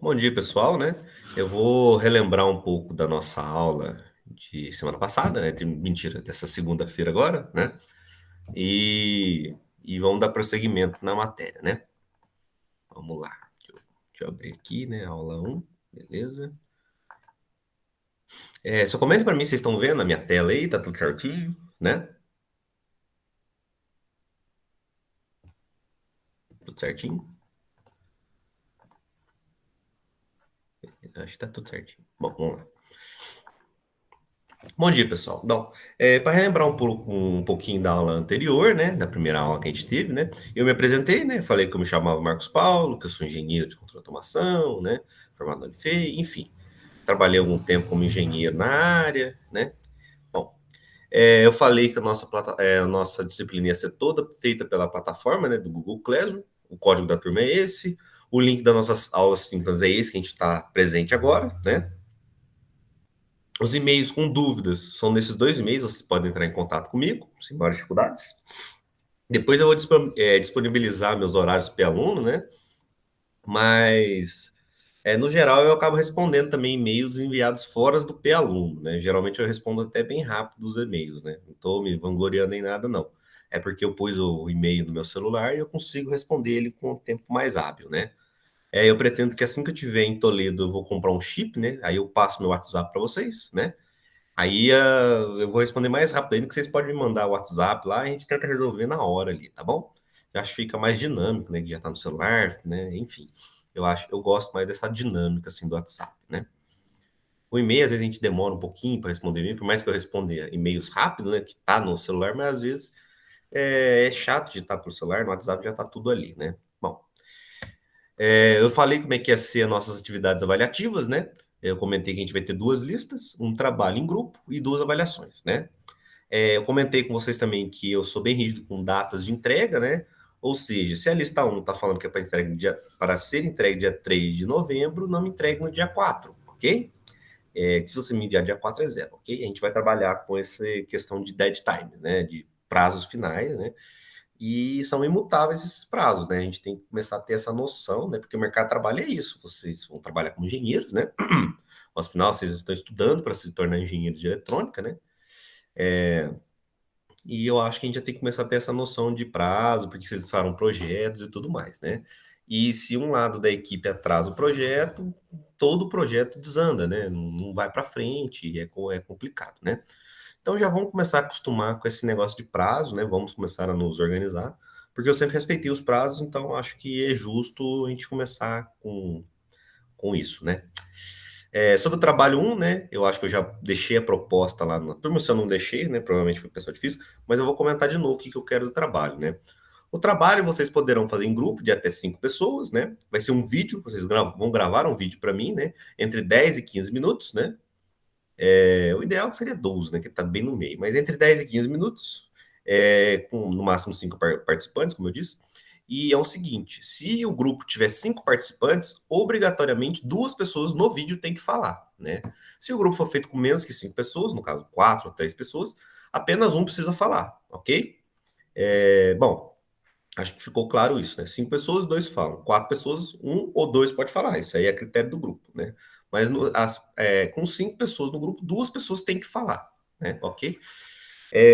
Bom dia, pessoal, né? Eu vou relembrar um pouco da nossa aula de semana passada, né? Mentira, dessa segunda-feira agora, né? E vamos dar prosseguimento na matéria, né? Vamos lá. Deixa eu abrir aqui, né? Aula um, beleza? Só comenta para mim se vocês estão vendo a minha tela aí, tá tudo certinho, né? Tudo certinho? Acho que tá tudo certinho. Bom, vamos lá. Bom dia, pessoal. Então, para relembrar um pouquinho da aula anterior, né, da primeira aula que a gente teve, né, eu me apresentei, né, falei que eu me chamava Marcos Paulo, que eu sou engenheiro de controle de automação, né, formado na Unifei, enfim, trabalhei algum tempo como engenheiro na área, né. Bom, eu falei que a nossa disciplina ia ser toda feita pela plataforma, né, do Google Classroom, o código da turma é esse, o link das nossas aulas síncronas é esse que a gente está presente agora, né. Os e-mails com dúvidas são nesses dois e-mails, vocês podem entrar em contato comigo, sem maiores dificuldades. Depois eu vou disponibilizar meus horários para aluno, né? Mas, no geral, eu acabo respondendo também e-mails enviados fora do P-aluno, né? Geralmente eu respondo até bem rápido os e-mails, né? Não estou me vangloriando em nada, não. É porque eu pus o e-mail no meu celular e eu consigo responder ele com um tempo mais hábil, né? Eu pretendo que assim que eu tiver em Toledo, eu vou comprar um chip, né? Aí eu passo meu WhatsApp para vocês, né? Aí eu vou responder mais rápido ainda, que vocês podem me mandar o WhatsApp lá, a gente tenta resolver na hora ali, tá bom? Eu acho que fica mais dinâmico, né? Que já tá no celular, né? Enfim, eu gosto mais dessa dinâmica assim do WhatsApp, né? O e-mail, às vezes a gente demora um pouquinho para responder e-mail, por mais que eu responda e-mails rápido, né? Que tá no celular, mas às vezes é chato de estar pro celular, no WhatsApp já tá tudo ali, né? Bom, eu falei como é que ia ser as nossas atividades avaliativas, né? Eu comentei que a gente vai ter duas listas, um trabalho em grupo e duas avaliações, né? Eu comentei com vocês também que eu sou bem rígido com datas de entrega, né? Ou seja, se a lista um está falando que é para ser entregue dia 3 de novembro, não me entregue no dia 4, ok? Se você me enviar dia 4 é zero, ok? A gente vai trabalhar com essa questão de dead time, né? De prazos finais, né? E são imutáveis esses prazos, né? A gente tem que começar a ter essa noção, né? Porque o mercado de trabalho é isso. Vocês vão trabalhar como engenheiros, né? Mas, afinal, vocês estão estudando para se tornar engenheiros de eletrônica, né? E eu acho que a gente já tem que começar a ter essa noção de prazo, porque vocês farão projetos e tudo mais, né? E se um lado da equipe atrasa o projeto, todo o projeto desanda, né? Não vai para frente, é complicado, né? Então já vamos começar a acostumar com esse negócio de prazo, né? Vamos começar a nos organizar, porque eu sempre respeitei os prazos, então acho que é justo a gente começar com isso, né? Sobre o trabalho um, né? Eu acho que eu já deixei a proposta lá na turma, se eu não deixei, né? Provavelmente foi pessoal difícil, mas eu vou comentar de novo o que que eu quero do trabalho, né? O trabalho vocês poderão fazer em grupo de até 5 pessoas, né? Vai ser um vídeo, vão gravar um vídeo para mim, né? Entre 10 e 15 minutos, né? O ideal seria 12, né? Que tá bem no meio, mas entre 10 e 15 minutos, com no máximo 5 participantes, como eu disse. E é o seguinte: se o grupo tiver 5 participantes, obrigatoriamente 2 pessoas no vídeo têm que falar, né? Se o grupo for feito com menos que 5 pessoas, no caso 4 ou 3 pessoas, apenas um precisa falar, ok? Bom, acho que ficou claro isso, né? 5 pessoas, dois falam. 4 pessoas, um ou dois pode falar. Isso aí é critério do grupo, né? Mas com 5 pessoas no grupo, 2 pessoas têm que falar, né? Ok?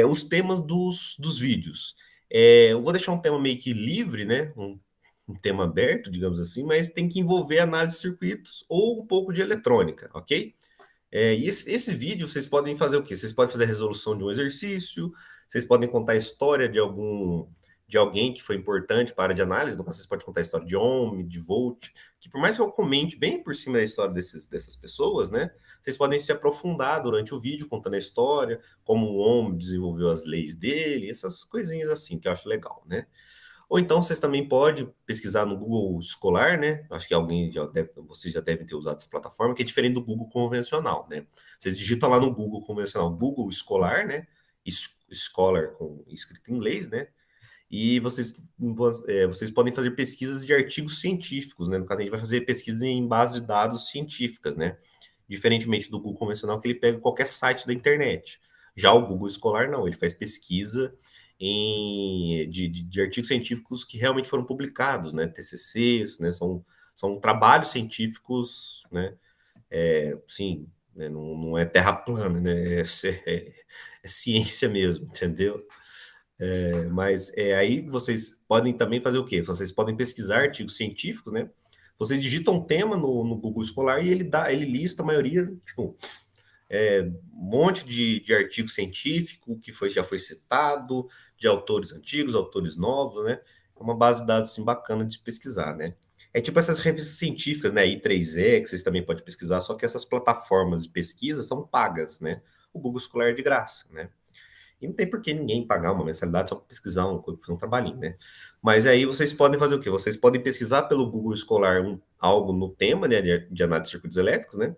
Os temas dos vídeos. Eu vou deixar um tema meio que livre, né? Um tema aberto, digamos assim, mas tem que envolver análise de circuitos ou um pouco de eletrônica, ok? E esse vídeo vocês podem fazer o quê? Vocês podem fazer a resolução de um exercício, vocês podem contar a história de alguém que foi importante para a área de análise, no caso vocês podem contar a história de Ohm, de Volt, que por mais que eu comente bem por cima da história dessas pessoas, né? Vocês podem se aprofundar durante o vídeo contando a história, como o Ohm desenvolveu as leis dele, essas coisinhas assim que eu acho legal, né? Ou então vocês também podem pesquisar no Google Escolar, né? Acho que vocês já devem ter usado essa plataforma, que é diferente do Google convencional, né? Vocês digitam lá no Google convencional, Google Escolar, né? Scholar com escrito em inglês, né? E vocês podem fazer pesquisas de artigos científicos, né? No caso, a gente vai fazer pesquisa em bases de dados científicas, né? Diferentemente do Google convencional, que ele pega qualquer site da internet. Já o Google Escolar, não, ele faz pesquisa de artigos científicos que realmente foram publicados, né? TCCs, né? são trabalhos científicos, né? Sim, né? Não é terra plana, né? É ciência mesmo, entendeu? Mas aí vocês podem também fazer o quê? Vocês podem pesquisar artigos científicos, né? Vocês digitam um tema no Google Scholar e ele lista a maioria, tipo, um monte de artigo científico que já foi citado, de autores antigos, autores novos, né? É uma base de dados assim, bacana de pesquisar, né? É tipo essas revistas científicas, né? I3E, que vocês também podem pesquisar, só que essas plataformas de pesquisa são pagas, né? O Google Scholar é de graça, né? E não tem por que ninguém pagar uma mensalidade só para pesquisar fazer um trabalhinho, né? Mas aí vocês podem fazer o quê? Vocês podem pesquisar pelo Google Scholar algo no tema, né, de análise de circuitos elétricos, né?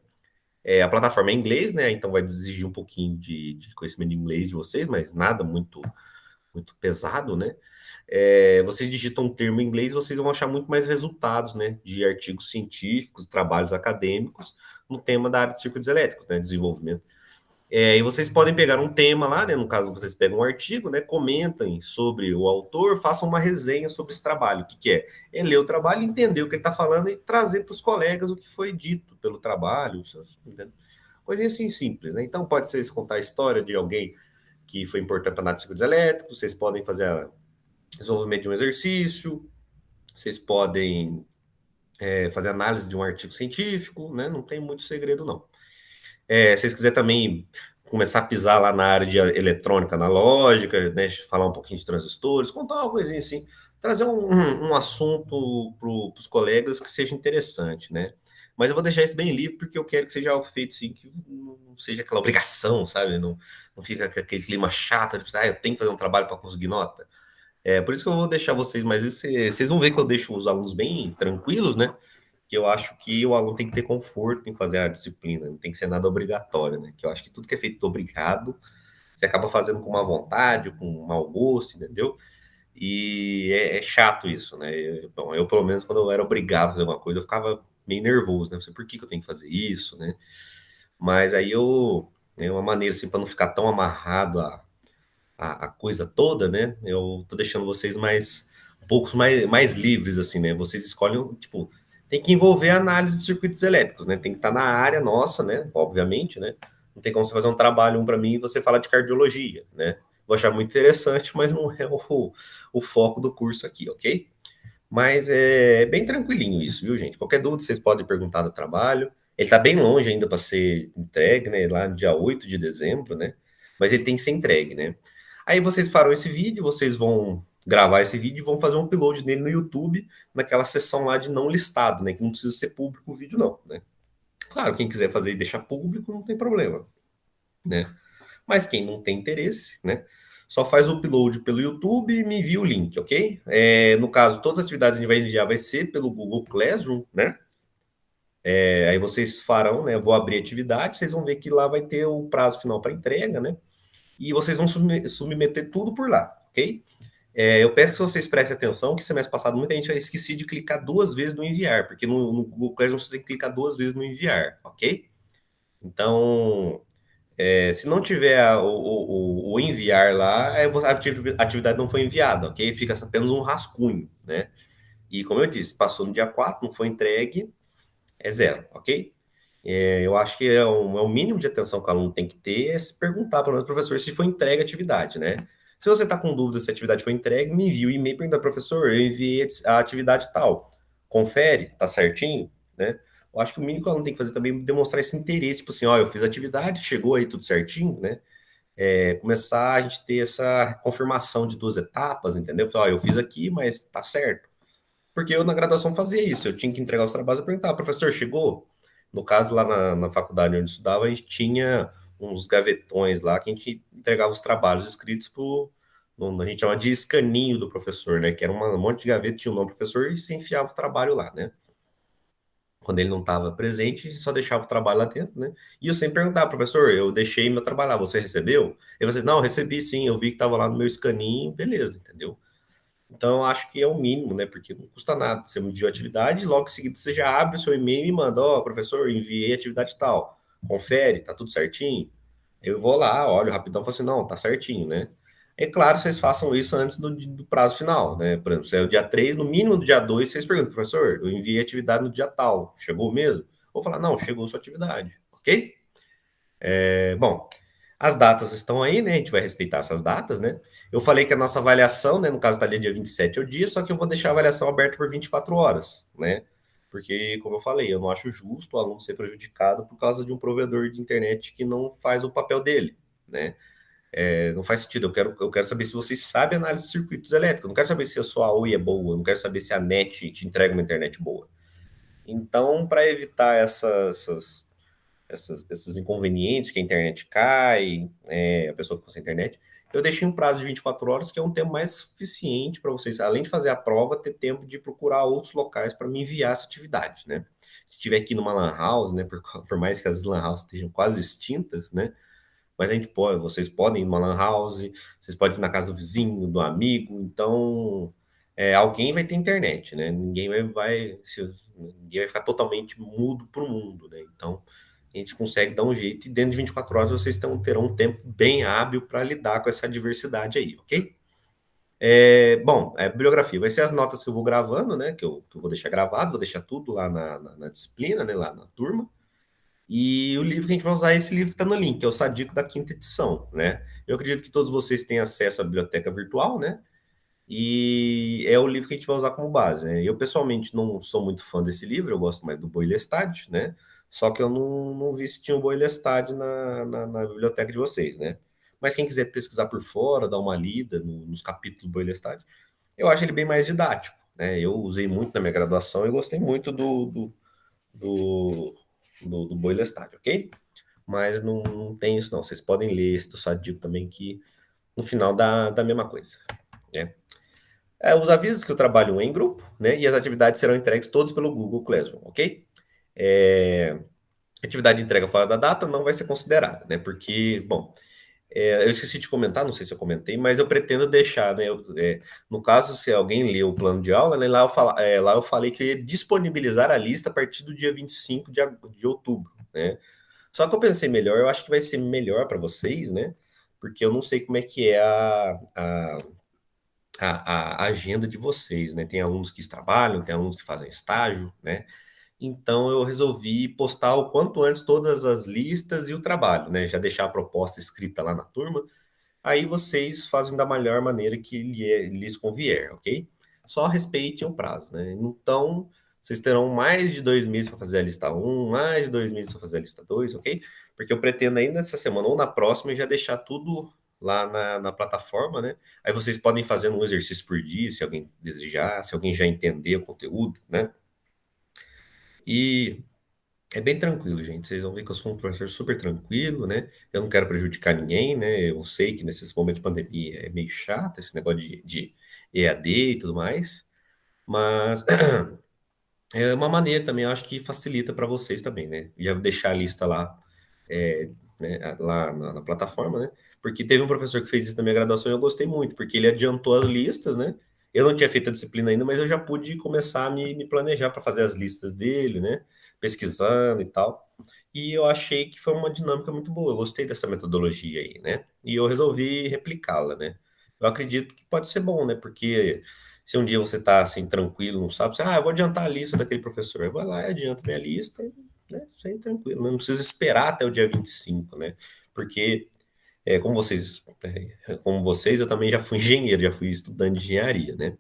A plataforma é em inglês, né? Então vai exigir um pouquinho de conhecimento de inglês de vocês, mas nada muito pesado, né? Vocês digitam um termo em inglês, vocês vão achar muito mais resultados, né? De artigos científicos, trabalhos acadêmicos no tema da área de circuitos elétricos, né? Desenvolvimento. E vocês podem pegar um tema lá, né? No caso, vocês pegam um artigo, né? Comentem sobre o autor, façam uma resenha sobre esse trabalho. O que é? É ler o trabalho, entender o que ele está falando e trazer para os colegas o que foi dito pelo trabalho, entendeu? Coisinha assim simples, né? Então, pode ser contar a história de alguém que foi importante para a de circuitos elétricos, vocês podem fazer desenvolvimento de um exercício, vocês podem fazer análise de um artigo científico, né? Não tem muito segredo, não. Se vocês quiserem também começar a pisar lá na área de eletrônica analógica, né, falar um pouquinho de transistores, contar uma coisinha assim, trazer um assunto para os colegas que seja interessante, né? Mas eu vou deixar isso bem livre porque eu quero que seja algo feito assim, que não seja aquela obrigação, sabe? Não fica aquele clima chato de, eu tenho que fazer um trabalho para conseguir nota. Por isso que eu vou deixar vocês, mas vocês vão ver que eu deixo os alunos bem tranquilos, né? Que eu acho que o aluno tem que ter conforto em fazer a disciplina, não tem que ser nada obrigatório, né? Que eu acho que tudo que é feito obrigado, você acaba fazendo com má vontade, com mau gosto, entendeu? E é chato isso, né? Bom, eu, pelo menos, quando eu era obrigado a fazer alguma coisa, eu ficava meio nervoso, né? Não sei por que eu tenho que fazer isso, né? Mas aí é uma maneira, assim, para não ficar tão amarrado a coisa toda, né? Eu tô deixando vocês um pouco mais livres, assim, né? Vocês escolhem, tipo, tem que envolver a análise de circuitos elétricos, né? Tem que estar na área nossa, né? Obviamente, né? Não tem como você fazer um trabalho para mim e você falar de cardiologia, né? Vou achar muito interessante, mas não é o foco do curso aqui, ok? Mas é bem tranquilinho isso, viu, gente? Qualquer dúvida vocês podem perguntar do trabalho. Ele está bem longe ainda para ser entregue, né? Lá no dia 8 de dezembro, né? Mas ele tem que ser entregue, né? Aí vocês farão esse vídeo, vocês vão gravar esse vídeo e vão fazer um upload nele no YouTube, naquela seção lá de não listado, né? Que não precisa ser público o vídeo, não, né? Claro, quem quiser fazer e deixar público, não tem problema, né? Mas quem não tem interesse, né? Só faz o upload pelo YouTube e me envia o link, ok? No caso, todas as atividades que a gente vai enviar vai ser pelo Google Classroom, né? Aí vocês farão, né? Eu vou abrir a atividade, vocês vão ver que lá vai ter o prazo final para entrega, né? E vocês vão submeter tudo por lá, ok? Eu peço que vocês prestem atenção que semestre passado muita gente esqueci de clicar duas vezes no enviar, porque no Google Classroom você tem que clicar duas vezes no enviar, ok? Então, se não tiver o enviar lá, a atividade não foi enviada, ok? Fica apenas um rascunho, né? E como eu disse, passou no dia 4, não foi entregue, é zero, ok? Eu acho que é o mínimo de atenção que o aluno tem que ter é se perguntar para o professor se foi entregue a atividade, né? Se você está com dúvida se a atividade foi entregue, me envia o e-mail pergunta, professor, eu enviei a atividade tal. Confere, tá certinho, né? Eu acho que o mínimo que o aluno tem que fazer também é demonstrar esse interesse, tipo assim, ó, eu fiz a atividade, chegou aí tudo certinho, né? Começar a gente ter essa confirmação de duas etapas, entendeu? Ó, eu fiz aqui, mas tá certo. Porque eu na graduação fazia isso, eu tinha que entregar os trabalhos e perguntar, professor, chegou? No caso, lá na faculdade onde eu estudava, a gente tinha uns gavetões lá que a gente entregava os trabalhos escritos a gente chama de escaninho do professor, né? Que era um monte de gaveta, tinha o nome do professor e você enfiava o trabalho lá, né? Quando ele não estava presente, só deixava o trabalho lá dentro, né? E eu sempre perguntava, professor, eu deixei meu trabalho lá, você recebeu? Ele falou assim, não, recebi sim, eu vi que estava lá no meu escaninho, beleza, entendeu? Então, eu acho que é o mínimo, né? Porque não custa nada. Você mediu a atividade, logo em seguida você já abre o seu e-mail e manda, ó, professor, enviei a atividade tal. Confere, tá tudo certinho? Eu vou lá, olho rapidão e falo assim, não, tá certinho, né? É claro, vocês façam isso antes do prazo final, né? Por exemplo, se é o dia 3, no mínimo do dia 2, vocês perguntam, professor, eu enviei a atividade no dia tal, chegou mesmo? Vou falar, não, chegou sua atividade, ok? Bom, as datas estão aí, né? A gente vai respeitar essas datas, né? Eu falei que a nossa avaliação, né? No caso da dia 27 é o dia, só que eu vou deixar a avaliação aberta por 24 horas, né? Porque, como eu falei, eu não acho justo o aluno ser prejudicado por causa de um provedor de internet que não faz o papel dele, né? Não faz sentido. Eu quero saber se vocês sabem análise de circuitos elétricos. Eu não quero saber se a sua Oi é boa. Eu não quero saber se a NET te entrega uma internet boa. Então, para evitar esses inconvenientes, que a internet cai, a pessoa fica sem internet, eu deixei um prazo de 24 horas, que é um tempo mais suficiente para vocês, além de fazer a prova, ter tempo de procurar outros locais para me enviar essa atividade, né? Se estiver aqui numa lan house, né, por mais que as lan houses estejam quase extintas, né, mas a gente pode, vocês podem ir numa lan house, vocês podem ir na casa do vizinho, do amigo, então alguém vai ter internet, né? Ninguém vai ficar totalmente mudo para o mundo, né? Então a gente consegue dar um jeito e dentro de 24 horas vocês terão um tempo bem hábil para lidar com essa diversidade aí, ok? Bom, bibliografia vai ser as notas que eu vou gravando, né? Que eu vou deixar gravado, vou deixar tudo lá na disciplina, né? Lá na turma. E o livro que a gente vai usar é esse livro que está no link, que é o Sadico da quinta edição, né? Eu acredito que todos vocês têm acesso à biblioteca virtual, né? E é o livro que a gente vai usar como base, né? Eu, pessoalmente, não sou muito fã desse livro, eu gosto mais do Boi Lestat, né? Só que eu não vi se tinha o Boi Lestat na biblioteca de vocês, né? Mas quem quiser pesquisar por fora, dar uma lida nos capítulos do Boi Lestat, eu acho ele bem mais didático, né? Eu usei muito na minha graduação e gostei muito do, do Boi Lestat, ok? Mas não tem isso não. Vocês podem ler esse do Sadico também, que no final dá a mesma coisa, né? Os avisos que eu trabalho em grupo, né? E as atividades serão entregues todos pelo Google Classroom, ok? É, atividade de entrega fora da data não vai ser considerada, né? Porque, bom, eu esqueci de comentar, não sei se eu comentei, mas eu pretendo deixar, né? No caso, se alguém leu o plano de aula, né, lá eu falei que eu ia disponibilizar a lista a partir do dia 25 de outubro, né? Só que eu pensei melhor, eu acho que vai ser melhor para vocês, né? Porque eu não sei como é que é a agenda de vocês, né? Tem alunos que trabalham, tem alunos que fazem estágio, né? Então eu resolvi postar o quanto antes todas as listas e o trabalho, né? Já deixar a proposta escrita lá na turma. Aí vocês fazem da melhor maneira que lhes convier, ok? Só respeitem o prazo, né? Então, vocês terão mais de 2 meses para fazer a lista um, mais de 2 meses para fazer a lista 2, ok? Porque eu pretendo ainda essa semana ou na próxima já deixar tudo lá na plataforma, né? Aí vocês podem fazer um exercício por dia, se alguém desejar, se alguém já entender o conteúdo, né? E é bem tranquilo, gente. Vocês vão ver que eu sou um professor super tranquilo, né? Eu não quero prejudicar ninguém, né? Eu sei que nesses momentos de pandemia é meio chato esse negócio de EAD e tudo mais, mas é uma maneira também, eu acho que facilita para vocês também, né? Já deixar a lista lá, né, lá na plataforma, né? Porque teve um professor que fez isso na minha graduação e eu gostei muito, porque ele adiantou as listas, né? Eu não tinha feito a disciplina ainda, mas eu já pude começar a me planejar para fazer as listas dele, né? Pesquisando e tal. E eu achei que foi uma dinâmica muito boa. Eu gostei dessa metodologia aí, né? E eu resolvi replicá-la, né? Eu acredito que pode ser bom, né? Porque se um dia você tá assim tranquilo, não sabe, você, eu vou adiantar a lista daquele professor. Eu vou lá e adianto minha lista, né? Sem tranquilo, né? Não precisa esperar até o dia 25, né? Porque como vocês, eu também já fui engenheiro, já fui estudante de engenharia, né?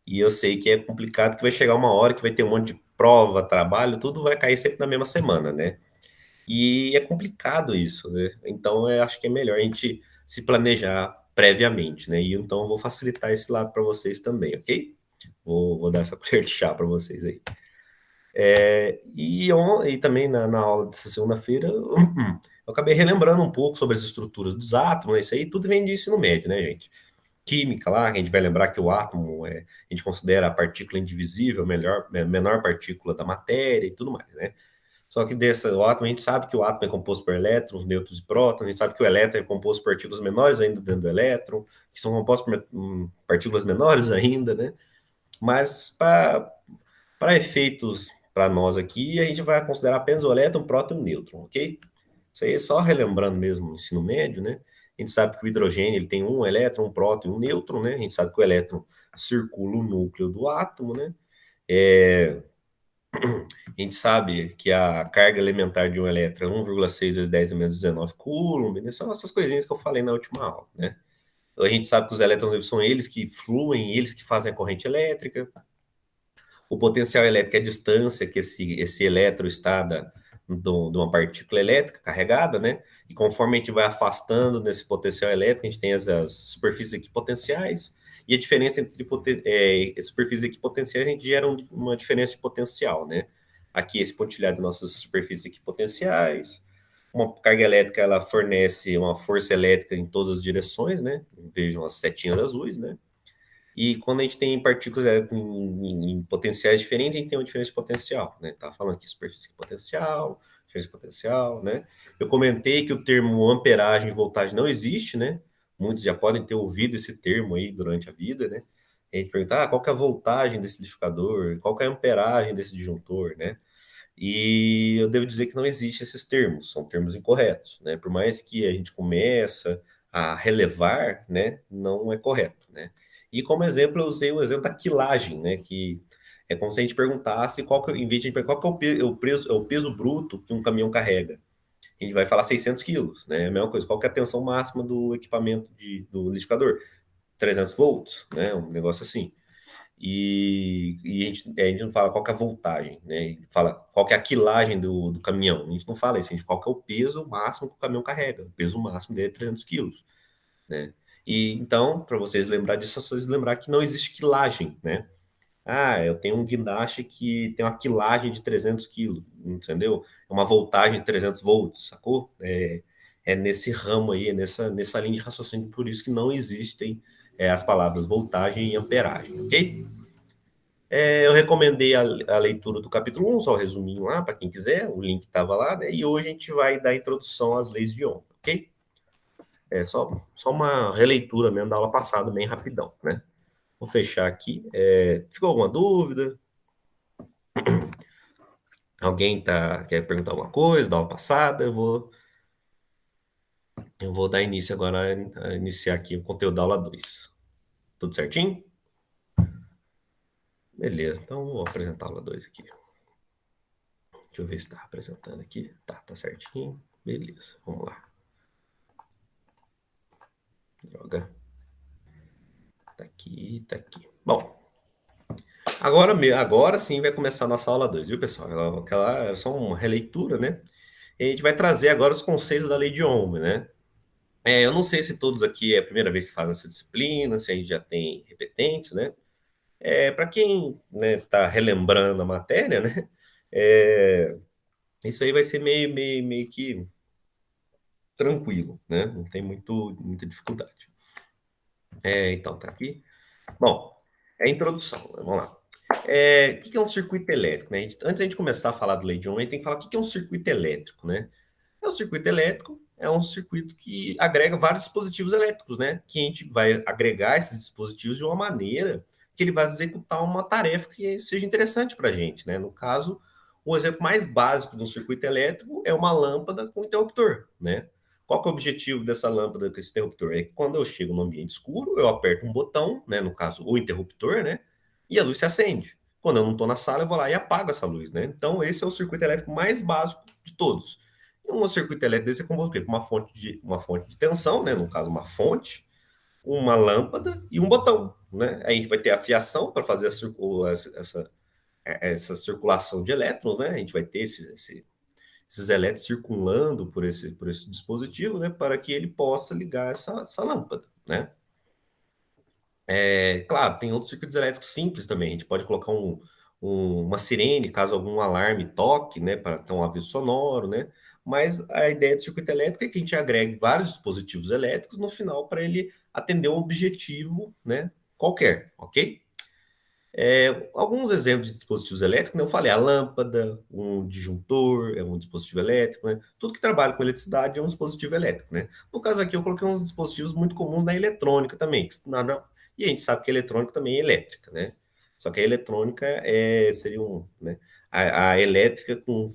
E eu sei que é complicado, que vai chegar uma hora que vai ter um monte de prova, trabalho, tudo vai cair sempre na mesma semana, né? E é complicado isso, né? Então, eu acho que é melhor a gente se planejar previamente, né? E então eu vou facilitar esse lado para vocês também, ok? Vou dar essa colher de chá para vocês aí. E também na aula dessa segunda-feira, eu acabei relembrando um pouco sobre as estruturas dos átomos, né? Isso aí tudo vem de ensino médio, né, gente? Química lá, que a gente vai lembrar que o átomo a gente considera a partícula indivisível, menor partícula da matéria e tudo mais, né? Só que o átomo, a gente sabe que o átomo é composto por elétrons, nêutrons e prótons, a gente sabe que o elétron é composto por partículas menores ainda dentro do elétron, que são compostos por partículas menores ainda, né? Mas para efeitos para nós aqui, a gente vai considerar apenas o elétron, próton e o nêutron, ok? Isso aí é só relembrando mesmo o ensino médio, né? A gente sabe que o hidrogênio ele tem um elétron, um próton e um nêutron, né? A gente sabe que o elétron circula o núcleo do átomo, né? É, a gente sabe que a carga elementar de um elétron é 1,6 vezes 10 a menos 19 coulomb, né? São essas coisinhas que eu falei na última aula, né? A gente sabe que os elétrons são eles que fluem, eles que fazem a corrente elétrica. O potencial elétrico é a distância que esse elétron está de uma partícula elétrica carregada, né? E conforme a gente vai afastando desse potencial elétrico, a gente tem as superfícies equipotenciais, e a diferença entre superfícies equipotenciais, a gente gera uma diferença de potencial, né? Aqui, esse pontilhado de nossas superfícies equipotenciais. Uma carga elétrica, ela fornece uma força elétrica em todas as direções, né? Vejam as setinhas azuis, né? E quando a gente tem partículas em potenciais diferentes, a gente tem uma diferença de potencial, né? Tá falando aqui superfície potencial, diferença de potencial, né? Eu comentei que o termo amperagem e voltagem não existe, né? Muitos já podem ter ouvido esse termo aí durante a vida, né? A gente pergunta, qual que é a voltagem desse liquidificador? Qual que é a amperagem desse disjuntor, né? E eu devo dizer que não existem esses termos, são termos incorretos, né? Por mais que a gente começa a relevar, né, não é correto, né? E como exemplo, eu usei o exemplo da quilagem, né, que é como se a gente perguntasse qual que, em vez de qual que é o peso bruto que um caminhão carrega. A gente vai falar 600 quilos, né? É a mesma coisa, qual que é a tensão máxima do equipamento do liquidificador? 300 volts, né? Um negócio assim. E a gente não fala qual que é a voltagem, né? A gente fala qual que é a quilagem do caminhão. A gente não fala isso, a gente fala qual que é o peso máximo que o caminhão carrega. O peso máximo dele é 300 quilos, né? E então, para vocês lembrar disso, é só vocês lembrar que não existe quilagem, né? Eu tenho um guindaste que tem uma quilagem de 300 quilos, entendeu? É uma voltagem de 300 volts, sacou? É nesse ramo aí, é nessa linha de raciocínio, por isso que não existem as palavras voltagem e amperagem, ok? Eu recomendei a leitura do capítulo 1, só o resuminho lá, para quem quiser, o link estava lá, né? E hoje a gente vai dar a introdução às leis de Ohm, ok? É só uma releitura mesmo da aula passada, bem rapidão, né? Vou fechar aqui. Ficou alguma dúvida? Alguém quer perguntar alguma coisa da aula passada? Eu vou dar início agora a iniciar aqui o conteúdo da aula 2. Tudo certinho? Beleza, então vou apresentar a aula 2 aqui. Deixa eu ver se está apresentando aqui. Tá certinho. Beleza, vamos lá. Droga. Tá aqui, tá aqui. Bom, agora sim vai começar a nossa aula 2, viu, pessoal? Aquela era só uma releitura, né? E a gente vai trazer agora os conceitos da lei de Ohm, né? Eu não sei se todos aqui é a primeira vez que fazem essa disciplina, se a gente já tem repetentes, né? Para quem tá relembrando a matéria, né? É, isso aí vai ser meio que tranquilo, né? Não tem muita dificuldade. Então, tá aqui. Bom, é a introdução, né? Vamos lá. O que é um circuito elétrico, né? Antes da gente começar a falar do lei de Ohm, a gente tem que falar o que é um circuito elétrico, né? O circuito elétrico é um circuito que agrega vários dispositivos elétricos, né? Que a gente vai agregar esses dispositivos de uma maneira que ele vai executar uma tarefa que seja interessante para a gente, né? No caso, o exemplo mais básico de um circuito elétrico é uma lâmpada com interruptor, né? Qual que é o objetivo dessa lâmpada com esse interruptor? É que quando eu chego no ambiente escuro, eu aperto um botão, né? No caso, o interruptor, né? E a luz se acende. Quando eu não estou na sala, eu vou lá e apago essa luz, né? Então, esse é o circuito elétrico mais básico de todos. Um circuito elétrico desse é composto por quê? Uma fonte de tensão, né? No caso, uma fonte, uma lâmpada e um botão, né? Aí a gente vai ter a fiação para fazer essa circulação de elétrons, né? A gente vai ter esses elétrons circulando por esse dispositivo, né? Para que ele possa ligar essa lâmpada, né? Claro, tem outros circuitos elétricos simples também. A gente pode colocar uma sirene, caso algum alarme toque, né, para ter um aviso sonoro, né? Mas a ideia do circuito elétrico é que a gente agregue vários dispositivos elétricos no final para ele atender um objetivo, né, qualquer, ok? Alguns exemplos de dispositivos elétricos, né, eu falei, a lâmpada, um disjuntor, é um dispositivo elétrico, né? Tudo que trabalha com eletricidade é um dispositivo elétrico, né? No caso aqui, eu coloquei uns dispositivos muito comuns na eletrônica também, e a gente sabe que a eletrônica também é elétrica, né? Só que a eletrônica seria né? A elétrica com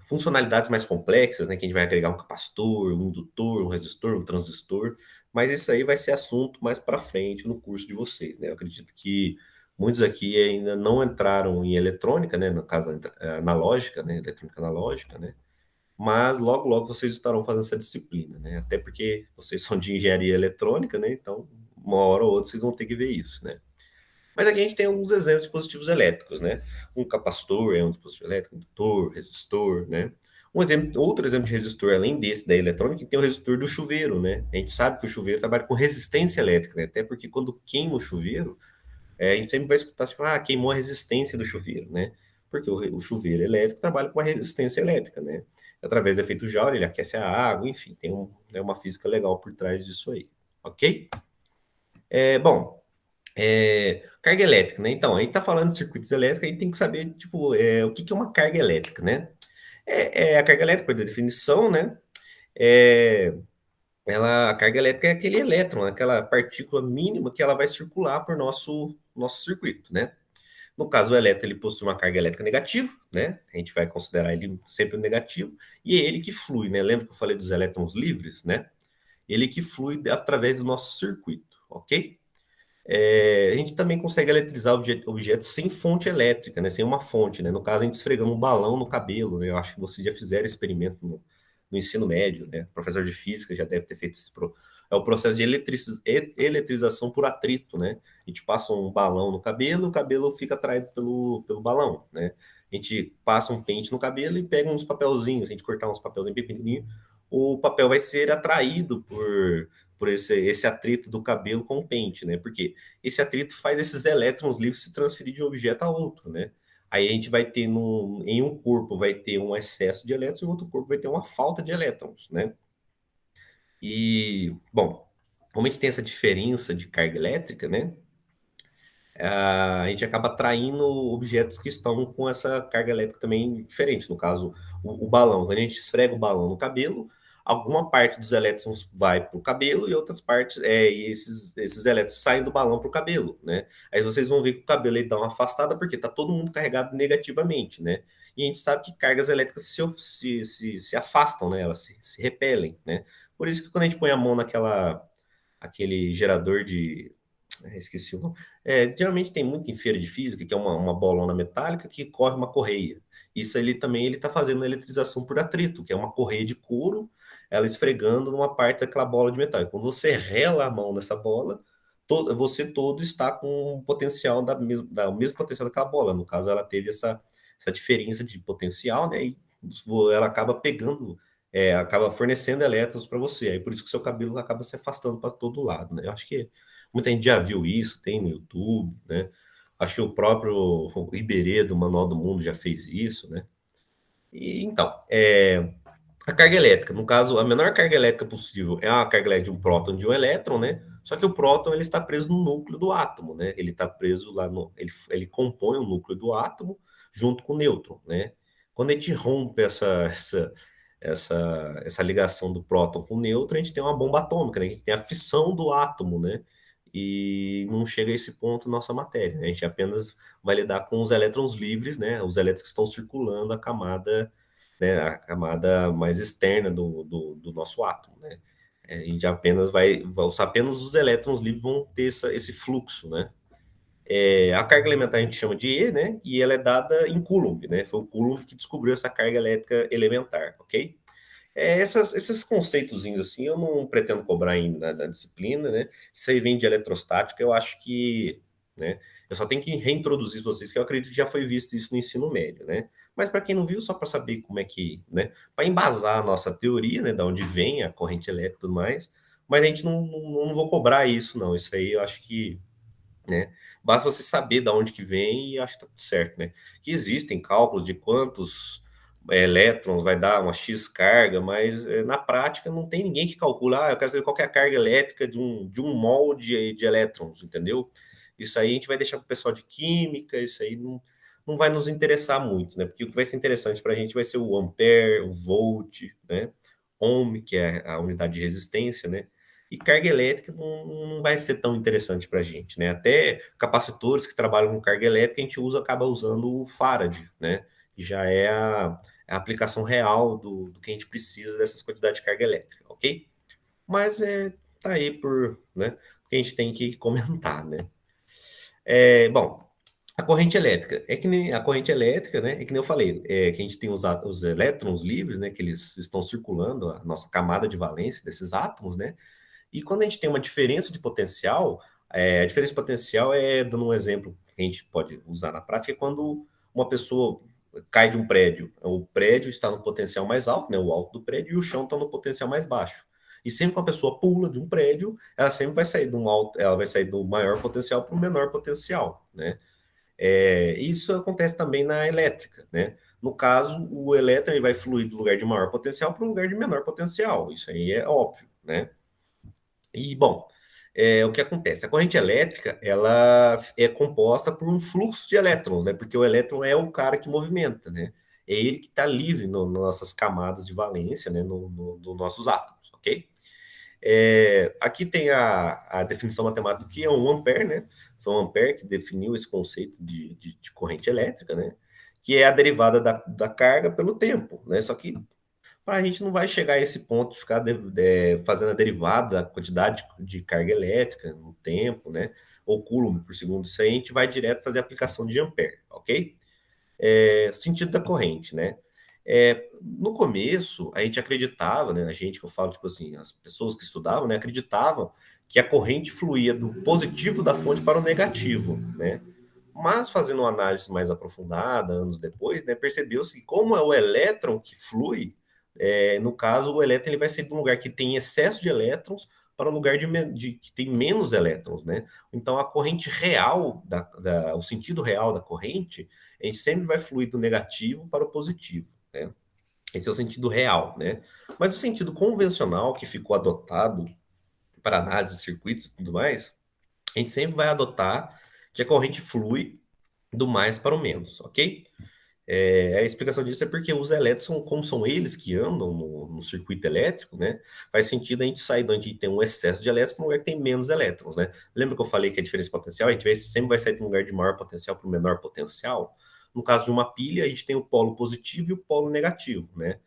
funcionalidades mais complexas, né, que a gente vai agregar um capacitor, um indutor, um resistor, um transistor, mas isso aí vai ser assunto mais para frente no curso de vocês, né? Eu acredito que muitos aqui ainda não entraram em eletrônica, né, no caso analógica, né, eletrônica analógica, né? Mas logo logo vocês estarão fazendo essa disciplina, né? Até porque vocês são de engenharia eletrônica, né? Então, uma hora ou outra vocês vão ter que ver isso, né? Mas aqui a gente tem alguns exemplos de dispositivos elétricos, né? Um capacitor é um dispositivo elétrico, indutor, resistor, né? Outro exemplo de resistor, além desse da eletrônica, tem o resistor do chuveiro, né? A gente sabe que o chuveiro trabalha com resistência elétrica, né? Até porque quando queima o chuveiro, a gente sempre vai escutar assim, ah, queimou a resistência do chuveiro, né? Porque o chuveiro elétrico trabalha com a resistência elétrica, né? Através do efeito Joule, ele aquece a água, enfim, tem uma física legal por trás disso aí, ok? Bom, carga elétrica, né? Então, a gente tá falando de circuitos elétricos, a gente tem que saber, tipo, o que que é uma carga elétrica, né? A carga elétrica, por definição, né? É, a carga elétrica é aquele elétron, aquela partícula mínima que ela vai circular por nosso circuito, né? No caso, o elétron ele possui uma carga elétrica negativa, né? A gente vai considerar ele sempre negativo, e é ele que flui, né? Lembra que eu falei dos elétrons livres, né? Ele que flui através do nosso circuito, ok? A gente também consegue eletrizar objetos sem fonte elétrica, né? Sem uma fonte, né? No caso, a gente esfregando um balão no cabelo, né? Eu acho que vocês já fizeram experimento no ensino médio, né? O professor de física já deve ter feito é o processo de eletrização por atrito, né? A gente passa um balão no cabelo, o cabelo fica atraído pelo balão, né? A gente passa um pente no cabelo e pega uns papelzinhos, a gente cortar uns papelzinhos bem pequenininhos, o papel vai ser atraído por esse atrito do cabelo com o pente, né? Porque esse atrito faz esses elétrons livres se transferir de um objeto a outro, né? Aí a gente vai ter em um corpo vai ter um excesso de elétrons, e no outro corpo vai ter uma falta de elétrons, né? E, bom, como a gente tem essa diferença de carga elétrica, né? A gente acaba atraindo objetos que estão com essa carga elétrica também diferente. No caso, o balão. Quando a gente esfrega o balão no cabelo, alguma parte dos elétrons vai para o cabelo e outras partes, e esses elétrons saem do balão para o cabelo, né? Aí vocês vão ver que o cabelo ele dá uma afastada porque está todo mundo carregado negativamente, né? E a gente sabe que cargas elétricas se afastam, né? Elas se repelem, né? Por isso que quando a gente põe a mão aquele gerador de esqueci o nome. Geralmente tem muito em feira de física, que é uma bolona metálica que corre uma correia. Isso ele também ele está fazendo eletrização por atrito, que é uma correia de couro, ela esfregando numa parte daquela bola de metal. E quando você rela a mão nessa bola, você todo está com um potencial o mesmo potencial daquela bola. No caso, ela teve essa diferença de potencial, né? E ela acaba pegando, acaba fornecendo elétrons para você. Aí por isso que o seu cabelo acaba se afastando para todo lado, né? Eu acho que muita gente já viu isso, tem no YouTube, né? Acho que o próprio Iberê do Manual do Mundo já fez isso, né? E então, a carga elétrica, no caso, a menor carga elétrica possível é a carga elétrica de um próton e de um elétron, né? Só que o próton ele está preso no núcleo do átomo, né? Ele está preso lá no, ele compõe o núcleo do átomo junto com o nêutron, né? Quando a gente rompe essa ligação do próton com o nêutron, a gente tem uma bomba atômica, né? A gente tem a fissão do átomo, né? E não chega a esse ponto nossa matéria, né? A gente apenas vai lidar com os elétrons livres, né? Os elétrons que estão circulando a camada, né? A camada mais externa do nosso átomo, né? A gente apenas apenas os elétrons livres vão ter esse fluxo, né? A carga elementar a gente chama de E, né? E ela é dada em Coulomb, né? Foi o Coulomb que descobriu essa carga elétrica elementar, ok? Esses conceitozinhos assim, eu não pretendo cobrar na disciplina, né? Isso aí vem de eletrostática, eu acho que, né? Eu só tenho que reintroduzir vocês, que eu acredito que já foi visto isso no ensino médio, né? Mas para quem não viu, só para saber como é que, né? Para embasar a nossa teoria, né? Da onde vem a corrente elétrica e tudo mais, mas a gente não vou cobrar isso, não. Isso aí eu acho que, né? Basta você saber de onde que vem e acho que tá tudo certo, né? Que existem cálculos de quantos elétrons vai dar uma X carga, mas na prática não tem ninguém que calcula, eu quero saber qual que é a carga elétrica de um mol de elétrons, entendeu? Isso aí a gente vai deixar para o pessoal de química, isso aí não vai nos interessar muito, né? Porque o que vai ser interessante para a gente vai ser o ampere, o volt, né? Ohm, que é a unidade de resistência, né? E carga elétrica não vai ser tão interessante para a gente, né? Até capacitores que trabalham com carga elétrica, a gente acaba usando o Farad, né? Que já é a aplicação real do que a gente precisa dessas quantidades de carga elétrica, ok? Mas tá aí por, né, o que a gente tem que comentar, né? Bom, a corrente elétrica. É que nem a corrente elétrica, né? É que nem eu falei, que a gente tem os elétrons livres, né? Que eles estão circulando, a nossa camada de valência desses átomos, né? E quando a gente tem uma diferença de potencial, a diferença de potencial dando um exemplo que a gente pode usar na prática, é quando uma pessoa cai de um prédio. O prédio está no potencial mais alto, né, o alto do prédio, e o chão está no potencial mais baixo. E sempre que uma pessoa pula de um prédio, ela sempre vai sair de um alto, ela vai sair do maior potencial para o menor potencial, né? Isso acontece também na elétrica, né? No caso, o elétron ele vai fluir do lugar de maior potencial para um lugar de menor potencial. Isso aí é óbvio, né? E, bom, o que acontece? A corrente elétrica, ela é composta por um fluxo de elétrons, né? Porque o elétron é o cara que movimenta, né? É ele que está livre nas nossas camadas de valência, né? Nos nossos átomos, ok? Aqui tem a definição matemática do que é um ampere, né? Foi um ampere que definiu esse conceito de corrente elétrica, né? Que é a derivada da carga pelo tempo, né? Só que a gente não vai chegar a esse ponto de ficar fazendo a derivada da quantidade de carga elétrica no tempo, né? Ou coulomb por segundo. Isso aí a gente vai direto fazer a aplicação de ampere, ok? Sentido da corrente, né? No começo, a gente acreditava, né? A gente que eu falo, tipo assim, as pessoas que estudavam, né? Acreditavam que a corrente fluía do positivo da fonte para o negativo, né? Mas fazendo uma análise mais aprofundada, anos depois, né, percebeu-se que como é o elétron que flui, no caso, o elétron ele vai sair de um lugar que tem excesso de elétrons para um lugar que tem menos elétrons, né? Então, a corrente real, o sentido real da corrente, a gente sempre vai fluir do negativo para o positivo, né? Esse é o sentido real, né? Mas o sentido convencional que ficou adotado para análise de circuitos e tudo mais, a gente sempre vai adotar que a corrente flui do mais para o menos, ok? A explicação disso é porque os elétrons, como são eles que andam no circuito elétrico, né? Faz sentido a gente sair de onde tem um excesso de elétrons para um lugar que tem menos elétrons, né? Lembra que eu falei que a diferença potencial, a gente sempre vai sair de um lugar de maior potencial para o menor potencial? No caso de uma pilha, a gente tem o polo positivo e o polo negativo, né?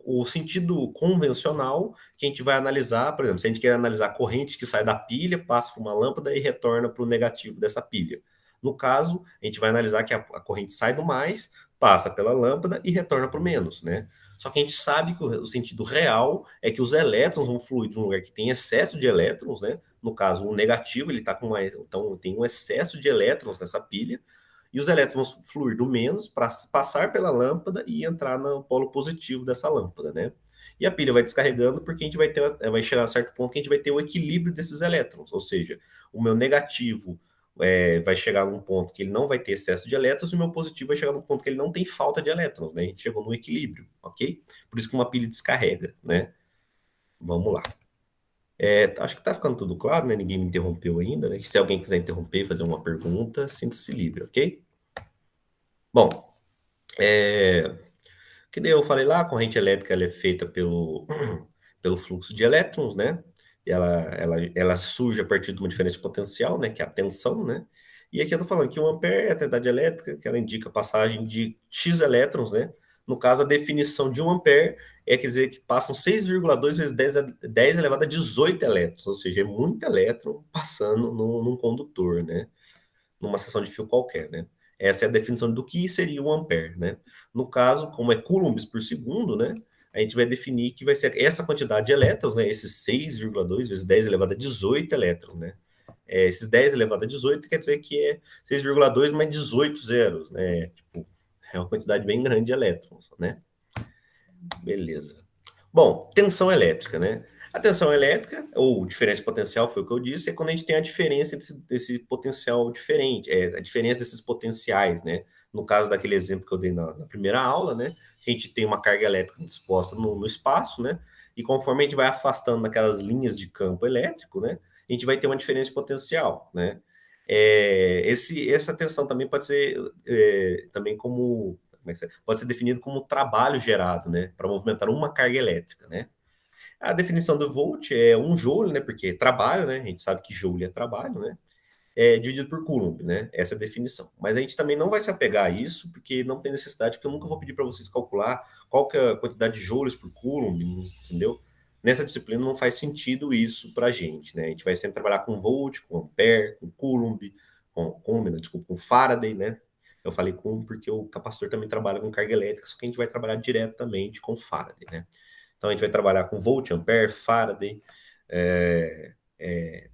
O sentido convencional que a gente vai analisar, por exemplo, se a gente quer analisar a corrente que sai da pilha, passa por uma lâmpada e retorna para o negativo dessa pilha. No caso, a gente vai analisar que a corrente sai do mais, passa pela lâmpada e retorna para o menos, né? Só que a gente sabe que o sentido real é que os elétrons vão fluir de um lugar que tem excesso de elétrons, né? No caso, o negativo, ele está com mais, então tem um excesso de elétrons nessa pilha, e os elétrons vão fluir do menos para passar pela lâmpada e entrar no polo positivo dessa lâmpada, né? E a pilha vai descarregando porque a gente vai chegar a certo ponto que a gente vai ter o equilíbrio desses elétrons, ou seja, o meu negativo vai chegar num ponto que ele não vai ter excesso de elétrons e o meu positivo vai chegar num ponto que ele não tem falta de elétrons, né? A gente chegou no equilíbrio, ok? Por isso que uma pilha descarrega, né? Vamos lá. Acho que tá ficando tudo claro, né? Ninguém me interrompeu ainda, né? Se alguém quiser interromper, fazer uma pergunta, sinta-se livre, ok? Bom, que daí eu falei lá, a corrente elétrica ela é feita pelo fluxo de elétrons, né? E ela surge a partir de uma diferença de potencial, né? Que é a tensão, né? E aqui eu tô falando que 1 ampere é a atividade elétrica, que ela indica a passagem de X elétrons, né? No caso, a definição de 1 ampere quer dizer que passam 6,2 vezes 10 elevado a 18 elétrons, ou seja, é muito elétron passando num condutor, né? Numa seção de fio qualquer, né? Essa é a definição do que seria um ampere, né? No caso, como é coulombs por segundo, né? A gente vai definir que vai ser essa quantidade de elétrons, né? Esses 6,2 vezes 10 elevado a 18 elétrons, né? Esses 10 elevado a 18 quer dizer que é 6,2 mais 18 zeros, né? Tipo, é uma quantidade bem grande de elétrons, né? Beleza. Bom, tensão elétrica, né? A tensão elétrica, ou diferença potencial, foi o que eu disse, é quando a gente tem a diferença desse potencial diferente, a diferença desses potenciais, né? No caso daquele exemplo que eu dei na primeira aula, né? A gente tem uma carga elétrica disposta no espaço, né? E conforme a gente vai afastando daquelas linhas de campo elétrico, né? A gente vai ter uma diferença potencial, né? Essa tensão também pode ser também pode ser definido como trabalho gerado, né? Para movimentar uma carga elétrica, né? A definição do volt é 1 joule, né? Porque é trabalho, né? A gente sabe que joule é trabalho, né? dividido por Coulomb, né? Essa é a definição. Mas a gente também não vai se apegar a isso, porque não tem necessidade, porque eu nunca vou pedir para vocês calcular qual que é a quantidade de joules por Coulomb, entendeu? Nessa disciplina não faz sentido isso para a gente, né? A gente vai sempre trabalhar com volt, com ampere, com Coulomb, desculpa, com Faraday, né? Eu falei com porque o capacitor também trabalha com carga elétrica, só que a gente vai trabalhar diretamente com Faraday, né? Então a gente vai trabalhar com volt, ampere, Faraday, é, é,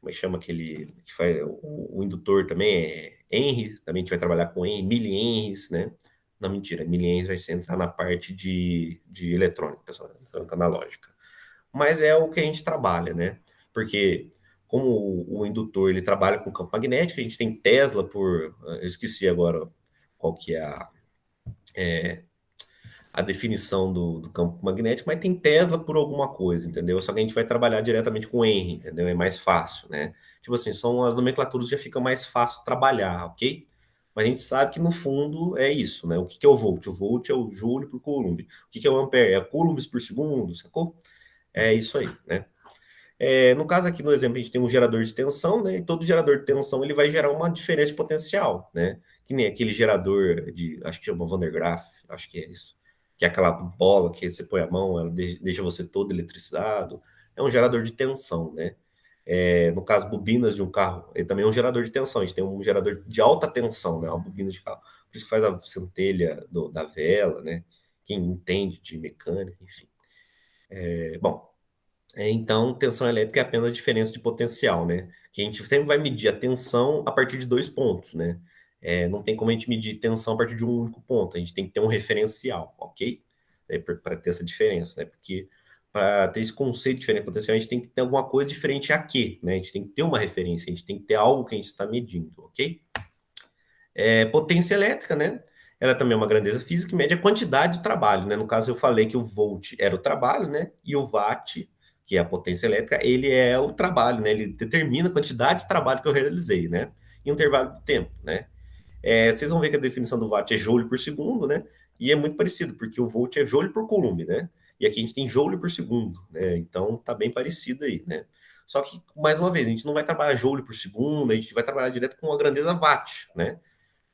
como é que chama aquele que faz o indutor também é Henry, também a gente vai trabalhar com Henry, mili-henrys, né? Não, mentira, mili-henrys vai ser entrar na parte de eletrônica, pessoal, eletrônica analógica. Mas é o que a gente trabalha, né? Porque como o indutor ele trabalha com campo magnético, a gente tem Tesla por, eu esqueci agora qual que é a definição do campo magnético, mas tem Tesla por alguma coisa, entendeu? Só que a gente vai trabalhar diretamente com Henry, entendeu? É mais fácil, né? Tipo assim, são as nomenclaturas que já fica mais fácil trabalhar, ok? Mas a gente sabe que no fundo é isso, né? O que que é o volt? O volt é o joule por coulomb. O que que é o ampere? É coulombs por segundo, sacou? É isso aí, né? No caso aqui no exemplo, a gente tem um gerador de tensão, né? E todo gerador de tensão ele vai gerar uma diferença de potencial, né? Que nem aquele gerador de, acho que chama Van der Graaf, acho que é isso. Que é aquela bola que você põe a mão, ela deixa você todo eletrizado. É um gerador de tensão, né? No caso, bobinas de um carro, ele também é um gerador de tensão. A gente tem um gerador de alta tensão, né? Uma bobina de carro. Por isso que faz a centelha da vela, né? Quem entende de mecânica, enfim. Bom, então, tensão elétrica é apenas a diferença de potencial, né? Que a gente sempre vai medir a tensão a partir de dois pontos, né? Não tem como a gente medir tensão a partir de um único ponto, a gente tem que ter um referencial, ok? Para ter essa diferença, né? Porque para ter esse conceito de diferença de potencial, a gente tem que ter alguma coisa diferente a quê, né? A gente tem que ter uma referência, a gente tem que ter algo que a gente está medindo, ok? Potência elétrica, né? Ela também é uma grandeza física que mede a quantidade de trabalho, né? No caso, eu falei que o volt era o trabalho, né? E o watt, que é a potência elétrica, ele é o trabalho, né? Ele determina a quantidade de trabalho que eu realizei, né? Em um intervalo de tempo, né? Vocês vão ver que a definição do watt é joule por segundo, né? E é muito parecido, porque o volt é joule por coulomb, né? E aqui a gente tem joule por segundo, né? Então tá bem parecido aí, né? Só que, mais uma vez, a gente não vai trabalhar joule por segundo, a gente vai trabalhar direto com a grandeza watt, né?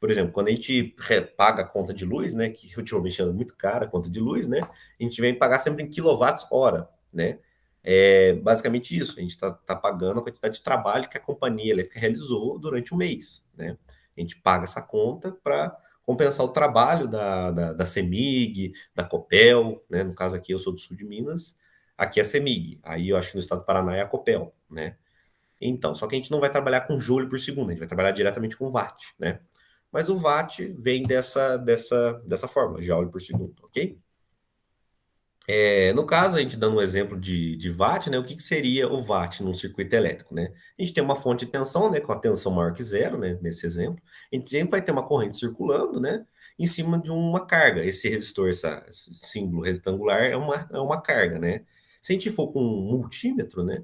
Por exemplo, quando a gente paga a conta de luz, né, que ultimamente anda muito cara a conta de luz, né, a gente vem pagar sempre em quilowatts-hora, né? É basicamente isso, a gente está pagando a quantidade de trabalho que a companhia elétrica realizou durante o mês, né? A gente paga essa conta para compensar o trabalho da CEMIG, da Copel, né? No caso aqui eu sou do sul de Minas, aqui é a CEMIG, aí eu acho que no estado do Paraná é a Copel, né? Então, só que a gente não vai trabalhar com joule por segundo, a gente vai trabalhar diretamente com watt, né? Mas o watt vem dessa forma, joule por segundo, ok? No caso, a gente dando um exemplo de watt, né? O que, que seria o watt num circuito elétrico, né? A gente tem uma fonte de tensão, né? Com a tensão maior que zero, né? Nesse exemplo. A gente sempre vai ter uma corrente circulando, né? Em cima de uma carga. Esse resistor, esse símbolo retangular é uma carga, né? Se a gente for com um multímetro, né?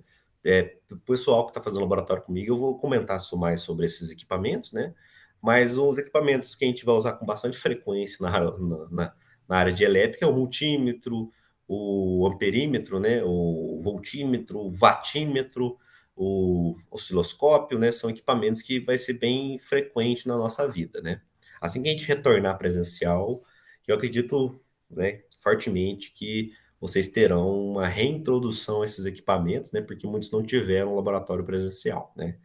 O pessoal que está fazendo laboratório comigo, eu vou comentar mais sobre esses equipamentos, né? Mas os equipamentos que a gente vai usar com bastante frequência na área de elétrica é o multímetro, o amperímetro, né, o voltímetro, o watímetro, o osciloscópio, né, são equipamentos que vai ser bem frequente na nossa vida, né? Assim que a gente retornar presencial, eu acredito, né, fortemente que vocês terão uma reintrodução a esses equipamentos, né, porque muitos não tiveram laboratório presencial, né?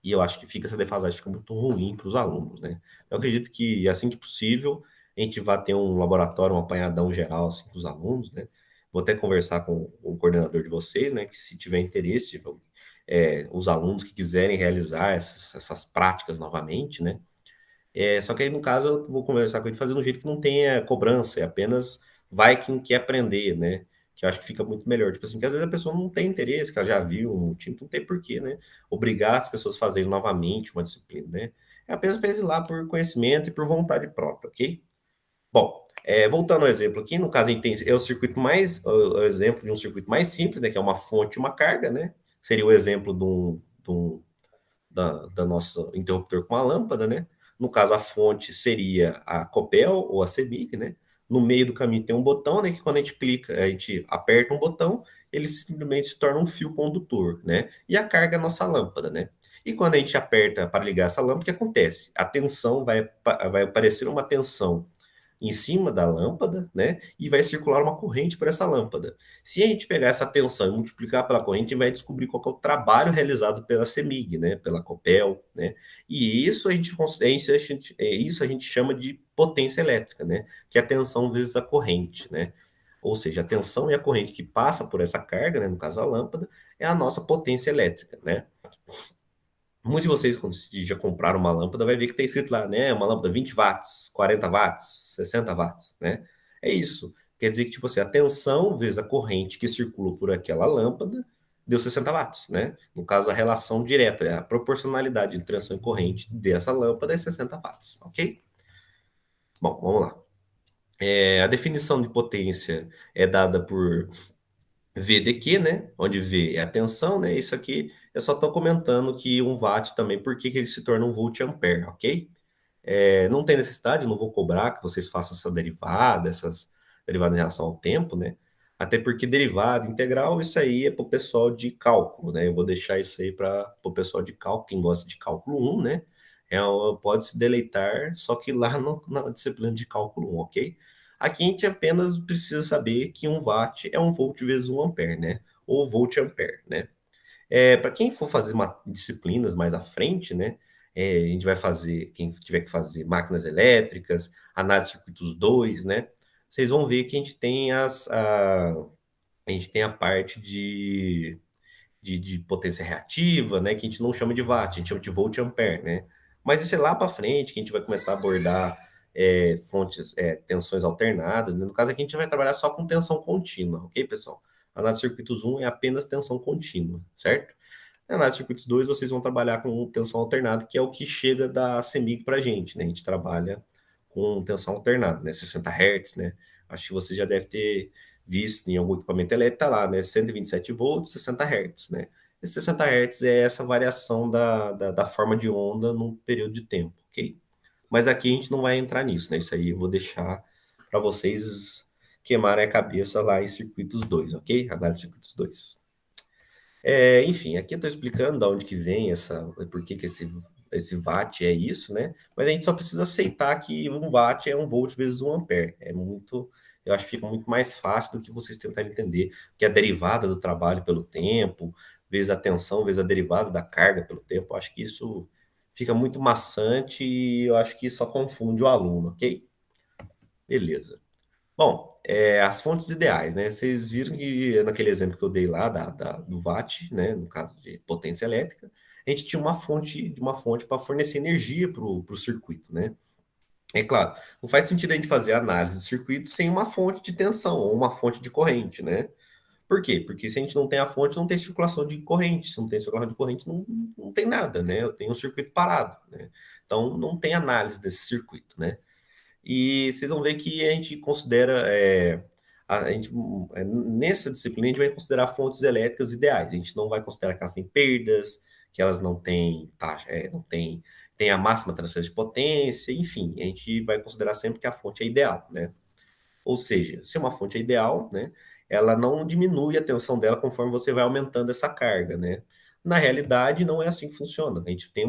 E eu acho que fica essa defasagem fica muito ruim para os alunos, né? Eu acredito que assim que possível a gente vai ter um laboratório, um apanhadão geral assim, para os alunos, né? Vou até conversar com o coordenador de vocês, né? Que se tiver interesse, os alunos que quiserem realizar essas práticas novamente, né? Só que aí, no caso, eu vou conversar com ele fazendo um jeito que não tenha cobrança, é apenas vai quem quer aprender, né? Que eu acho que fica muito melhor. Tipo assim, que às vezes a pessoa não tem interesse, que ela já viu um time, não tem porquê, né? Obrigar as pessoas a fazerem novamente uma disciplina, né? É apenas para eles ir lá por conhecimento e por vontade própria, ok? Bom, voltando ao exemplo aqui, no caso a gente tem o circuito o exemplo de um circuito mais simples, né, que é uma fonte e uma carga, né? Seria o exemplo da nossa interruptor com a lâmpada, né? No caso, a fonte seria a Copel ou a CEMIG, né? No meio do caminho tem um botão, né? Que quando a gente clica, a gente aperta um botão, ele simplesmente se torna um fio condutor, né? E a carga é a nossa lâmpada, né? E quando a gente aperta para ligar essa lâmpada, o que acontece? A tensão vai aparecer uma tensão em cima da lâmpada, né? E vai circular uma corrente por essa lâmpada. Se a gente pegar essa tensão e multiplicar pela corrente, a gente vai descobrir qual que é o trabalho realizado pela CEMIG, né? Pela Copel, né? E isso a gente, isso a gente chama de potência elétrica, né? Que é a tensão vezes a corrente, né? Ou seja, a tensão e a corrente que passa por essa carga, né, no caso a lâmpada, é a nossa potência elétrica, né? Muitos de vocês, quando já compraram uma lâmpada, vai ver que tem escrito lá, né? Uma lâmpada 20 watts, 40 watts, 60 watts, né? É isso. Quer dizer que, tipo assim, a tensão vezes a corrente que circulou por aquela lâmpada deu 60 watts, né? No caso, a relação direta, a proporcionalidade de tensão e corrente dessa lâmpada é 60 watts, ok? Bom, vamos lá. A definição de potência é dada por VDQ, né? Onde V é a tensão, né? Isso aqui eu só estou comentando que um watt também, por que que ele se torna um volt ampere, ok? Não tem necessidade, não vou cobrar que vocês façam essa derivada, essas derivadas em relação ao tempo, né? Até porque derivada integral, isso aí é para o pessoal de cálculo, né? Eu vou deixar isso aí para o pessoal de cálculo, quem gosta de cálculo 1, né? Pode se deleitar, só que lá na disciplina de cálculo 1, ok? Aqui a gente apenas precisa saber que um watt é um volt vezes um ampere, né? Ou volt ampere, né? Para quem for fazer disciplinas mais à frente, né? A gente vai fazer, quem tiver que fazer máquinas elétricas, análise de circuitos 2, né? Vocês vão ver que a gente tem a parte de potência reativa, né? Que a gente não chama de watt, a gente chama de volt ampere, né? Mas isso é lá para frente que a gente vai começar a abordar tensões alternadas, né? No caso aqui a gente vai trabalhar só com tensão contínua, ok, pessoal? Análise de circuitos 1 é apenas tensão contínua, certo? Na análise de circuitos 2, vocês vão trabalhar com tensão alternada, que é o que chega da CEMIG para a gente, né? A gente trabalha com tensão alternada, né? 60 Hz, né? Acho que você já deve ter visto em algum equipamento elétrico, tá lá, né? 127 volts, 60 Hz, né? Esse 60 Hz é essa variação da forma de onda num período de tempo, ok? Mas aqui a gente não vai entrar nisso, né? Isso aí eu vou deixar para vocês queimarem a cabeça lá em circuitos 2, ok? Análise de circuitos 2. Enfim, aqui eu estou explicando de onde que vem por que que esse watt é isso, né? Mas a gente só precisa aceitar que um watt é um volt vezes um ampere. Eu acho que fica muito mais fácil do que vocês tentarem entender, que é a derivada do trabalho pelo tempo, vezes a tensão, vezes a derivada da carga pelo tempo. Eu acho que isso fica muito maçante e eu acho que só confunde o aluno, ok? Beleza. Bom, as fontes ideais, né? Vocês viram que naquele exemplo que eu dei lá do watt, né? No caso de potência elétrica, a gente tinha uma fonte para fornecer energia para o circuito, né? É claro, não faz sentido a gente fazer análise de circuito sem uma fonte de tensão ou uma fonte de corrente, né? Por quê? Porque se a gente não tem a fonte, não tem circulação de corrente. Se não tem circulação de corrente, não tem nada, né? Eu tenho um circuito parado, né? Então, não tem análise desse circuito, né? E vocês vão ver que a gente considera, nessa disciplina, a gente vai considerar fontes elétricas ideais. A gente não vai considerar que elas têm perdas, que elas não têm taxa, tem a máxima transferência de potência, enfim, a gente vai considerar sempre que a fonte é ideal, né? Ou seja, se uma fonte é ideal, né, ela não diminui a tensão dela conforme você vai aumentando essa carga, né? Na realidade, não é assim que funciona. A gente tem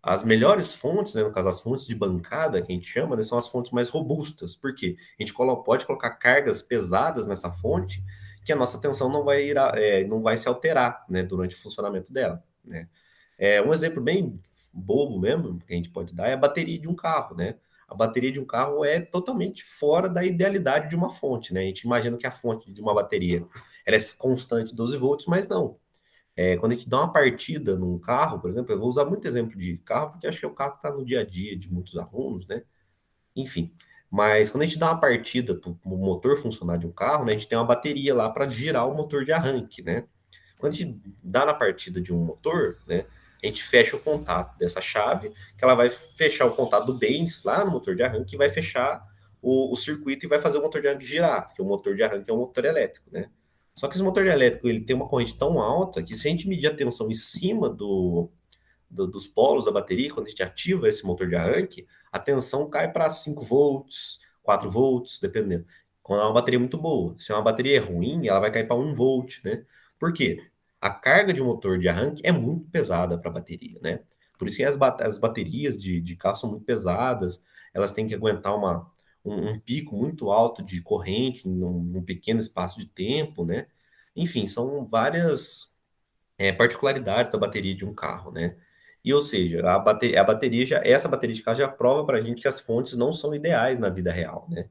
as melhores fontes, né, no caso, as fontes de bancada, que a gente chama, né, são as fontes mais robustas. Por quê? A gente pode colocar cargas pesadas nessa fonte que a nossa tensão não vai se alterar, né, durante o funcionamento dela, né? Um exemplo bem bobo mesmo que a gente pode dar é a bateria de um carro, né? A bateria de um carro é totalmente fora da idealidade de uma fonte, né? A gente imagina que a fonte de uma bateria ela é constante 12 volts, mas não. Quando a gente dá uma partida num carro, por exemplo, eu vou usar muito exemplo de carro, porque acho que é o carro que está no dia a dia de muitos alunos, né? Enfim. Mas quando a gente dá uma partida para o motor funcionar de um carro, né, a gente tem uma bateria lá para girar o motor de arranque, né? Quando a gente dá na partida de um motor, né, a gente fecha o contato dessa chave, que ela vai fechar o contato do bens lá no motor de arranque e vai fechar o circuito e vai fazer o motor de arranque girar, porque o motor de arranque é um motor elétrico, né? Só que esse motor elétrico ele tem uma corrente tão alta que se a gente medir a tensão em cima dos polos da bateria, quando a gente ativa esse motor de arranque, a tensão cai para 5 volts, 4 volts, dependendo. Quando é uma bateria muito boa. Se é uma bateria ruim, ela vai cair para 1 volt, né? Por quê? A carga de motor de arranque é muito pesada para a bateria, né? Por isso que as baterias de carro são muito pesadas, elas têm que aguentar um pico muito alto de corrente num pequeno espaço de tempo, né? Enfim, são várias particularidades da bateria de um carro, né? E ou seja, a bateria já, essa bateria de carro já prova para a gente que as fontes não são ideais na vida real, né?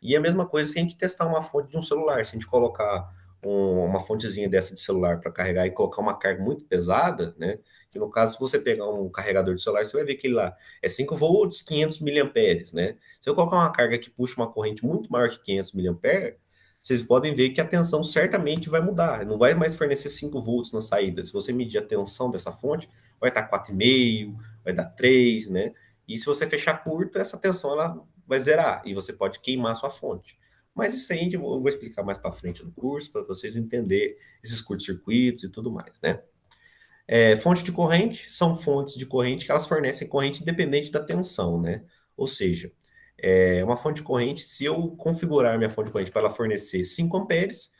E é a mesma coisa se a gente testar uma fonte de um celular. Se a gente colocar uma fontezinha dessa de celular para carregar e colocar uma carga muito pesada, né? Que no caso, se você pegar um carregador de celular, você vai ver que ele lá é 5 volts, 500 miliamperes, né? Se eu colocar uma carga que puxa uma corrente muito maior que 500 miliamperes, vocês podem ver que a tensão certamente vai mudar. Não vai mais fornecer 5 volts na saída. Se você medir a tensão dessa fonte, vai estar 4,5, vai dar 3, né? E se você fechar curto, essa tensão ela vai zerar e você pode queimar sua fonte. Mas isso aí eu vou explicar mais para frente no curso, para vocês entenderem esses curtos-circuitos e tudo mais, né? Fonte de corrente são fontes de corrente que elas fornecem corrente independente da tensão, né? Ou seja, uma fonte de corrente, se eu configurar minha fonte de corrente para ela fornecer 5 amperes,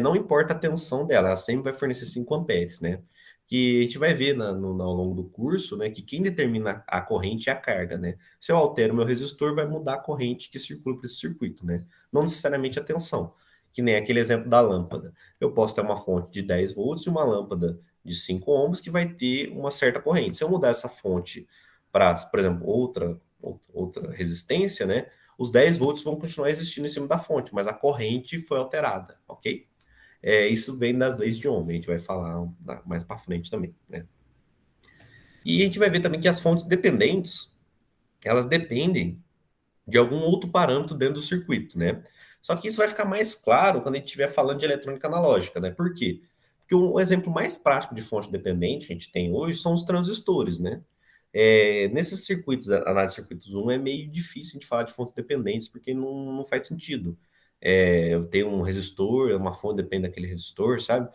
não importa a tensão dela, ela sempre vai fornecer 5 amperes, né? Que a gente vai ver ao longo do curso, né? Que quem determina a corrente é a carga, né? Se eu altero meu resistor, vai mudar a corrente que circula por esse circuito, né? Não necessariamente a tensão, que nem aquele exemplo da lâmpada. Eu posso ter uma fonte de 10 volts e uma lâmpada de 5 ohms que vai ter uma certa corrente. Se eu mudar essa fonte para, por exemplo, outra resistência, né? Os 10 volts vão continuar existindo em cima da fonte, mas a corrente foi alterada, ok? Isso vem das leis de Ohm, a gente vai falar mais para frente também, né? E a gente vai ver também que as fontes dependentes, elas dependem de algum outro parâmetro dentro do circuito, né? Só que isso vai ficar mais claro quando a gente estiver falando de eletrônica analógica, né? Por quê? Porque o exemplo mais prático de fonte dependente que a gente tem hoje são os transistores, né? Nesses circuitos, a análise de circuitos 1 é meio difícil de falar de fontes dependentes, porque não faz sentido. Eu tenho um resistor, uma fonte depende daquele resistor, sabe?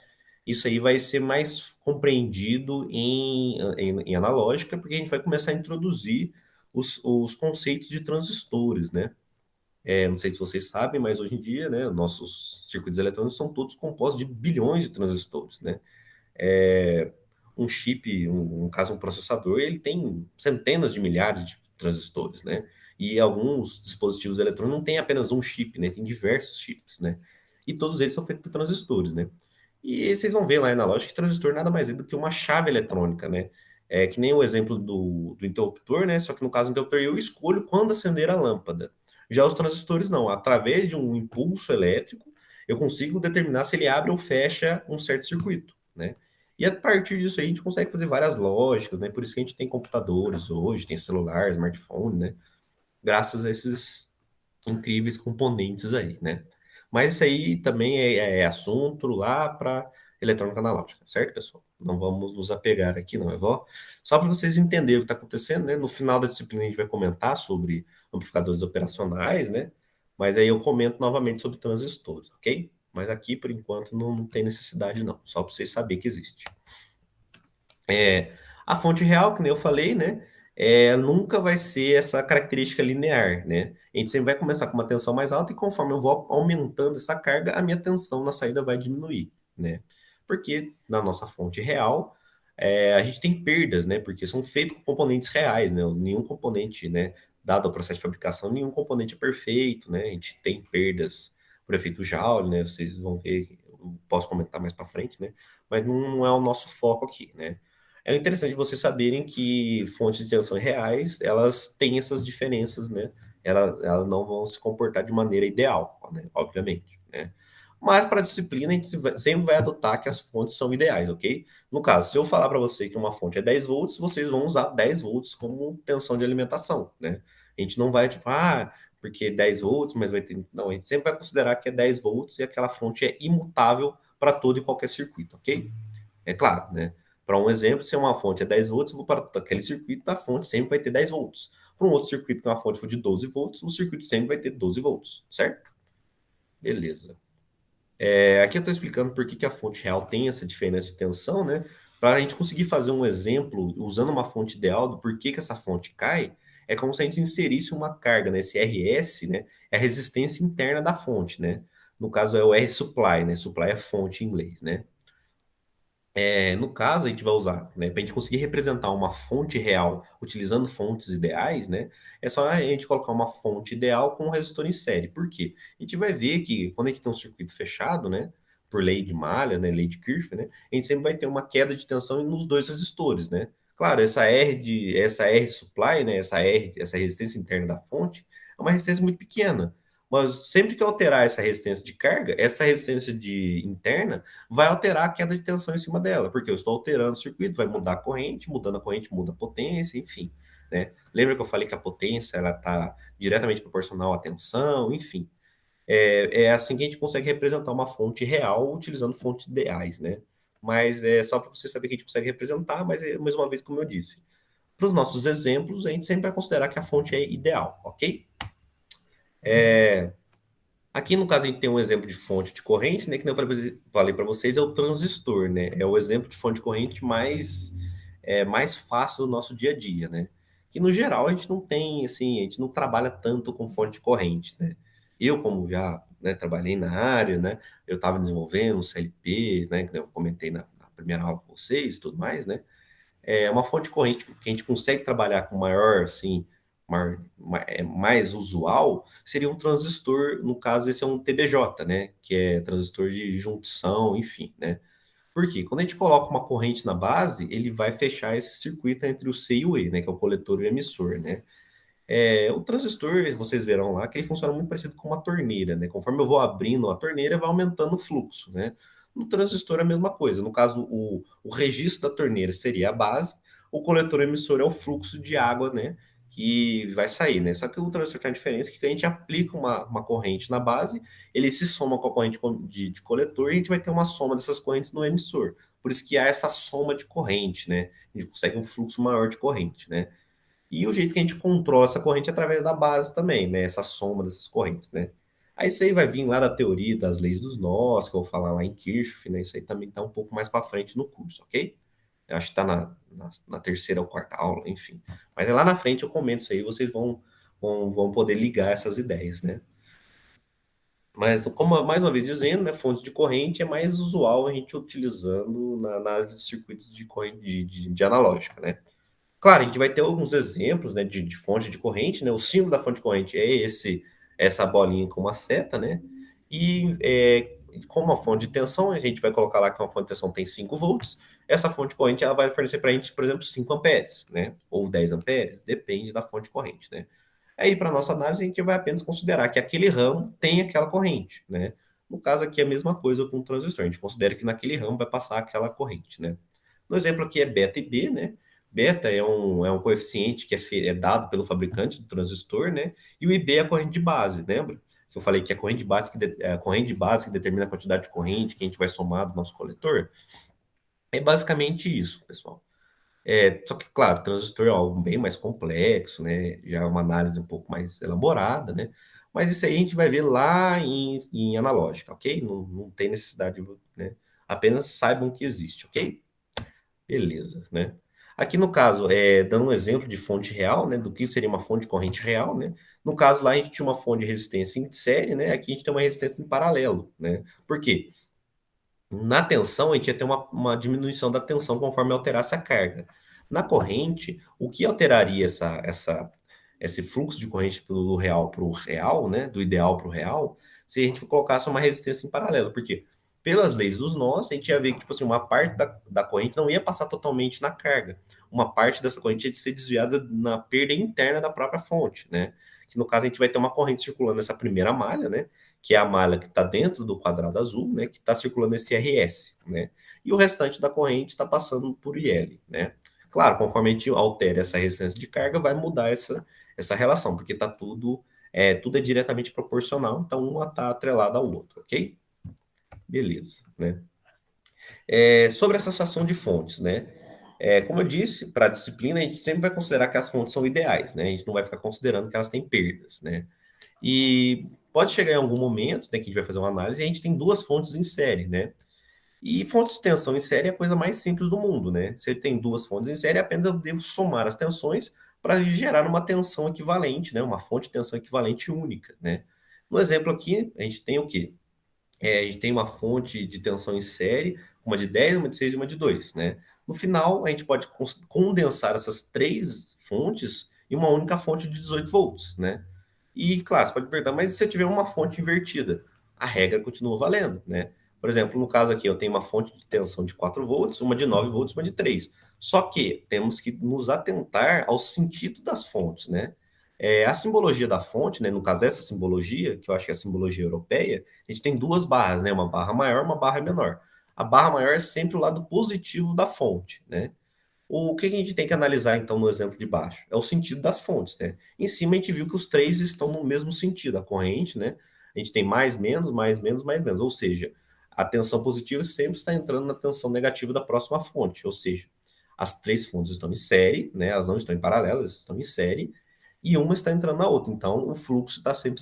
Isso aí vai ser mais compreendido em analógica, porque a gente vai começar a introduzir os conceitos de transistores, né? Não sei se vocês sabem, mas hoje em dia, né, nossos circuitos eletrônicos são todos compostos de bilhões de transistores, né? É, um chip, no caso um processador, ele tem centenas de milhares de transistores, né? E alguns dispositivos eletrônicos não têm apenas um chip, né? Tem diversos chips, né? E todos eles são feitos por transistores, né? E vocês vão ver lá na lógica que transistor nada mais é do que uma chave eletrônica, né? É que nem o exemplo do interruptor, né? Só que no caso do interruptor eu escolho quando acender a lâmpada. Já os transistores não, através de um impulso elétrico, eu consigo determinar se ele abre ou fecha um certo circuito, né? E a partir disso aí a gente consegue fazer várias lógicas, né? Por isso que a gente tem computadores hoje, tem celular, smartphone, né? Graças a esses incríveis componentes aí, né? Mas isso aí também é assunto lá para eletrônica analógica, certo, pessoal? Não vamos nos apegar aqui, não, é só para vocês entenderem o que está acontecendo, né? No final da disciplina a gente vai comentar sobre amplificadores operacionais, né? Mas aí eu comento novamente sobre transistores, ok? Mas aqui, por enquanto, não tem necessidade, não. Só para vocês saberem que existe. A fonte real, que nem eu falei, né? Nunca vai ser essa característica linear, né? A gente sempre vai começar com uma tensão mais alta e conforme eu vou aumentando essa carga, a minha tensão na saída vai diminuir, né? Porque na nossa fonte real, a gente tem perdas, né? Porque são feitos com componentes reais, né? Nenhum componente, né? Dado o processo de fabricação, nenhum componente é perfeito, né? A gente tem perdas por efeito Joule, né? Vocês vão ver, eu posso comentar mais para frente, né? Mas não é o nosso foco aqui, né? É interessante vocês saberem que fontes de tensão reais, elas têm essas diferenças, né? Elas não vão se comportar de maneira ideal, né? Obviamente, né? Mas para a disciplina, a gente sempre vai adotar que as fontes são ideais, ok? No caso, se eu falar para você que uma fonte é 10 volts, vocês vão usar 10 volts como tensão de alimentação, né? A gente não vai, tipo, porque 10 volts, mas vai ter. Não, a gente sempre vai considerar que é 10 volts e aquela fonte é imutável para todo e qualquer circuito, ok? É claro, né? Para um exemplo, se uma fonte é 10 volts, para aquele circuito, a fonte sempre vai ter 10 volts. Para um outro circuito que uma fonte for de 12 volts, o circuito sempre vai ter 12 volts, certo? Beleza. Aqui eu estou explicando por que a fonte real tem essa diferença de tensão, né? Para a gente conseguir fazer um exemplo usando uma fonte ideal do porquê que essa fonte cai, é como se a gente inserisse uma carga, né? Esse RS, né? É a resistência interna da fonte, né? No caso é o R supply, né? Supply é fonte em inglês, né? No caso, a gente vai usar, né, para a gente conseguir representar uma fonte real utilizando fontes ideais, né, é só a gente colocar uma fonte ideal com um resistor em série. Por quê? A gente vai ver que quando a gente tem um circuito fechado, né, por lei de malha, né, lei de Kirchhoff, né, a gente sempre vai ter uma queda de tensão nos dois resistores, né. Claro, essa R supply, né, essa resistência interna da fonte, é uma resistência muito pequena. Mas sempre que eu alterar essa resistência de carga, essa resistência interna vai alterar a queda de tensão em cima dela, porque eu estou alterando o circuito, vai mudar a corrente, mudando a corrente muda a potência, enfim, né? Lembra que eu falei que a potência ela está diretamente proporcional à tensão, enfim. É assim que a gente consegue representar uma fonte real utilizando fontes ideais, né? Mas é só para você saber que a gente consegue representar, mas mais uma vez, como eu disse, para os nossos exemplos, a gente sempre vai considerar que a fonte é ideal, ok? Aqui, no caso, a gente tem um exemplo de fonte de corrente, né? Que nem eu falei para vocês, é o transistor, né? É o exemplo de fonte de corrente mais fácil do nosso dia a dia, né? Que no geral a gente não tem, assim, a gente não trabalha tanto com fonte de corrente, né? Eu, como já, né, trabalhei na área, né? Eu estava desenvolvendo um CLP, né? Que eu comentei na primeira aula com vocês e tudo mais, né? Uma fonte corrente que a gente consegue trabalhar com maior, assim, mais usual, seria um transistor, no caso, esse é um TBJ, né? Que é transistor de junção, enfim, né? Por quê? Quando a gente coloca uma corrente na base, ele vai fechar esse circuito entre o C e o E, né? Que é o coletor e o emissor, né? O transistor, vocês verão lá, que ele funciona muito parecido com uma torneira, né? Conforme eu vou abrindo a torneira, vai aumentando o fluxo, né? No transistor é a mesma coisa. No caso, o registro da torneira seria a base, o coletor emissor é o fluxo de água, né? Que vai sair, né? Só que o transistor tem a diferença que a gente aplica uma corrente na base, ele se soma com a corrente de coletor e a gente vai ter uma soma dessas correntes no emissor. Por isso que há essa soma de corrente, né? A gente consegue um fluxo maior de corrente, né? E o jeito que a gente controla essa corrente é através da base também, né? Essa soma dessas correntes, né? Aí isso aí vai vir lá da teoria das leis dos nós, que eu vou falar lá em Kirchhoff, né? Isso aí também tá um pouco mais para frente no curso, ok? Eu acho que tá na terceira ou quarta aula, enfim. Mas é lá na frente eu comento isso aí, vocês vão poder ligar essas ideias, né? Mas, como mais uma vez dizendo, né, fonte de corrente é mais usual a gente utilizando na análise de circuitos de corrente de analógica, né? Claro, a gente vai ter alguns exemplos, né, de fonte de corrente, né? O símbolo da fonte de corrente é essa bolinha com uma seta, né? E como a fonte de tensão, a gente vai colocar lá que uma fonte de tensão tem 5 volts. Essa fonte de corrente ela vai fornecer para a gente, por exemplo, 5 amperes, né? Ou 10 amperes, depende da fonte de corrente, né? Aí, para nossa análise, a gente vai apenas considerar que aquele ramo tem aquela corrente, né? No caso aqui, é a mesma coisa com o transistor. A gente considera que naquele ramo vai passar aquela corrente, né? No exemplo aqui é beta e B, né? Beta é um coeficiente que é dado pelo fabricante do transistor, né? E o IB é a corrente de base, lembra? Que eu falei que é a corrente de base que determina a quantidade de corrente que a gente vai somar do nosso coletor. É basicamente isso, pessoal. Só que, claro, transistor é algo bem mais complexo, né? Já é uma análise um pouco mais elaborada, né? Mas isso aí a gente vai ver lá em analógica, ok? Não tem necessidade, né? Apenas saibam que existe, ok? Beleza, né? Aqui no caso, dando um exemplo de fonte real, né, do que seria uma fonte de corrente real, né? No caso lá a gente tinha uma fonte de resistência em série, né? Aqui a gente tem uma resistência em paralelo, né? Por quê? Na tensão a gente ia ter uma diminuição da tensão conforme alterasse a carga. Na corrente, o que alteraria esse fluxo de corrente do real para o real, né? Do ideal para o real, se a gente colocasse uma resistência em paralelo. Por quê? Pelas leis dos nós, a gente ia ver que, tipo assim, uma parte da corrente não ia passar totalmente na carga. Uma parte dessa corrente ia ser desviada na perda interna da própria fonte, né? Que no caso a gente vai ter uma corrente circulando nessa primeira malha, né? Que é a malha que está dentro do quadrado azul, né? Que está circulando esse RS, né? E o restante da corrente está passando por IL, né? Claro, conforme a gente altera essa resistência de carga, vai mudar essa relação, porque tudo é diretamente proporcional, então uma está atrelada ao outro, ok? Beleza, né? Sobre essa associação de fontes, né? Como eu disse, para a disciplina, a gente sempre vai considerar que as fontes são ideais, né? A gente não vai ficar considerando que elas têm perdas, né? E pode chegar em algum momento, né, que a gente vai fazer uma análise, e a gente tem duas fontes em série, né? E fontes de tensão em série é a coisa mais simples do mundo, né? Se ele tem duas fontes em série, apenas eu devo somar as tensões para gerar uma tensão equivalente, né? Uma fonte de tensão equivalente única, né? No exemplo aqui, a gente tem o quê? A gente tem uma fonte de tensão em série uma de 10, uma de 6 e uma de 2, né? No final, a gente pode condensar essas três fontes em uma única fonte de 18 volts, né? E, claro, você pode perguntar, mas se eu tiver uma fonte invertida? A regra continua valendo, né? Por exemplo, no caso aqui, eu tenho uma fonte de tensão de 4 volts, uma de 9 volts, uma de 3. Só que temos que nos atentar ao sentido das fontes, né? A simbologia da fonte, né, no caso essa simbologia, que eu acho que é a simbologia europeia, a gente tem duas barras, né, uma barra maior e uma barra menor. A barra maior é sempre o lado positivo da fonte, né? O que a gente tem que analisar, então, no exemplo de baixo? É o sentido das fontes, né? Em cima a gente viu que os três estão no mesmo sentido, a corrente, né? A gente tem mais, menos, mais, menos, mais, menos. Ou seja, a tensão positiva sempre está entrando na tensão negativa da próxima fonte. Ou seja, as três fontes estão em série, né? Elas não estão em paralelo, elas estão em série, e uma está entrando na outra. Então, o fluxo está sempre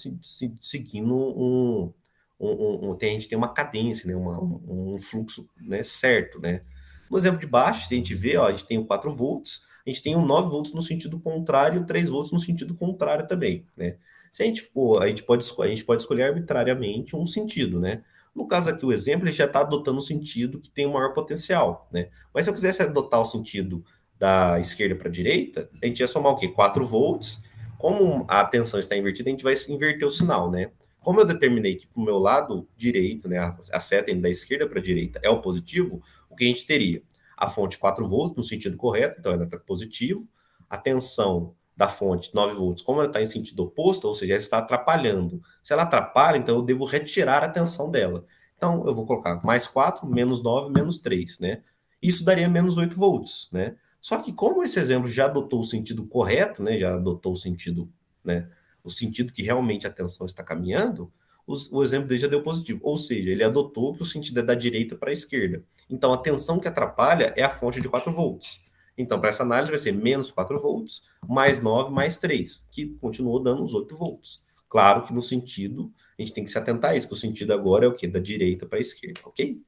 seguindo a gente tem uma cadência, né? Um fluxo, né, certo, né? No exemplo de baixo, se a gente vê, ó, a gente tem o 4 volts, a gente tem o 9 volts no sentido contrário e o 3 volts no sentido contrário também, né? Se a gente for, a gente pode escolher arbitrariamente um sentido, né? No caso aqui, o exemplo, ele já está adotando um sentido que tem o maior potencial, né? Mas se eu quisesse adotar o sentido da esquerda para a direita, a gente ia somar o quê? 4 volts. Como a tensão está invertida, a gente vai inverter o sinal, né? Como eu determinei que para o meu lado direito, né, a seta indo da esquerda para a direita é o positivo, o que a gente teria? A fonte 4 volts no sentido correto, então ela está positivo. A tensão da fonte 9 volts, como ela está em sentido oposto, ou seja, ela está atrapalhando. Se ela atrapalha, então eu devo retirar a tensão dela. Então eu vou colocar mais 4, menos 9, menos 3, né? Isso daria menos 8 volts, né? Só que como esse exemplo já adotou o sentido correto, né? Já adotou o sentido, né? O sentido que realmente a tensão está caminhando, o exemplo dele já deu positivo. Ou seja, ele adotou que o sentido é da direita para a esquerda. Então, a tensão que atrapalha é a fonte de 4 volts. Então, para essa análise, vai ser menos 4 volts, mais 9, mais 3, que continuou dando os 8 volts. Claro que no sentido, a gente tem que se atentar a isso, que o sentido agora é o quê? Da direita para a esquerda, ok?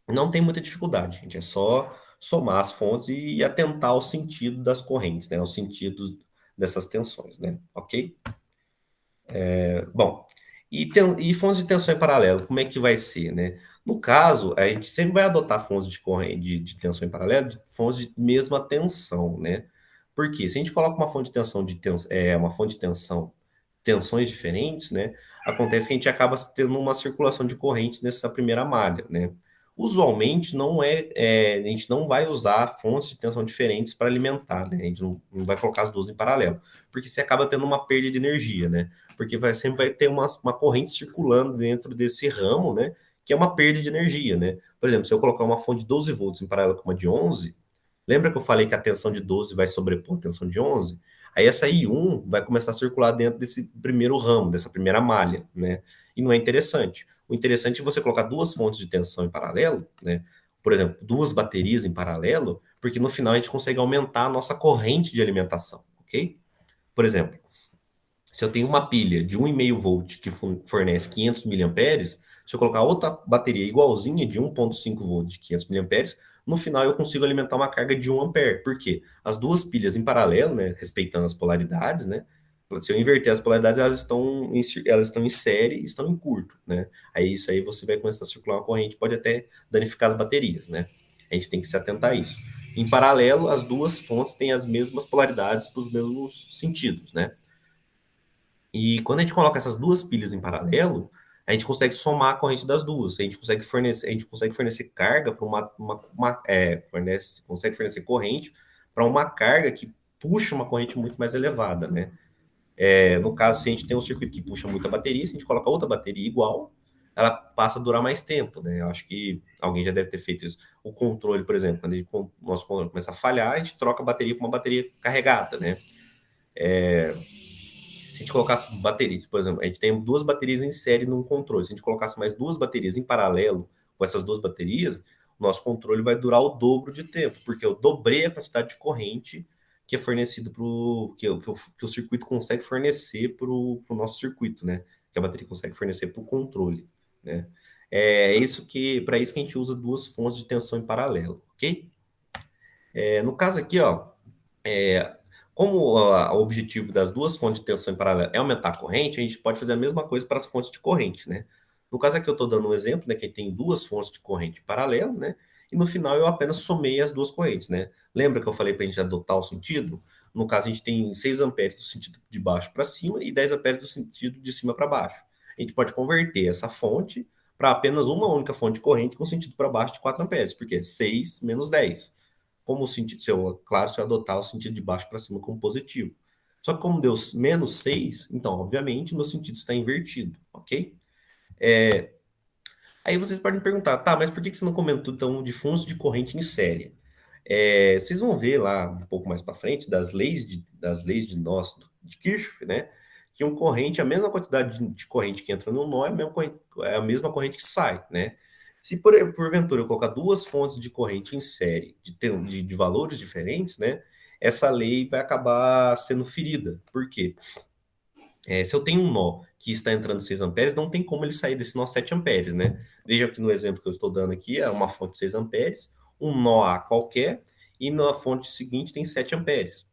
Não tem muita dificuldade, gente. É só somar as fontes e atentar ao sentido das correntes, né? Aos sentidos dessas tensões, né? Ok? Bom, e fontes de tensão em paralelo, como é que vai ser, né? No caso, a gente sempre vai adotar fontes de corrente de tensão em paralelo, de fontes de mesma tensão, né? Porque se a gente coloca uma fonte de tensão uma fonte de tensão, tensões diferentes, né? Acontece que a gente acaba tendo uma circulação de corrente nessa primeira malha, né? Usualmente a gente não vai usar fontes de tensão diferentes para alimentar, né? A gente não vai colocar as duas em paralelo, porque você acaba tendo uma perda de energia, né? Porque sempre vai ter uma corrente circulando dentro desse ramo, né? Que é uma perda de energia, né? Por exemplo, se eu colocar uma fonte de 12 volts em paralelo com uma de 11, lembra que eu falei que a tensão de 12 vai sobrepor a tensão de 11? Aí essa I1 vai começar a circular dentro desse primeiro ramo, dessa primeira malha, né? E não é interessante. O interessante é você colocar duas fontes de tensão em paralelo, né? Por exemplo, duas baterias em paralelo, porque no final a gente consegue aumentar a nossa corrente de alimentação, ok? Por exemplo, se eu tenho uma pilha de 1,5 volt que fornece 500 miliamperes, se eu colocar outra bateria igualzinha de 1,5 volt de 500 miliamperes, no final eu consigo alimentar uma carga de 1 ampere. Por quê? As duas pilhas em paralelo, né, respeitando as polaridades, né? Se eu inverter as polaridades, elas estão em série e estão em curto, né? Aí isso aí você vai começar a circular uma corrente, pode até danificar as baterias, né? A gente tem que se atentar a isso. Em paralelo, as duas fontes têm as mesmas polaridades para os mesmos sentidos, né? E quando a gente coloca essas duas pilhas em paralelo, a gente consegue somar a corrente das duas. A gente consegue fornecer carga para consegue fornecer corrente para uma carga que puxa uma corrente muito mais elevada, né? No caso, se a gente tem um circuito que puxa muita bateria, se a gente coloca outra bateria igual, ela passa a durar mais tempo, né? Eu acho que alguém já deve ter feito isso. O controle, por exemplo, quando o nosso controle começa a falhar, a gente troca a bateria por uma bateria carregada, né? Se a gente colocasse baterias, por exemplo, a gente tem duas baterias em série num controle. Se a gente colocasse mais duas baterias em paralelo com essas duas baterias, o nosso controle vai durar o dobro de tempo, porque eu dobrei a quantidade de corrente que é fornecido para que o circuito consegue fornecer para o nosso circuito, né? Que a bateria consegue fornecer para o controle, né? Para isso que a gente usa duas fontes de tensão em paralelo, ok? No caso aqui, ó, como o objetivo das duas fontes de tensão em paralelo é aumentar a corrente, a gente pode fazer a mesma coisa para as fontes de corrente, né? No caso aqui eu estou dando um exemplo, né, que tem duas fontes de corrente paralelas, né, e no final eu apenas somei as duas correntes, né. Lembra que eu falei para a gente adotar o sentido? No caso, a gente tem 6 amperes do sentido de baixo para cima e 10 amperes do sentido de cima para baixo. A gente pode converter essa fonte para apenas uma única fonte de corrente com sentido para baixo de 4 amperes, porque é 6 menos 10. Como o sentido, claro, se eu adotar o sentido de baixo para cima como positivo. Só que como deu menos 6, então, obviamente, meu sentido está invertido, ok? Aí vocês podem me perguntar, tá, mas por que você não comentou então de fontes de corrente em série? Vocês vão ver lá um pouco mais para frente das leis de nós de Kirchhoff, né? Que um corrente, a mesma quantidade de corrente que entra no nó é a mesma corrente que sai, né? Se porventura eu colocar duas fontes de corrente em série de valores diferentes, né? Essa lei vai acabar sendo ferida. Por quê? Se eu tenho um nó que está entrando 6 amperes, não tem como ele sair desse nó 7 amperes, né? Veja que no exemplo que eu estou dando aqui, é uma fonte de 6 amperes, um nó A qualquer, e na fonte seguinte tem 7 amperes.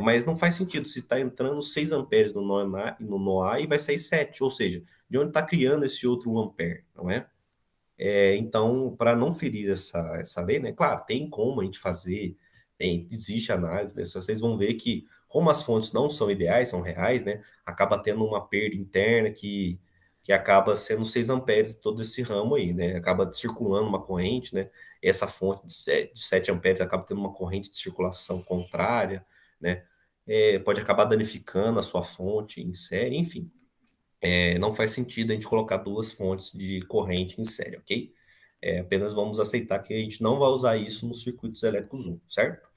Mas não faz sentido se está entrando 6 amperes no nó A e vai sair 7, ou seja, de onde está criando esse outro 1 ampere, não é? Então, para não ferir essa lei, né? Claro, tem como a gente fazer, existe análise, né? Vocês vão ver que, como as fontes não são ideais, são reais, né? Acaba tendo uma perda interna que acaba sendo 6 amperes todo esse ramo aí, né? Acaba circulando uma corrente, né? Essa fonte de 7 amperes acaba tendo uma corrente de circulação contrária, né? Pode acabar danificando a sua fonte em série, enfim. Não faz sentido a gente colocar duas fontes de corrente em série, ok? Apenas vamos aceitar que a gente não vai usar isso nos circuitos elétricos 1, certo?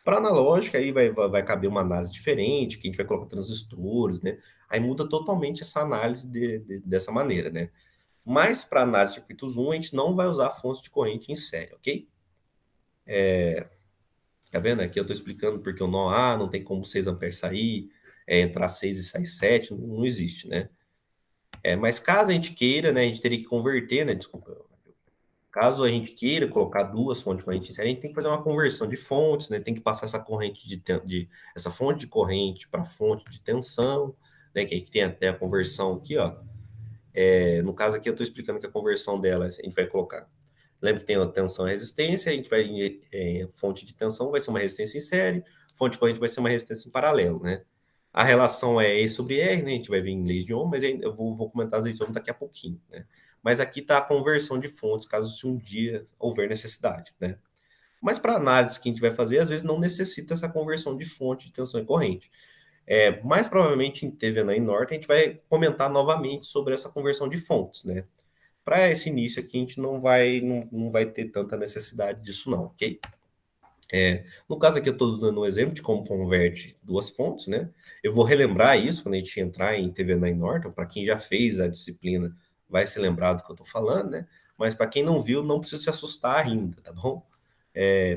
Para analógica, aí vai caber uma análise diferente, que a gente vai colocar transistores, né? Aí muda totalmente essa análise dessa maneira, né? Mas para análise de circuitos 1, a gente não vai usar fontes de corrente em série, ok? Tá vendo? Aqui eu estou explicando porque o nó A não tem como 6 amperes sair, entrar 6 e sair 7, não existe, né? Mas caso a gente queira, né, a gente teria que converter, né, desculpa, caso a gente queira colocar duas fontes de corrente em série, a gente tem que fazer uma conversão de fontes, né, tem que passar essa corrente essa fonte de corrente para fonte de tensão, né, que aí que tem até a conversão aqui, ó. No caso aqui eu estou explicando que a conversão dela a gente vai colocar. Lembra que tem a tensão e resistência, a gente vai fonte de tensão vai ser uma resistência em série, fonte de corrente vai ser uma resistência em paralelo, né? A relação é E sobre R, né? A gente vai ver em leis de Ohm, mas eu vou comentar as leis de Ohm daqui a pouquinho, né? Mas aqui está a conversão de fontes, caso se um dia houver necessidade, né? Mas para análise que a gente vai fazer, às vezes não necessita essa conversão de fonte de tensão e corrente. Mais provavelmente em TVNA e Norte, a gente vai comentar novamente sobre essa conversão de fontes, né? Para esse início aqui, a gente não vai ter tanta necessidade disso, não, ok? No caso aqui, eu estou dando um exemplo de como converte duas fontes, né? Eu vou relembrar isso quando a gente entrar em TVNA e Norton. Para quem já fez a disciplina, vai se lembrar do que eu estou falando, né? Mas para quem não viu, não precisa se assustar ainda, tá bom?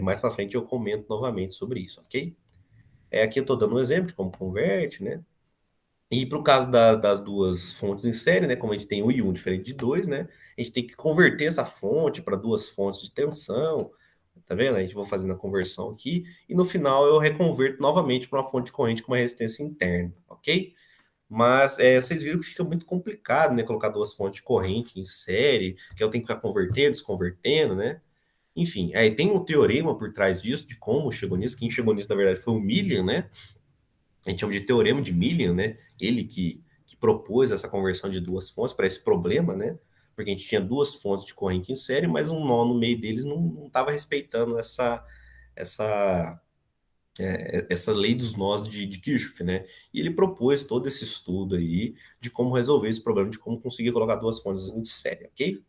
Mais para frente eu comento novamente sobre isso, ok? Aqui eu estou dando um exemplo de como converte, né? E para o caso das duas fontes em série, né, como a gente tem um e um diferente de dois, né, a gente tem que converter essa fonte para duas fontes de tensão, tá vendo? A gente vai fazendo a conversão aqui e no final eu reconverto novamente para uma fonte de corrente com uma resistência interna, ok? Mas vocês viram que fica muito complicado, né, colocar duas fontes de corrente em série, que eu tenho que ficar convertendo, desconvertendo, né? Enfim, aí tem um teorema por trás disso, de como chegou nisso. Quem chegou nisso, na verdade, foi o Millian, né? A gente chama de teorema de Millian, né? Ele que propôs essa conversão de duas fontes para esse problema, né? Porque a gente tinha duas fontes de corrente em série, mas um nó no meio deles não estava respeitando essa, essa lei dos nós de Kirchhoff, né? E ele propôs todo esse estudo aí de como resolver esse problema, de como conseguir colocar duas fontes em série, ok?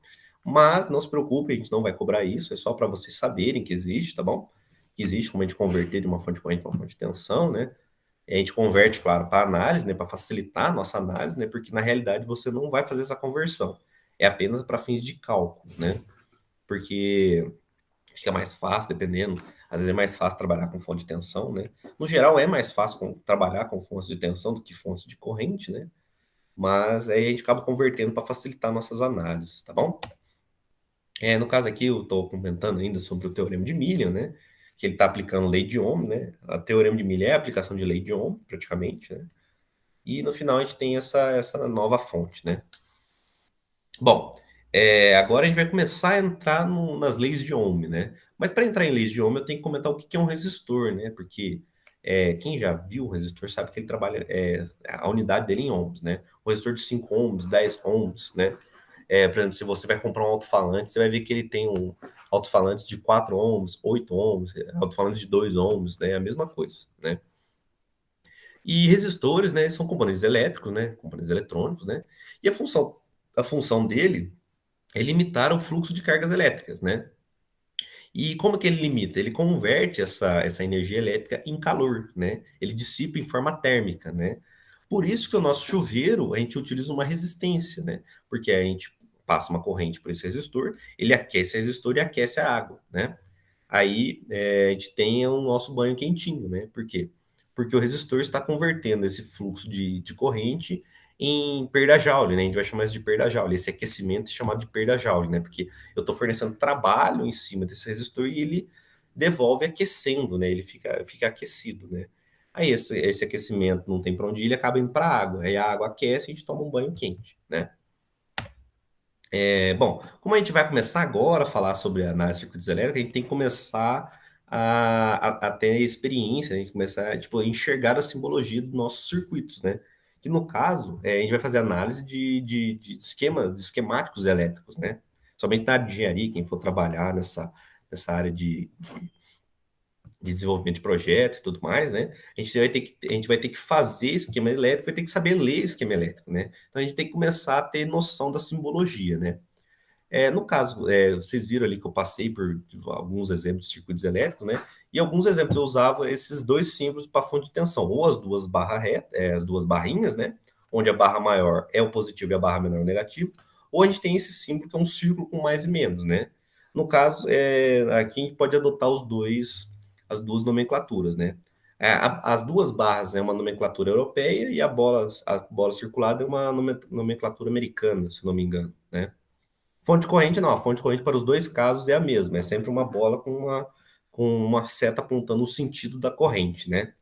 Mas não se preocupe, a gente não vai cobrar isso, é só para vocês saberem que existe, tá bom? Que existe como a gente converter de uma fonte de corrente para uma fonte de tensão, né? A gente converte, claro, para análise, né, para facilitar a nossa análise, né, porque na realidade você não vai fazer essa conversão. É apenas para fins de cálculo, né? Porque fica mais fácil, dependendo. Às vezes é mais fácil trabalhar com fonte de tensão, né? No geral, é mais fácil trabalhar com fontes de tensão do que fontes de corrente, né? Mas aí a gente acaba convertendo para facilitar nossas análises, tá bom? No caso aqui, eu estou comentando ainda sobre o teorema de Millian, né? Que ele está aplicando lei de Ohm, né? A teorema de Millian é a aplicação de lei de Ohm, praticamente, né? E no final a gente tem essa nova fonte, né? Bom, agora a gente vai começar a entrar nas leis de Ohm, né? Mas para entrar em leis de Ohm, eu tenho que comentar o que que é um resistor, né? Porque quem já viu o resistor sabe que ele trabalha a unidade dele em ohms, né? O resistor de 5 ohms, 10 ohms, né? Por exemplo, se você vai comprar um alto-falante, você vai ver que ele tem um alto-falante de 4 ohms, 8 ohms, alto-falante de 2 ohms, né? É a mesma coisa, né? E resistores, né, são componentes elétricos, né? Componentes eletrônicos, né? E a função dele é limitar o fluxo de cargas elétricas, né? E como que ele limita? Ele converte essa energia elétrica em calor, né? Ele dissipa em forma térmica, né? Por isso que o nosso chuveiro, a gente utiliza uma resistência, né? Porque a gente passa uma corrente por esse resistor, ele aquece o resistor e aquece a água, né? Aí a gente tem o nosso banho quentinho, né? Por quê? Porque o resistor está convertendo esse fluxo de corrente em perda Joule, né? A gente vai chamar isso de perda Joule. Esse aquecimento é chamado de perda Joule, né? Porque eu estou fornecendo trabalho em cima desse resistor e ele devolve aquecendo, né? Ele fica aquecido, né? Aí esse aquecimento não tem para onde ir, ele acaba indo para a água. Aí a água aquece e a gente toma um banho quente, né? Bom, como a gente vai começar agora a falar sobre análise de circuitos elétricos, a gente tem que começar a ter experiência, né? A gente começar tipo, a enxergar a simbologia dos nossos circuitos, né? Que no caso, a gente vai fazer análise de esquemas, de esquemáticos elétricos, né? Somente na área de engenharia, quem for trabalhar nessa área de desenvolvimento de projeto e tudo mais, né? A gente vai ter que fazer esquema elétrico, vai ter que saber ler esquema elétrico, né? Então a gente tem que começar a ter noção da simbologia, né? No caso, vocês viram ali que eu passei por alguns exemplos de circuitos elétricos, né? E alguns exemplos eu usava esses dois símbolos para fonte de tensão, ou as duas barras as duas barrinhas, né? Onde a barra maior é o positivo e a barra menor é o negativo, ou a gente tem esse símbolo que é um círculo com mais e menos, né? No caso, aqui a gente pode adotar as duas nomenclaturas, né? As duas barras é uma nomenclatura europeia e a bola circulada é uma nomenclatura americana, se não me engano, né? Fonte de corrente não, a fonte de corrente para os dois casos é a mesma, é sempre uma bola com uma seta apontando o sentido da corrente, né?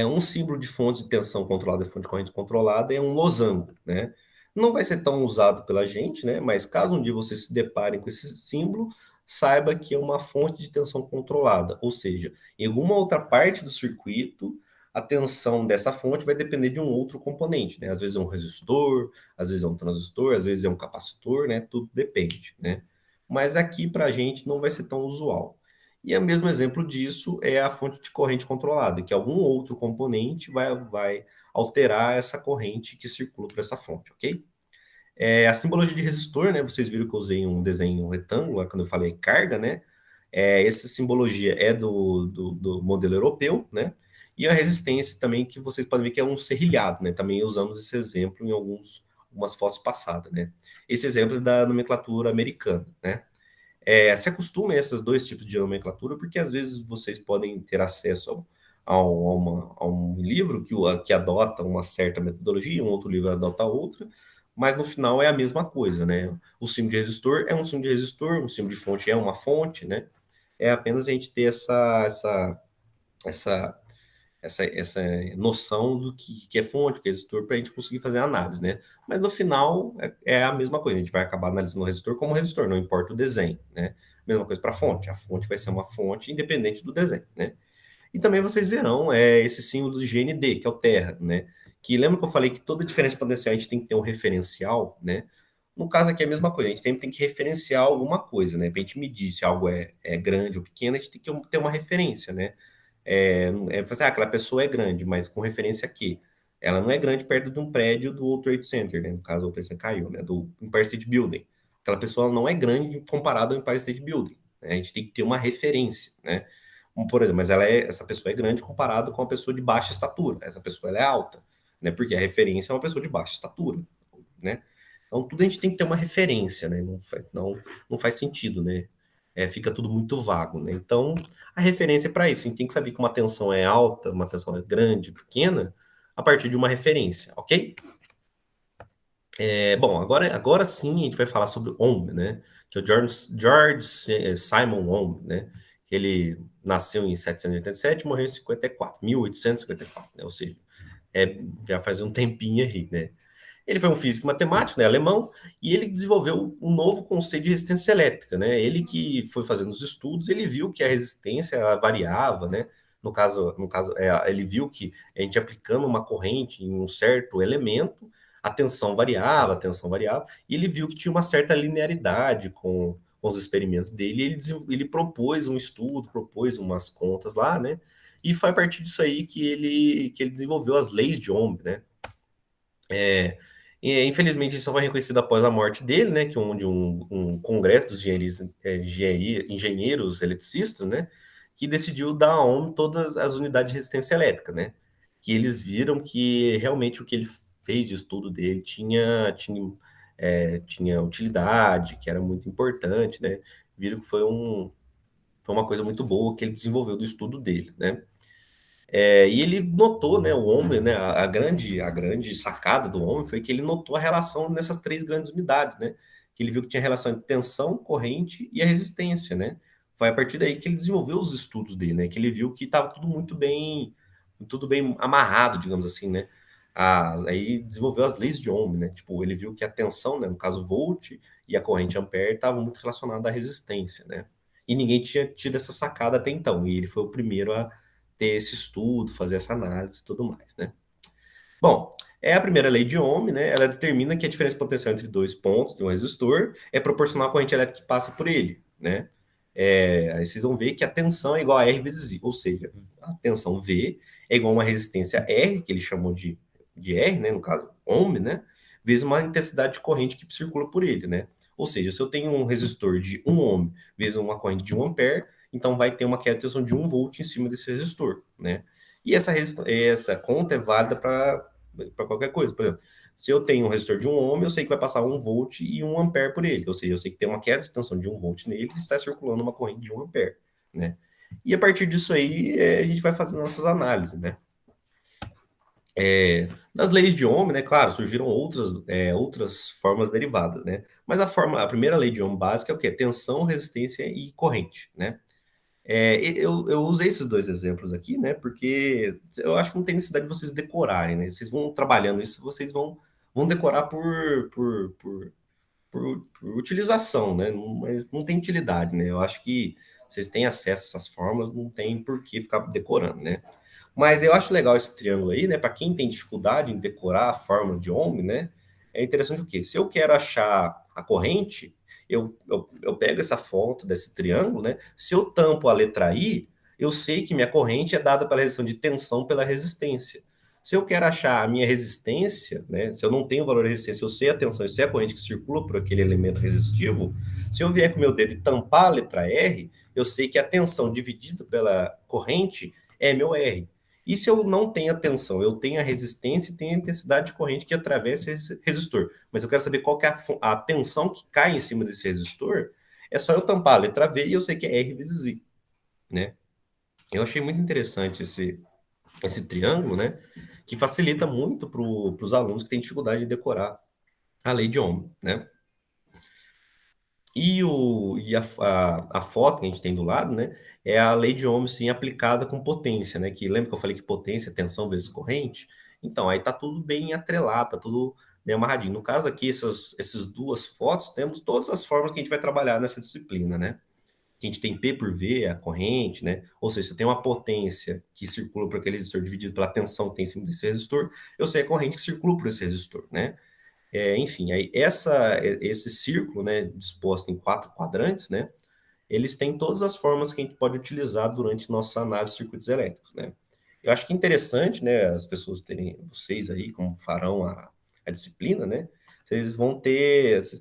Um símbolo de fonte de tensão controlada e fonte de corrente controlada é um losango, né? Não vai ser tão usado pela gente, né? Mas caso um dia vocês se deparem com esse símbolo, saiba que é uma fonte de tensão controlada, ou seja, em alguma outra parte do circuito, a tensão dessa fonte vai depender de um outro componente, né? Às vezes é um resistor, às vezes é um transistor, às vezes é um capacitor, né? Tudo depende, né? Mas aqui para a gente não vai ser tão usual. E o mesmo exemplo disso é a fonte de corrente controlada, que algum outro componente vai alterar essa corrente que circula por essa fonte, ok? A simbologia de resistor, né? Vocês viram que eu usei um desenho retângulo lá quando eu falei carga, né? Essa simbologia é do modelo europeu, né? E a resistência também, que vocês podem ver que é um serrilhado, né? Também usamos esse exemplo em algumas fotos passadas, né? Esse exemplo é da nomenclatura americana, né? Se acostume a esses dois tipos de nomenclatura, porque às vezes vocês podem ter acesso a um livro que adota uma certa metodologia, um outro livro adota outra, mas no final é a mesma coisa, né? O símbolo de resistor é um símbolo de resistor, um símbolo de fonte é uma fonte, né? É apenas a gente ter essa, essa noção do que é fonte, o que é resistor, para a gente conseguir fazer a análise, né? Mas no final é a mesma coisa, a gente vai acabar analisando o resistor como resistor, não importa o desenho, né? Mesma coisa para a fonte vai ser uma fonte independente do desenho, né? E também vocês verão esse símbolo do GND, que é o terra, né? Que lembra que eu falei que toda diferença potencial a gente tem que ter um referencial, né? No caso aqui é a mesma coisa, a gente sempre tem que referenciar alguma coisa, né? Para a gente medir se algo é grande ou pequeno, a gente tem que ter uma referência, né? Aquela pessoa é grande, mas com referência a quê? Ela não é grande perto de um prédio do World Trade Center, né? No caso, o World Trade Center caiu, né? Do Empire State Building. Aquela pessoa não é grande comparado ao Empire State Building, né? A gente tem que ter uma referência, né? Por exemplo, mas essa pessoa é grande comparado com uma pessoa de baixa estatura. Essa pessoa ela é alta, né? Porque a referência é uma pessoa de baixa estatura, né? Então tudo a gente tem que ter uma referência, né? Não faz sentido, né? Fica tudo muito vago, né? Então a referência é para isso. A gente tem que saber que uma tensão é alta, uma tensão é grande, pequena, a partir de uma referência, ok? Bom, agora sim a gente vai falar sobre Ohm, né? Que é o George Simon Ohm, né? Ele nasceu em 787 e morreu em 54, 1854, né? Ou seja, já faz um tempinho aí, né? Ele foi um físico e matemático, né, alemão, e ele desenvolveu um novo conceito de resistência elétrica, né? Ele que foi fazendo os estudos, ele viu que a resistência ela variava, né? No caso, ele viu que a gente aplicando uma corrente em um certo elemento, a tensão variava, e ele viu que tinha uma certa linearidade com os experimentos dele, e ele propôs um estudo, propôs umas contas lá, né? E foi a partir disso aí que ele desenvolveu as leis de Ohm, né? É, infelizmente, isso só foi reconhecido após a morte dele, né? Que onde um congresso dos engenheiros eletricistas, né? Que decidiu dar a Ohm todas as unidades de resistência elétrica, né? Que eles viram que realmente o que ele fez de estudo dele tinha utilidade, que era muito importante, né? Viram que foi uma coisa muito boa que ele desenvolveu do estudo dele, né? E ele notou, né, o homem, né, a grande sacada do homem foi que ele notou a relação nessas três grandes unidades, né? Que ele viu que tinha relação entre tensão, corrente e a resistência, né? Foi a partir daí que ele desenvolveu os estudos dele, né? Que ele viu que estava tudo bem amarrado, digamos assim, né? Aí desenvolveu as leis de Ohm, né? Tipo, ele viu que a tensão, né, no caso volt e a corrente ampere estavam muito relacionadas à resistência, né? E ninguém tinha tido essa sacada até então, e ele foi o primeiro a ter esse estudo, fazer essa análise e tudo mais, né? Bom, é a primeira lei de Ohm, né? Ela determina que a diferença potencial entre dois pontos de um resistor é proporcional à corrente elétrica que passa por ele, né? Aí vocês vão ver que a tensão é igual a R vezes I, ou seja, a tensão V é igual a uma resistência R, que ele chamou de R, né? No caso, Ohm, né? Vezes uma intensidade de corrente que circula por ele, né? Ou seja, se eu tenho um resistor de 1 ohm vezes uma corrente de 1 ampere, então vai ter uma queda de tensão de 1 volt em cima desse resistor, né? E essa conta é válida para qualquer coisa. Por exemplo, se eu tenho um resistor de 1 ohm, eu sei que vai passar 1 volt e 1 ampere por ele. Ou seja, eu sei que tem uma queda de tensão de 1 volt nele e está circulando uma corrente de 1 ampere, né? E a partir disso aí, a gente vai fazendo nossas análises, né? Das leis de Ohm, né, claro, surgiram outras formas derivadas, né? Mas a primeira lei de Ohm básica é o quê? Tensão, resistência e corrente, né? Eu usei esses dois exemplos aqui, né? Porque eu acho que não tem necessidade de vocês decorarem, né? Vocês vão trabalhando isso, vocês vão decorar por utilização, né? Mas não tem utilidade, né? Eu acho que vocês têm acesso a essas formas, não tem por que ficar decorando, né? Mas eu acho legal esse triângulo aí, né? Para quem tem dificuldade em decorar a forma de Ohm, né? É interessante o quê? Se eu quero achar a corrente, eu pego essa foto desse triângulo, né? Se eu tampo a letra I, eu sei que minha corrente é dada pela relação de tensão pela resistência. Se eu quero achar a minha resistência, né? Se eu não tenho o valor de resistência, eu sei a tensão, eu sei a corrente que circula por aquele elemento resistivo. Se eu vier com o meu dedo e tampar a letra R, eu sei que a tensão dividida pela corrente é meu R. E se eu não tenho a tensão, eu tenho a resistência e tenho a intensidade de corrente que atravessa esse resistor. Mas eu quero saber qual que é a tensão que cai em cima desse resistor. É só eu tampar a letra V e eu sei que é R vezes I, né? Eu achei muito interessante esse triângulo, né? Que facilita muito para os alunos que têm dificuldade de decorar a lei de Ohm, né? E a foto que a gente tem do lado, né? É a lei de Ohm, sim, aplicada com potência, né? Que lembra que eu falei que potência é tensão vezes corrente? Então, aí tá tudo bem atrelado, tá tudo bem amarradinho. No caso aqui, essas duas fotos, temos todas as formas que a gente vai trabalhar nessa disciplina, né? Que a gente tem P por V, a corrente, né? Ou seja, se eu tenho uma potência que circula por aquele resistor dividido pela tensão que tem em cima desse resistor, eu sei a corrente que circula por esse resistor, né? Enfim, aí esse círculo, né, disposto em quatro quadrantes, né, eles têm todas as formas que a gente pode utilizar durante nossa análise de circuitos elétricos, né. Eu acho que é interessante, né, as pessoas terem, vocês aí, como farão a disciplina, né, vocês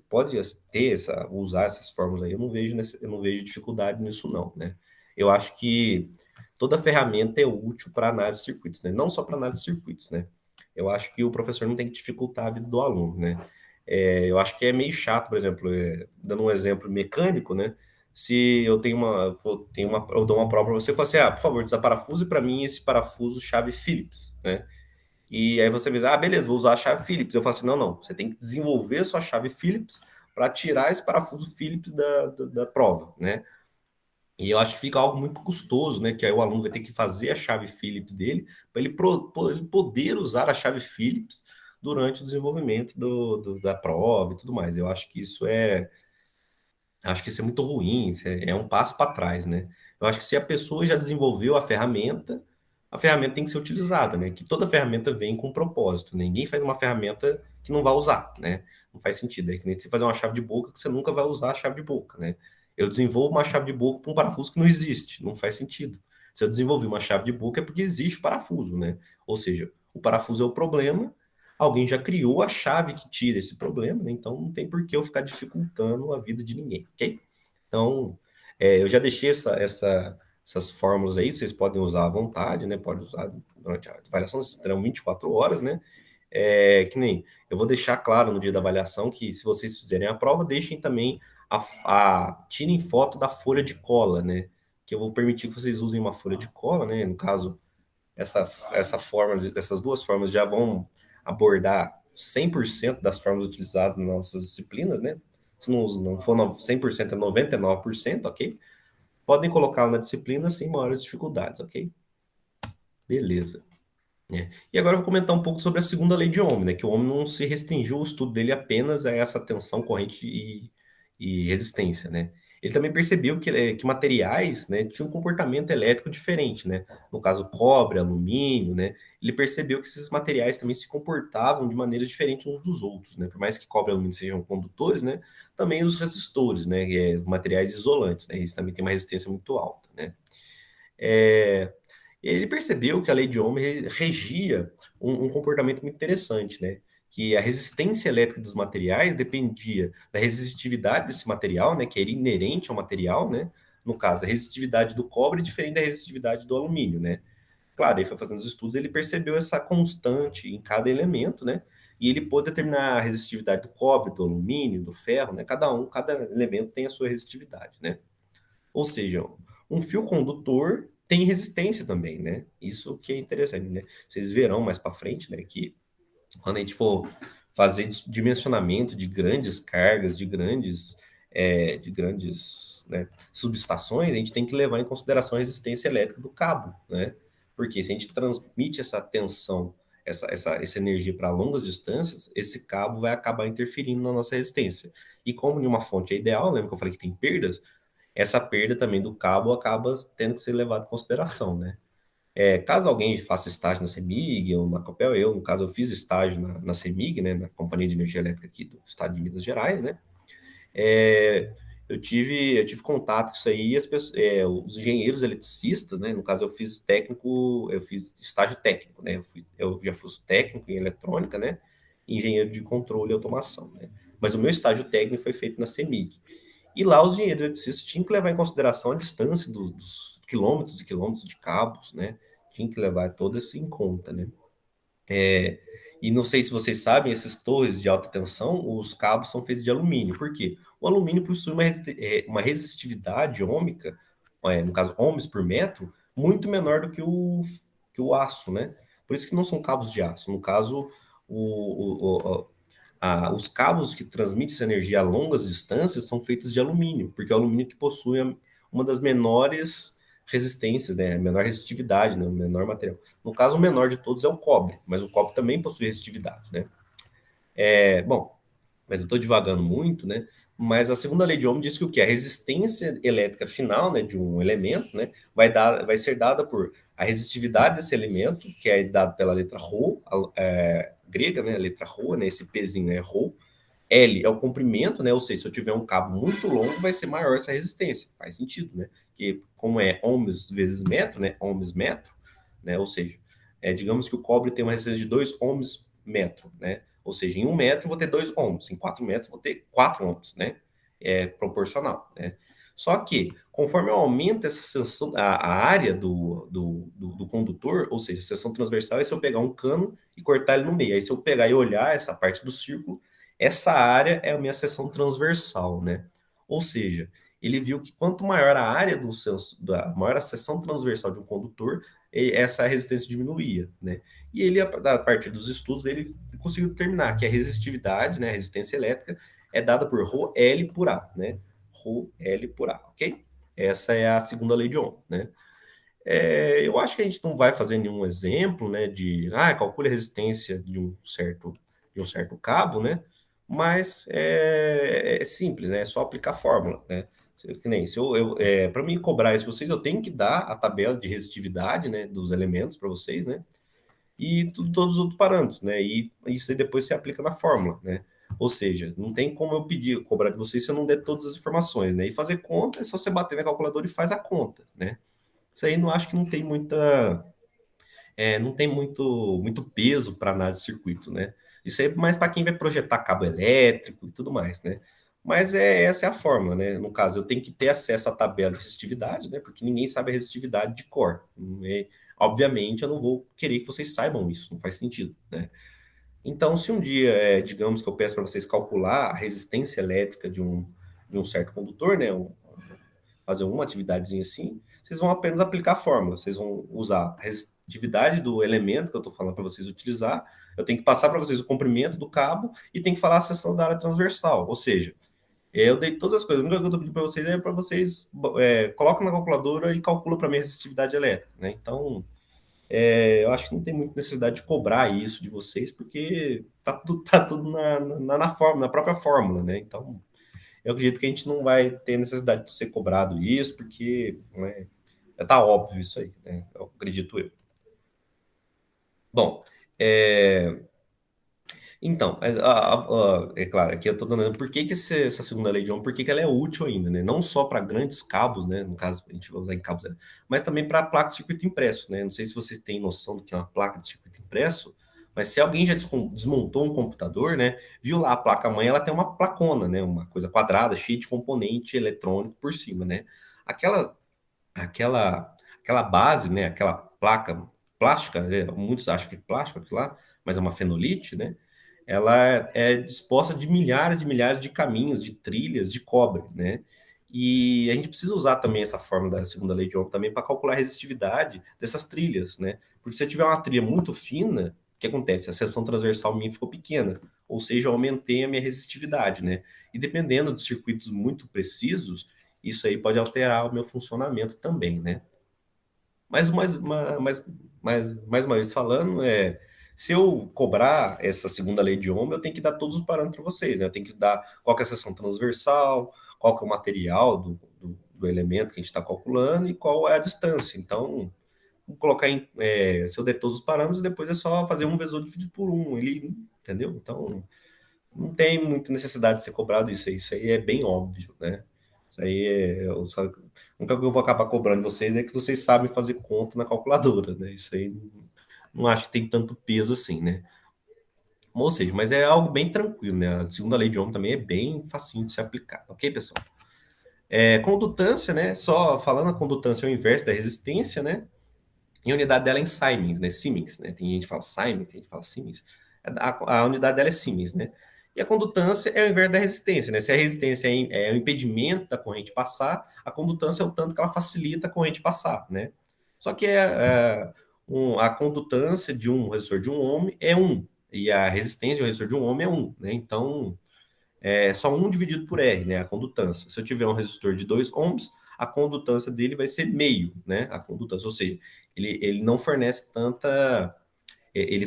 podem ter usar essas formas aí, eu não vejo dificuldade nisso não, né. Eu acho que toda ferramenta é útil para análise de circuitos, né, não só para análise de circuitos, né. Eu acho que o professor não tem que dificultar a vida do aluno, né. Eu acho que é meio chato, por exemplo, dando um exemplo mecânico, né, se eu eu dou uma prova para você e falo assim, por favor, desaparafuse para mim esse parafuso chave Phillips, né? E aí você diz, beleza, vou usar a chave Phillips. Eu falo assim, não, não, você tem que desenvolver a sua chave Phillips para tirar esse parafuso Phillips da prova, né? E eu acho que fica algo muito custoso, né? Que aí o aluno vai ter que fazer a chave Phillips dele para ele poder usar a chave Phillips durante o desenvolvimento da prova e tudo mais. Eu acho que isso é muito ruim, isso é um passo para trás, né? Eu acho que se a pessoa já desenvolveu a ferramenta tem que ser utilizada, né? Que toda ferramenta vem com um propósito, né? Ninguém faz uma ferramenta que não vai usar, né? Não faz sentido. É que nem você fazer uma chave de boca que você nunca vai usar a chave de boca, né? Eu desenvolvo uma chave de boca para um parafuso que não existe, não faz sentido. Se eu desenvolvi uma chave de boca é porque existe o parafuso, né? Ou seja, o parafuso é o problema, alguém já criou a chave que tira esse problema, né? Então não tem por que eu ficar dificultando a vida de ninguém, ok? Então, eu já deixei essas fórmulas aí, vocês podem usar à vontade, né? Pode usar durante a avaliação, vocês terão 24 horas, né? Que nem eu vou deixar claro no dia da avaliação que se vocês fizerem a prova, deixem também tirem foto da folha de cola, né? Que eu vou permitir que vocês usem uma folha de cola, né? No caso, essa forma, essas duas formas já vão abordar 100% das formas utilizadas nas nossas disciplinas, né? Se não for 100%, é 99%, ok? Podem colocá-lo na disciplina sem maiores dificuldades, ok? Beleza. E agora eu vou comentar um pouco sobre a segunda lei de Ohm, né? Que o Ohm não se restringiu o estudo dele apenas a essa tensão, corrente e resistência, né? Ele também percebeu que materiais, né, tinham um comportamento elétrico diferente, né? No caso, cobre, alumínio, né? Ele percebeu que esses materiais também se comportavam de maneiras diferentes uns dos outros, né? Por mais que cobre e alumínio sejam condutores, né? Também os resistores, né? Materiais isolantes, né? Eles também têm uma resistência muito alta, né? É, ele percebeu que a lei de Ohm regia um comportamento muito interessante, né? Que a resistência elétrica dos materiais dependia da resistividade desse material, né? Que era inerente ao material, né? No caso, a resistividade do cobre é diferente da resistividade do alumínio, né? Claro, ele foi fazendo os estudos, ele percebeu essa constante em cada elemento, né? E ele pôde determinar a resistividade do cobre, do alumínio, do ferro, né? Cada elemento tem a sua resistividade, né? Ou seja, um fio condutor tem resistência também, né? Isso que é interessante, né? Vocês verão mais para frente, né, que quando a gente for fazer dimensionamento de grandes cargas, né, subestações, a gente tem que levar em consideração a resistência elétrica do cabo, né? Porque se a gente transmite essa tensão, essa energia para longas distâncias, esse cabo vai acabar interferindo na nossa resistência. E como nenhuma fonte é ideal, lembra que eu falei que tem perdas? Essa perda também do cabo acaba tendo que ser levada em consideração, né? Caso alguém faça estágio na CEMIG ou na Copel, no caso, eu fiz estágio na CEMIG, né, na Companhia de Energia Elétrica aqui do estado de Minas Gerais, né? É, eu tive contato com isso aí, os engenheiros eletricistas, né? No caso, eu fiz estágio técnico, né? Eu já fui técnico em eletrônica, né? E engenheiro de controle e automação, né? Mas o meu estágio técnico foi feito na CEMIG. E lá os engenheiros eletricistas tinham que levar em consideração a distância dos quilômetros e quilômetros de cabos, né? Tinha que levar todo isso em conta, né? E não sei se vocês sabem, essas torres de alta tensão, os cabos são feitos de alumínio. Por quê? O alumínio possui uma resistividade ôhmica, no caso, ohms por metro, muito menor do que o aço, né? Por isso que não são cabos de aço. No caso, os cabos que transmitem essa energia a longas distâncias são feitos de alumínio, porque é o alumínio que possui uma das menores resistências, né? A menor resistividade, né? O menor material. No caso, o menor de todos é o cobre, mas o cobre também possui resistividade, né? Bom, mas eu estou divagando muito, né? Mas a segunda lei de Ohm diz que o que? A resistência elétrica final, né, de um elemento, né, vai ser dada por a resistividade desse elemento, que é dado pela letra Rho, grega, né, a letra Rho, né, esse Pzinho é Rho. L é o comprimento, né? Ou seja, se eu tiver um cabo muito longo, vai ser maior essa resistência. Faz sentido, né? Que como é ohms vezes metro, né? Ohms metro, né? Ou seja, digamos que o cobre tem uma resistência de 2 ohms metro, né? Ou seja, em 1 metro eu vou ter 2 ohms, em 4 metros eu vou ter 4 ohms, né? É proporcional, né? Só que, conforme eu aumento essa seção, a área do condutor, ou seja, a seção transversal, é se eu pegar um cano e cortar ele no meio. Aí, se eu pegar e olhar essa parte do círculo, essa área é a minha seção transversal, né? Ou seja, ele viu que quanto maior a área maior a seção transversal de um condutor, essa resistência diminuía, né? E ele, a partir dos estudos dele, conseguiu determinar que a resistividade, né, a resistência elétrica, é dada por ρL por A, né? ρL por A, ok? Essa é a segunda lei de Ohm, né? Eu acho que a gente não vai fazer nenhum exemplo, né, calcule a resistência de um certo de um certo cabo, né? Mas é simples, né? É só aplicar a fórmula, né? Que nem, se para mim cobrar isso de vocês, eu tenho que dar a tabela de resistividade, né, dos elementos para vocês, né? E todos os outros parâmetros, né? E isso aí depois você aplica na fórmula, né? Ou seja, não tem como eu pedir, cobrar de vocês se eu não der todas as informações, né? E fazer conta é só você bater na calculadora e faz a conta, né? Isso aí não acho que não tem não tem muito peso para análise de circuito, né? Isso aí é mais para quem vai projetar cabo elétrico e tudo mais, né? Mas essa é a fórmula, né? No caso, eu tenho que ter acesso à tabela de resistividade, né? Porque ninguém sabe a resistividade de cor. Obviamente, eu não vou querer que vocês saibam isso, não faz sentido, né? Então, se um dia, digamos que eu peço para vocês calcular a resistência elétrica de um certo condutor, né? Fazer uma atividadezinha assim, vocês vão apenas aplicar a fórmula. Vocês vão usar a resistividade do elemento que eu estou falando para vocês utilizar. Eu tenho que passar para vocês o comprimento do cabo e tem que falar a seção da área transversal. Ou seja, eu dei todas as coisas. A única coisa que eu estou pedindo para vocês é para vocês coloquem na calculadora e calcula para mim a resistividade elétrica. Né? Então, eu acho que não tem muita necessidade de cobrar isso de vocês, porque tá tudo na própria fórmula. Né? Então, eu acredito que a gente não vai ter necessidade de ser cobrado isso, porque né, tá óbvio isso aí, né? Eu acredito eu. Bom, então, é claro, aqui eu estou dando. Por que, que essa segunda lei de Ohm, por que, que ela é útil ainda, né? Não só para grandes cabos, né? No caso, a gente vai usar em cabos, mas também para placa de circuito impresso, né? Não sei se vocês têm noção do que é uma placa de circuito impresso, mas se alguém já desmontou um computador, né? Viu lá a placa-mãe, ela tem uma placona, né? Uma coisa quadrada, cheia de componente eletrônico por cima, né? Aquela aquela base, né, aquela placa plástica, né, muitos acham que é plástico aquilo lá, mas é uma fenolite, né? Ela é disposta de milhares de caminhos, de trilhas de cobre, né? E a gente precisa usar também essa fórmula da segunda lei de Ohm também para calcular a resistividade dessas trilhas, né? Porque se eu tiver uma trilha muito fina, o que acontece? A seção transversal minha ficou pequena, ou seja, eu aumentei a minha resistividade, né? E dependendo de circuitos muito precisos, isso aí pode alterar o meu funcionamento também, né? Mas mais uma vez falando, se eu cobrar essa segunda lei de Ohm, eu tenho que dar todos os parâmetros para vocês, né? Eu tenho que dar qual que é a seção transversal, qual que é o material do elemento que a gente está calculando e qual é a distância. Então, vou colocar se eu der todos os parâmetros, depois é só fazer um vezes dividido por um, ele, entendeu? Então, não tem muita necessidade de ser cobrado isso aí. Isso aí é bem óbvio, né? Isso aí a única coisa que eu vou acabar cobrando de vocês é que vocês sabem fazer conta na calculadora, né? Isso aí não acho que tem tanto peso assim, né? Ou seja, mas é algo bem tranquilo, né? A segunda lei de Ohm também é bem facinho de se aplicar, ok, pessoal? Condutância, né? Só falando, a condutância é o inverso da resistência, né? E a unidade dela é em Siemens, né? Siemens, né? Tem gente que fala Siemens, tem gente que fala Siemens. A unidade dela é Siemens, né? E a condutância é o inverso da resistência, né? Se a resistência é o impedimento da corrente passar, a condutância é o tanto que ela facilita a corrente passar, né? Só que a condutância de um resistor de um ohm é um, e a resistência de um resistor de um ohm é um, né? Então, é só um dividido por R, né? A condutância. Se eu tiver um resistor de 2 ohms, a condutância dele vai ser meio, né? A condutância, ou seja, ele não fornece tanta. Ele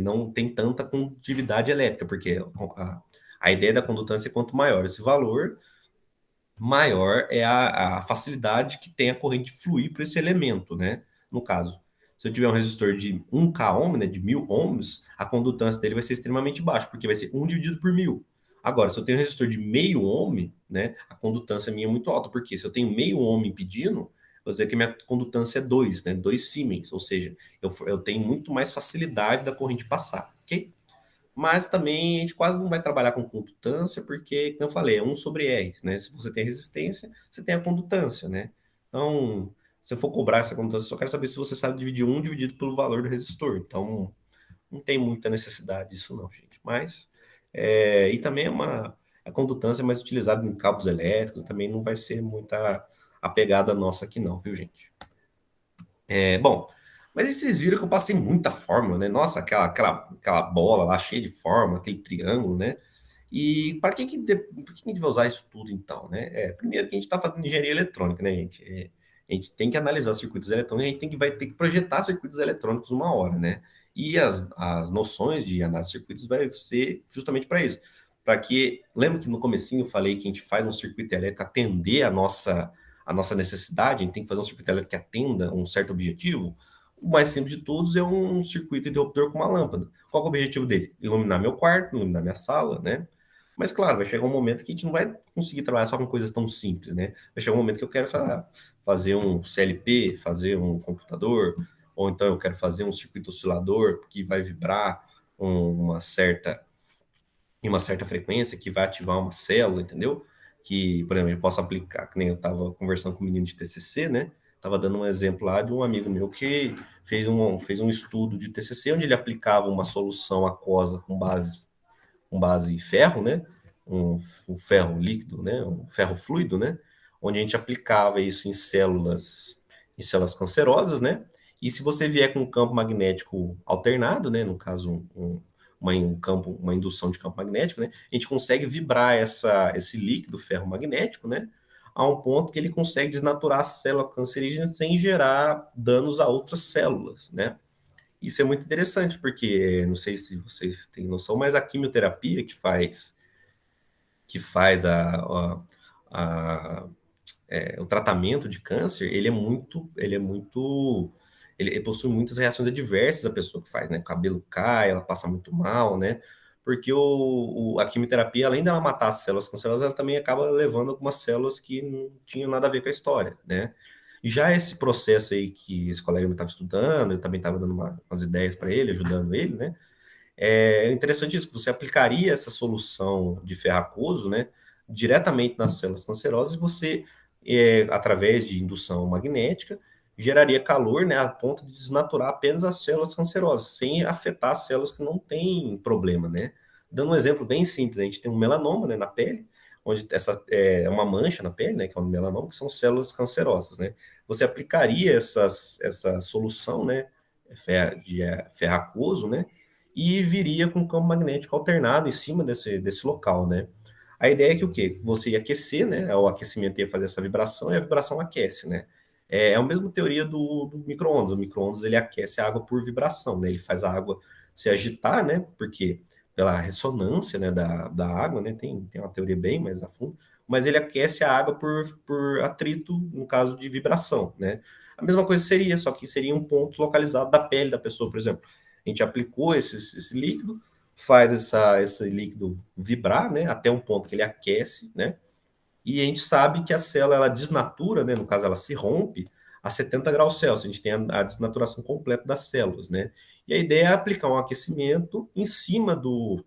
não tem tanta condutividade elétrica, porque a ideia da condutância é quanto maior esse valor, maior é a facilidade que tem a corrente fluir para esse elemento, né? No caso, se eu tiver um resistor de 1K ohm, né, de 1000 ohms, a condutância dele vai ser extremamente baixa, porque vai ser 1 dividido por 1000. Agora, se eu tenho um resistor de meio ohm, né, a condutância minha é muito alta, porque se eu tenho meio ohm impedindo, vou dizer que minha condutância é 2, né, 2 Siemens, ou seja, eu tenho muito mais facilidade da corrente passar, ok? Mas também a gente quase não vai trabalhar com condutância, porque, como eu falei, é um sobre R, né? Se você tem resistência, você tem a condutância, né? Então, se eu for cobrar essa condutância, eu só quero saber se você sabe dividir um dividido pelo valor do resistor. Então, não tem muita necessidade disso não, gente. Mas, e também a condutância é mais utilizada em cabos elétricos, também não vai ser muita a pegada nossa aqui não, viu, gente? Bom, mas aí vocês viram que eu passei muita fórmula, né? Nossa, aquela bola lá cheia de fórmula, aquele triângulo, né? E para por que que a gente vai usar isso tudo então, né? Primeiro que a gente está fazendo engenharia eletrônica, né, gente? A gente tem que analisar circuitos eletrônicos, vai ter que projetar circuitos eletrônicos uma hora, né? E as noções de análise de circuitos vai ser justamente para isso. Para que, lembra que no comecinho eu falei que a gente faz um circuito elétrico atender a nossa necessidade, a gente tem que fazer um circuito elétrico que atenda um certo objetivo? O mais simples de todos é um circuito interruptor com uma lâmpada. Qual que é o objetivo dele? Iluminar meu quarto, iluminar minha sala, né? Mas claro, vai chegar um momento que a gente não vai conseguir trabalhar só com coisas tão simples, né? Vai chegar um momento que eu quero fazer um CLP, fazer um computador, ou então eu quero fazer um circuito oscilador que vai vibrar uma certa em uma certa frequência que vai ativar uma célula, entendeu? Que, por exemplo, eu posso aplicar, que nem eu estava conversando com um menino de TCC, né? Estava dando um exemplo lá de um amigo meu que fez um estudo de TCC onde ele aplicava uma solução aquosa com base em ferro, né? Um ferro líquido, né? Um ferro fluido, né? Onde a gente aplicava isso em células cancerosas, né? E se você vier com um campo magnético alternado, né? No caso, uma indução de campo magnético, né? A gente consegue vibrar esse líquido ferro magnético, né? A um ponto que ele consegue desnaturar a célula cancerígena sem gerar danos a outras células, né? Isso é muito interessante, porque não sei se vocês têm noção, mas a quimioterapia que faz a- o tratamento de câncer, ele possui muitas reações adversas a pessoa que faz, né? O cabelo cai, ela passa muito mal, né? Porque a quimioterapia, além dela matar as células cancerosas, ela também acaba levando algumas células que não tinham nada a ver com a história, né? Já esse processo aí que esse colega me estava estudando, eu também estava dando umas ideias para ele, ajudando ele, né? É interessante isso, que você aplicaria essa solução de ferracoso, né, diretamente nas células cancerosas e você, através de indução magnética, geraria calor, né, a ponto de desnaturar apenas as células cancerosas, sem afetar as células que não têm problema, né? Dando um exemplo bem simples, a gente tem um melanoma, né, na pele, onde essa é uma mancha na pele, né, que é um melanoma, que são células cancerosas, né? Você aplicaria essa solução, né, de ferracoso, né, e viria com um campo magnético alternado em cima desse local, né? A ideia é que o quê? Você ia aquecer, né? O aquecimento ia fazer essa vibração e a vibração aquece, né? É a mesma teoria do micro-ondas. O micro-ondas ele aquece a água por vibração, né? Ele faz a água se agitar, né? Porque pela ressonância, né, da água, né? Tem uma teoria bem mais a fundo, mas ele aquece a água por atrito, no caso de vibração, né? A mesma coisa seria, só que seria um ponto localizado da pele da pessoa, por exemplo. A gente aplicou esse líquido, faz esse líquido vibrar, né, até um ponto que ele aquece, né, e a gente sabe que a célula ela desnatura, né, no caso ela se rompe a 70 graus Celsius, a gente tem a desnaturação completa das células, né, e a ideia é aplicar um aquecimento em cima do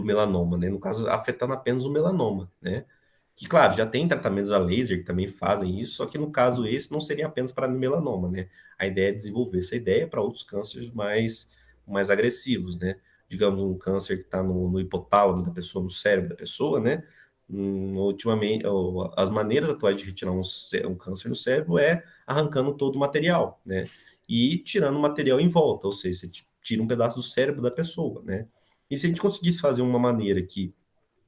melanoma, né, no caso afetando apenas o melanoma, né, que, claro, já tem tratamentos a laser que também fazem isso, só que no caso esse não seria apenas para melanoma, né? A ideia é desenvolver essa ideia para outros cânceres mais agressivos, né? Digamos, um câncer que está no hipotálamo da pessoa, no cérebro da pessoa, né? Ultimamente, as maneiras atuais de retirar um câncer no cérebro é arrancando todo o material, né? E tirando o material em volta, ou seja, você tira um pedaço do cérebro da pessoa, né? E se a gente conseguisse fazer uma maneira que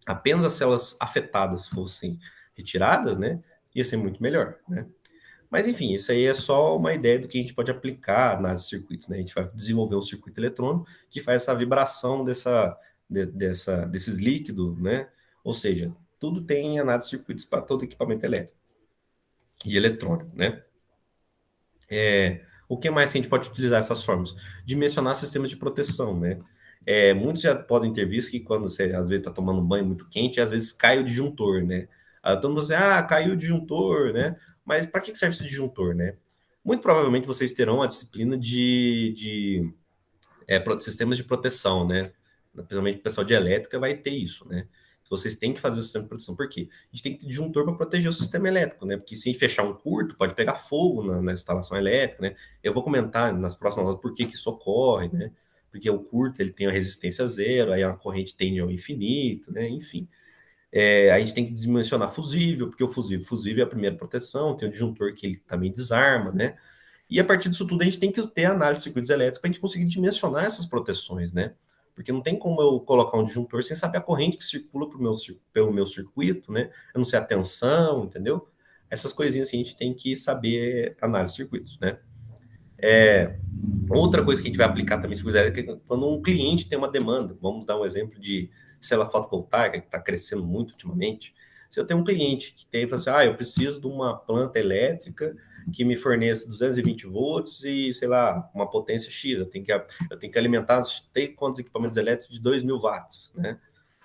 apenas as células afetadas fossem retiradas, né, ia ser muito melhor, né? Mas enfim, isso aí é só uma ideia do que a gente pode aplicar nas circuitos, né? A gente vai desenvolver um circuito eletrônico que faz essa vibração desses líquidos, né? Ou seja, tudo tem análise de circuitos para todo equipamento elétrico e eletrônico, né? O que mais que a gente pode utilizar essas formas? Dimensionar sistemas de proteção, né? Muitos já podem ter visto que quando você às vezes está tomando um banho muito quente, às vezes cai o disjuntor, né? Todo mundo assim, caiu o disjuntor, né? Mas para que serve esse disjuntor, né? Muito provavelmente vocês terão a disciplina de sistemas de proteção, né? Principalmente o pessoal de elétrica vai ter isso, né? Vocês têm que fazer o sistema de proteção. Por quê? A gente tem que ter disjuntor para proteger o sistema elétrico, né? Porque se fechar um curto, pode pegar fogo na instalação elétrica, né? Eu vou comentar nas próximas aulas por que isso ocorre, né? Porque o curto ele tem a resistência zero, aí a corrente tende ao infinito, né? Enfim. A gente tem que dimensionar fusível, porque o fusível é a primeira proteção, tem o disjuntor que ele também desarma, né? E a partir disso tudo a gente tem que ter análise de circuitos elétricos para a gente conseguir dimensionar essas proteções, né? Porque não tem como eu colocar um disjuntor sem saber a corrente que circula pelo meu circuito, né? Eu não sei a tensão, entendeu? Essas coisinhas assim, a gente tem que saber análise de circuitos, né? Outra coisa que a gente vai aplicar também, se quiser, é que quando um cliente tem uma demanda, vamos dar um exemplo de célula fotovoltaica, que está crescendo muito ultimamente. Se eu tenho um cliente que tem, fala assim, eu preciso de uma planta elétrica que me forneça 220 volts e, sei lá, uma potência X, eu tenho que alimentar tem quantos equipamentos elétricos de 2.000 watts, né?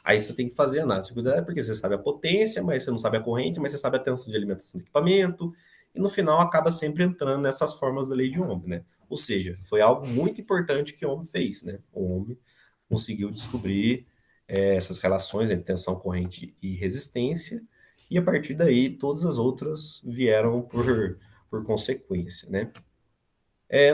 Aí você tem que fazer análise, porque você sabe a potência, mas você não sabe a corrente, mas você sabe a tensão de alimentação do equipamento, e no final acaba sempre entrando nessas formas da lei de Ohm, né? Ou seja, foi algo muito importante que o Ohm fez, né? O Ohm conseguiu descobrir essas relações entre tensão, corrente e resistência, e a partir daí todas as outras vieram por consequência, né?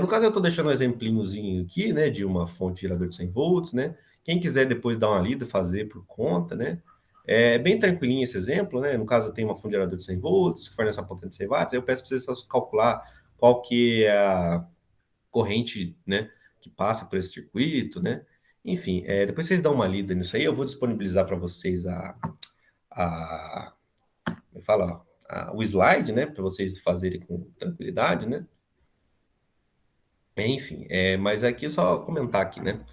No caso, eu estou deixando um exemplinhozinho aqui, né, de uma fonte gerador de 100 volts, né? Quem quiser depois dar uma lida, fazer por conta, né? É bem tranquilinho esse exemplo, né? No caso, eu tenho uma fonte gerador de 100 volts, que fornece uma potência de 100 watts, aí eu peço para vocês só calcular qual que é a corrente, né, que passa por esse circuito, né? Enfim, depois vocês dão uma lida nisso aí, eu vou disponibilizar para vocês como fala, o slide, né, para vocês fazerem com tranquilidade, né? Enfim, mas aqui é só comentar aqui, né?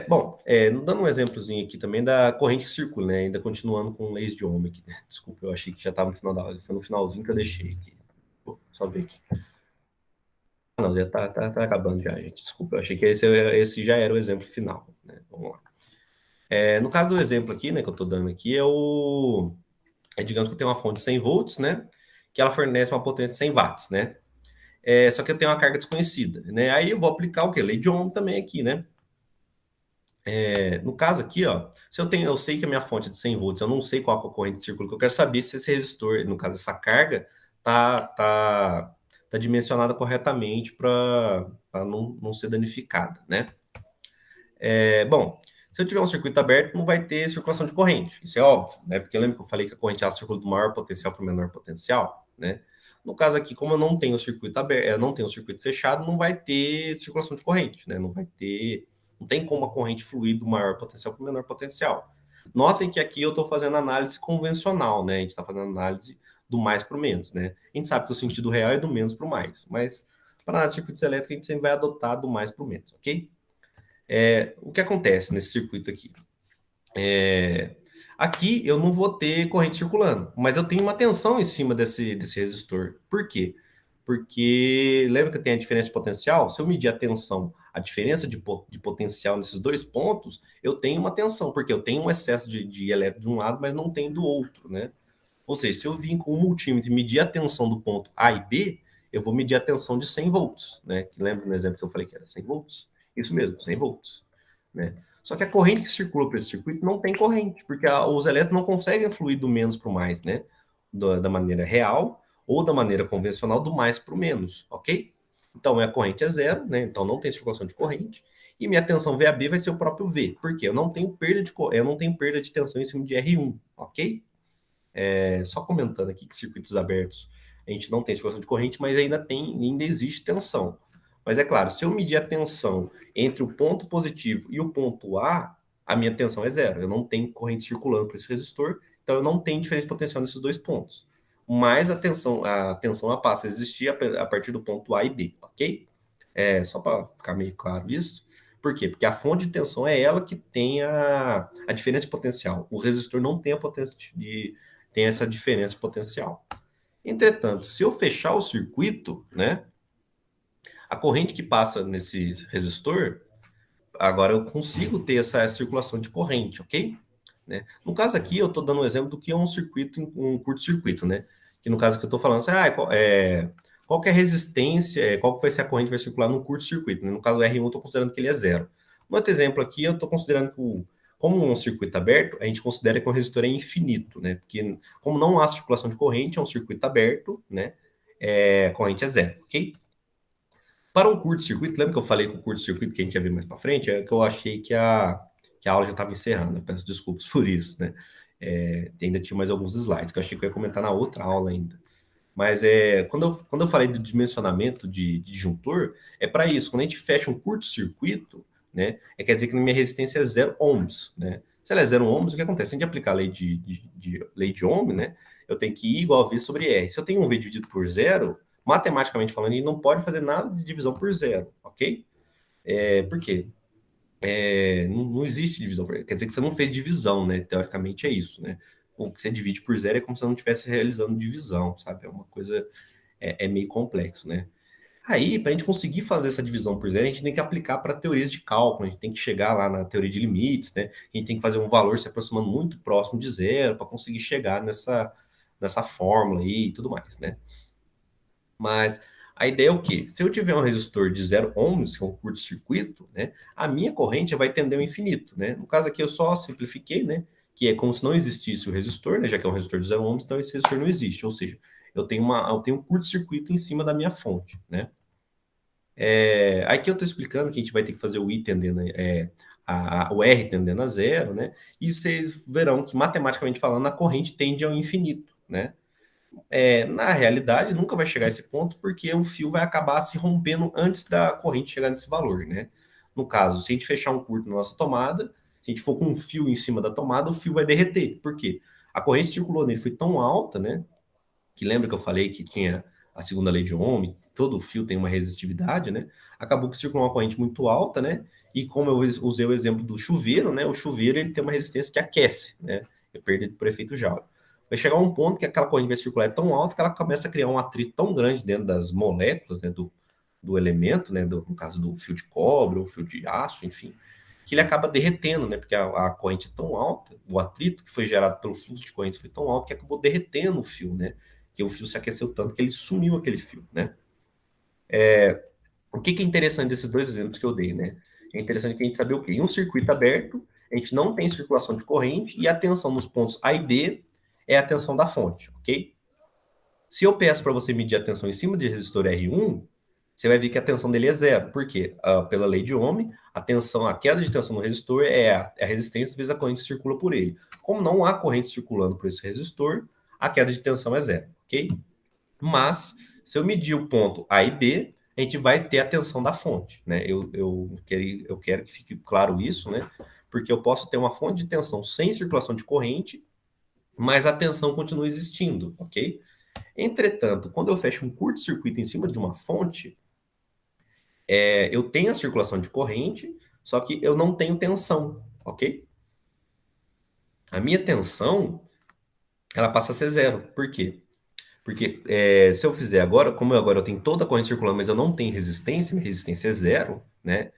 Bom, dando um exemplozinho aqui também da corrente que circula, né? Ainda continuando com leis de Ohm aqui, né? Desculpa, eu achei que já estava no final da aula, foi no finalzinho que eu deixei aqui. Vou só ver aqui. Ah, não, já tá acabando já, gente. Desculpa, eu achei que esse já era o exemplo final, né? Vamos lá. No caso do exemplo aqui, né, que eu estou dando aqui, digamos que eu tenho uma fonte de 100 volts, né? Que ela fornece uma potência de 100 watts, né? Só que eu tenho uma carga desconhecida, né? Aí eu vou aplicar o quê? Lei de Ohm também aqui, né? No caso aqui, ó, se eu sei que a minha fonte é de 100 volts, eu não sei qual é a corrente de círculo que eu quero saber se esse resistor, no caso essa carga, tá dimensionada corretamente para não ser danificada, né? Bom, se eu tiver um circuito aberto, não vai ter circulação de corrente, isso é óbvio, né? Porque lembra que eu falei que a corrente ela circula do maior potencial para o menor potencial, né? No caso aqui, como eu não tenho circuito aberto, eu não tenho circuito fechado, não vai ter circulação de corrente, né? Não tem como a corrente fluir do maior potencial para o menor potencial. Notem que aqui eu estou fazendo análise convencional, né? A gente está fazendo análise do mais para o menos, né? A gente sabe que o sentido real é do menos para o mais, mas para análise de circuitos elétricos a gente sempre vai adotar do mais para o menos, ok? O que acontece nesse circuito aqui? Aqui eu não vou ter corrente circulando, mas eu tenho uma tensão em cima desse resistor. Por quê? Porque lembra que eu tenho a diferença de potencial? Se eu medir a tensão, a diferença de potencial nesses dois pontos, eu tenho uma tensão, porque eu tenho um excesso de elétron de um lado, mas não tenho do outro, né? Ou seja, se eu vim com um multímetro e medir a tensão do ponto A e B, eu vou medir a tensão de 100 volts, né? Que lembra no exemplo que eu falei que era 100 volts? Isso mesmo, 100 volts, né? Só que a corrente que circula por esse circuito não tem corrente, porque os elétrons não conseguem fluir do menos para o mais, né? Da maneira real ou da maneira convencional do mais para o menos, ok? Então, a corrente é zero, né? Então não tem circulação de corrente. E minha tensão VAB vai ser o próprio V, porque eu não tenho perda de tensão em cima de R1, ok? Só comentando aqui que circuitos abertos a gente não tem circulação de corrente, mas ainda existe tensão. Mas é claro, se eu medir a tensão entre o ponto positivo e o ponto a minha tensão é zero. Eu não tenho corrente circulando por esse resistor, então eu não tenho diferença potencial nesses dois pontos. Mas a tensão ela passa a existir a partir do ponto A e B, ok? Só para ficar meio claro isso. Por quê? Porque a fonte de tensão é ela que tem a diferença de potencial. O resistor não tem a potência tem essa diferença de potencial. Entretanto, se eu fechar o circuito, né, a corrente que passa nesse resistor, agora eu consigo ter essa circulação de corrente, ok? Né? No caso aqui, eu estou dando um exemplo do que é um circuito, um curto-circuito, né? Que no caso que eu estou falando, assim, qual que é a resistência, qual que vai ser a corrente que vai circular no curto-circuito, né? No caso, o R1 eu estou considerando que ele é zero. No outro exemplo aqui, eu estou considerando que, como um circuito aberto, a gente considera que o resistor é infinito, né? Porque como não há circulação de corrente, é um circuito aberto, né? A corrente é zero, ok? Para um curto-circuito, lembra que eu falei que o curto-circuito que a gente ia ver mais para frente? É que eu achei que a aula já estava encerrando. Eu peço desculpas por isso, né? Ainda tinha mais alguns slides que eu achei que eu ia comentar na outra aula ainda. Mas quando eu falei do dimensionamento de disjuntor, é para isso. Quando a gente fecha um curto-circuito, né, quer dizer que a minha resistência é 0 ohms, né? Se ela é 0 ohms, o que acontece? Se a gente aplicar a lei de Ohm, né, eu tenho que I igual a V sobre R. Se eu tenho um V dividido por zero, Matematicamente falando, ele não pode fazer nada de divisão por zero, ok? Por quê? Não existe divisão por zero. Quer dizer que você não fez divisão, né? Teoricamente é isso, né? O que você divide por zero é como se você não estivesse realizando divisão, sabe? É uma coisa, é meio complexo, né? Aí, para a gente conseguir fazer essa divisão por zero, a gente tem que aplicar para teorias de cálculo, a gente tem que chegar lá na teoria de limites, né? A gente tem que fazer um valor se aproximando muito próximo de zero para conseguir chegar nessa fórmula aí e tudo mais, né? Mas a ideia é o quê? Se eu tiver um resistor de 0 ohms, que é um curto-circuito, né, a minha corrente vai tender ao infinito, né? No caso aqui eu só simplifiquei, né, que é como se não existisse o resistor, né, já que é um resistor de 0 ohms, então esse resistor não existe, ou seja, eu tenho um curto-circuito em cima da minha fonte, né? Aqui eu estou explicando que a gente vai ter que fazer o I tendendo, o R tendendo a zero, né? E vocês verão que, matematicamente falando, a corrente tende ao infinito, né? Na realidade, nunca vai chegar a esse ponto, porque o fio vai acabar se rompendo antes da corrente chegar nesse valor, né? No caso, se a gente fechar um curto na nossa tomada, se a gente for com um fio em cima da tomada, o fio vai derreter. Por quê? A corrente circulou nele foi tão alta, né? Que lembra que eu falei que tinha a segunda lei de Ohm, todo fio tem uma resistividade, né? Acabou que circulou uma corrente muito alta, né? E como eu usei o exemplo do chuveiro, né? O chuveiro ele tem uma resistência que aquece, né? É perdido por efeito Joule. Vai chegar um ponto que aquela corrente vai circular tão alta que ela começa a criar um atrito tão grande dentro das moléculas, né? Do elemento, né? No caso do fio de cobre ou fio de aço, enfim, que ele acaba derretendo, né? Porque a corrente é tão alta, o atrito que foi gerado pelo fluxo de corrente foi tão alto que acabou derretendo o fio, né? Que o fio se aqueceu tanto que ele sumiu aquele fio, né? O que que é interessante desses dois exemplos que eu dei, né? É interessante que a gente saber o quê? Em um circuito aberto, a gente não tem circulação de corrente e a tensão nos pontos A e B é a tensão da fonte, ok? Se eu peço para você medir a tensão em cima de resistor R1, você vai ver que a tensão dele é zero. Por quê? Pela lei de Ohm, a queda de tensão no resistor é a resistência vezes a corrente que circula por ele. Como não há corrente circulando por esse resistor, a queda de tensão é zero, ok? Mas, se eu medir o ponto A e B, a gente vai ter a tensão da fonte, né? Eu quero que fique claro isso, né? Porque eu posso ter uma fonte de tensão sem circulação de corrente, mas a tensão continua existindo, ok? Entretanto, quando eu fecho um curto-circuito em cima de uma fonte, eu tenho a circulação de corrente, só que eu não tenho tensão, ok? A minha tensão, ela passa a ser zero. Por quê? Porque se eu fizer agora, como agora eu tenho toda a corrente circulando, mas eu não tenho resistência, minha resistência é zero, né?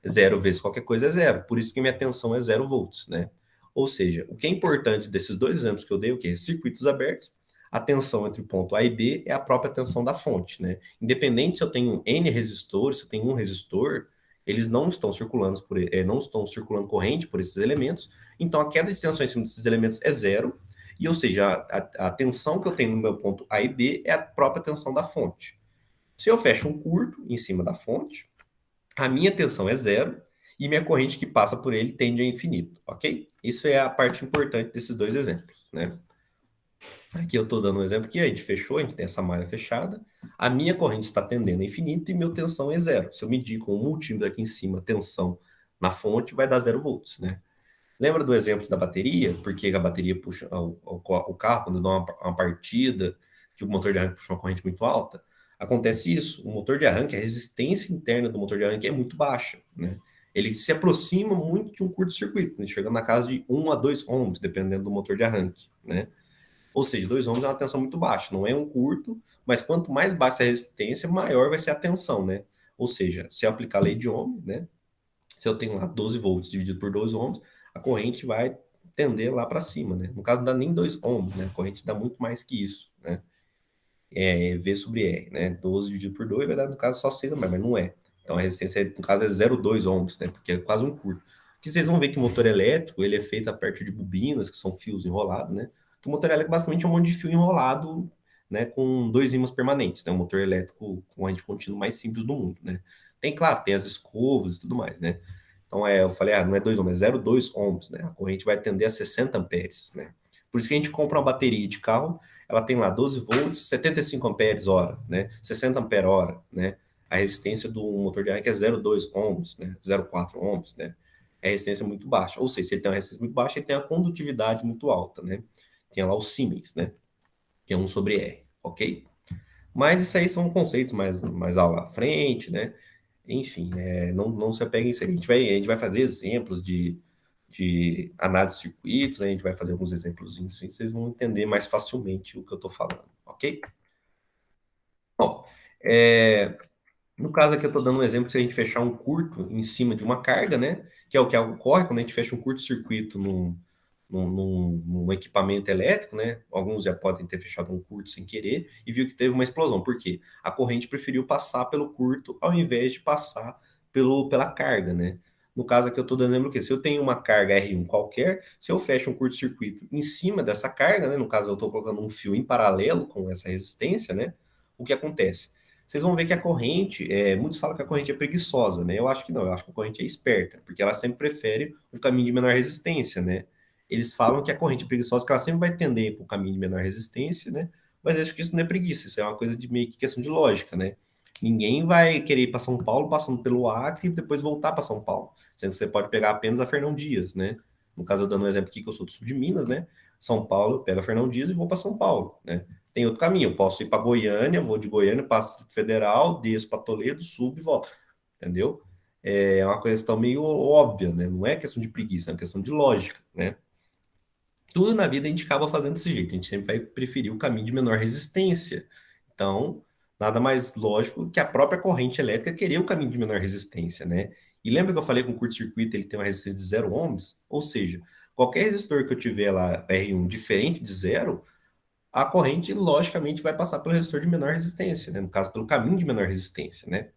Zero vezes qualquer coisa é zero. Por isso que minha tensão é 0 volts, né? Ou seja, o que é importante desses dois exemplos que eu dei, o que? Circuitos abertos, a tensão entre o ponto A e B é a própria tensão da fonte, né? Independente se eu tenho N resistores, se eu tenho um resistor, eles não estão circulando corrente por esses elementos, então a queda de tensão em cima desses elementos é zero, e ou seja, a tensão que eu tenho no meu ponto A e B é a própria tensão da fonte. Se eu fecho um curto em cima da fonte, a minha tensão é zero e minha corrente que passa por ele tende a infinito, ok? Isso é a parte importante desses dois exemplos, né? Aqui eu estou dando um exemplo que a gente fechou, a gente tem essa malha fechada, a minha corrente está tendendo a infinito e meu tensão é zero. Se eu medir com o multímetro aqui em cima a tensão na fonte, vai dar 0 volts, né? Lembra do exemplo da bateria? Porque a bateria puxa o carro, quando dá uma partida, que o motor de arranque puxa uma corrente muito alta, acontece isso. O motor de arranque, a resistência interna do motor de arranque é muito baixa, né? Ele se aproxima muito de um curto-circuito, né? Chegando na casa de 1 a 2 ohms, dependendo do motor de arranque, né? Ou seja, 2 ohms é uma tensão muito baixa, não é um curto, mas quanto mais baixa a resistência, maior vai ser a tensão, né? Ou seja, se eu aplicar a lei de Ohm, né? Se eu tenho lá 12 volts dividido por 2 ohms, a corrente vai tender lá para cima, né? No caso, não dá nem 2 ohms, né? A corrente dá muito mais que isso, né? V sobre R, né? 12 dividido por 2 vai dar, no caso, só 6 ohms, mas não é. Então, a resistência, no caso, é 0,2 ohms, né? Porque é quase um curto. Que vocês vão ver que o motor elétrico, ele é feito a partir de bobinas, que são fios enrolados, né? Que o motor elétrico, basicamente, é um monte de fio enrolado, né? Com dois ímãs permanentes, né? O motor elétrico com corrente contínua mais simples do mundo, né? Tem, claro, tem as escovas e tudo mais, né? Então, eu falei, não é 2 ohms, é 0,2 ohms, né? A corrente vai tender a 60 amperes, né? Por isso que a gente compra uma bateria de carro, ela tem lá 12 volts, 75 amperes hora, né? 60 ampere hora, né? A resistência do motor de arranque é 0,2 ohms, né? 0,4 ohms, né? É resistência muito baixa. Ou seja, se ele tem uma resistência muito baixa, ele tem a condutividade muito alta, né? Tem lá o Siemens, né? Que é 1 sobre R, ok? Mas isso aí são conceitos mais à frente, né? Enfim, não se apegue a isso aí. A gente vai fazer exemplos de análise de circuitos, né? A gente vai fazer alguns exemplos assim, vocês vão entender mais facilmente o que eu estou falando, ok? Bom, é, no caso aqui eu estou dando um exemplo, se a gente fechar um curto em cima de uma carga, né? Que é o que ocorre quando a gente fecha um curto-circuito num equipamento elétrico, né? Alguns já podem ter fechado um curto sem querer e viu que teve uma explosão. Por quê? A corrente preferiu passar pelo curto ao invés de passar pela carga, né? No caso aqui eu estou dando exemplo que se eu tenho uma carga R1 qualquer, se eu fecho um curto-circuito em cima dessa carga, né? No caso eu estou colocando um fio em paralelo com essa resistência, né? O que acontece? Vocês vão ver que a corrente, muitos falam que a corrente é preguiçosa, né? Eu acho que não, eu acho que a corrente é esperta, porque ela sempre prefere o caminho de menor resistência, né? Eles falam que a corrente é preguiçosa, que ela sempre vai tender para o caminho de menor resistência, né? Mas eu acho que isso não é preguiça, isso é uma coisa de meio que questão de lógica, né? Ninguém vai querer ir para São Paulo passando pelo Acre e depois voltar para São Paulo. Sendo que você pode pegar apenas a Fernão Dias, né? No caso, eu dando um exemplo aqui que eu sou do sul de Minas, né? São Paulo, eu pego a Fernão Dias e vou para São Paulo, né? Tem outro caminho, eu posso ir para Goiânia, vou de Goiânia, passo Distrito Federal, desço para Toledo, subo e volto, entendeu? É uma questão meio óbvia, né? Não é questão de preguiça, é uma questão de lógica, né? Tudo na vida a gente acaba fazendo desse jeito. A gente sempre vai preferir o caminho de menor resistência. Então, nada mais lógico que a própria corrente elétrica querer o caminho de menor resistência, né? E lembra que eu falei que o curto-circuito ele tem uma resistência de 0 ohms? Ou seja, qualquer resistor que eu tiver lá, R1, diferente de zero, a corrente logicamente vai passar pelo resistor de menor resistência, né? No caso, pelo caminho de menor resistência, né?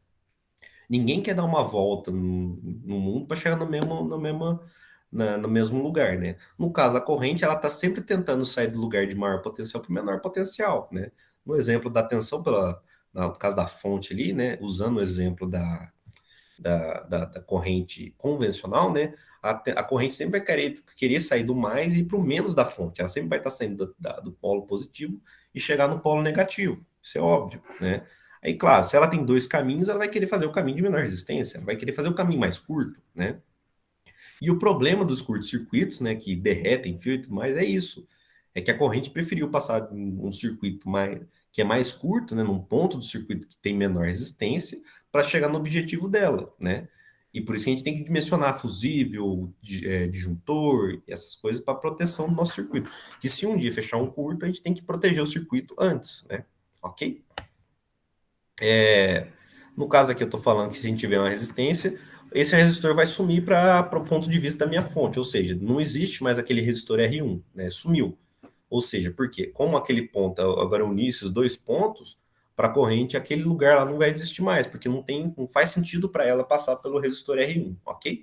Ninguém quer dar uma volta no mundo para chegar no mesmo lugar, né? No caso, a corrente ela está sempre tentando sair do lugar de maior potencial para o menor potencial, né? No exemplo da tensão no caso da fonte ali, né? Usando o exemplo da corrente convencional, né? A corrente sempre vai querer sair do mais e ir para o menos da fonte. Ela sempre vai estar saindo do polo positivo e chegar no polo negativo. Isso é óbvio, né? Aí, claro, se ela tem dois caminhos, ela vai querer fazer o caminho de menor resistência, ela vai querer fazer o caminho mais curto, né? E o problema dos curtos-circuitos, né, que derretem fio e tudo mais, é isso. É que a corrente preferiu passar um circuito que é mais curto, né, num ponto do circuito que tem menor resistência, para chegar no objetivo dela, né? E por isso que a gente tem que dimensionar fusível, disjuntor, e essas coisas para proteção do nosso circuito. Que se um dia fechar um curto, a gente tem que proteger o circuito antes, né? Ok? No caso aqui, eu estou falando que se a gente tiver uma resistência, esse resistor vai sumir para o ponto de vista da minha fonte, ou seja, não existe mais aquele resistor R1, né? Sumiu. Ou seja, por quê? Como aquele ponto, agora unir esses dois pontos, para a corrente, aquele lugar lá não vai existir mais, porque não faz sentido para ela passar pelo resistor R1, ok?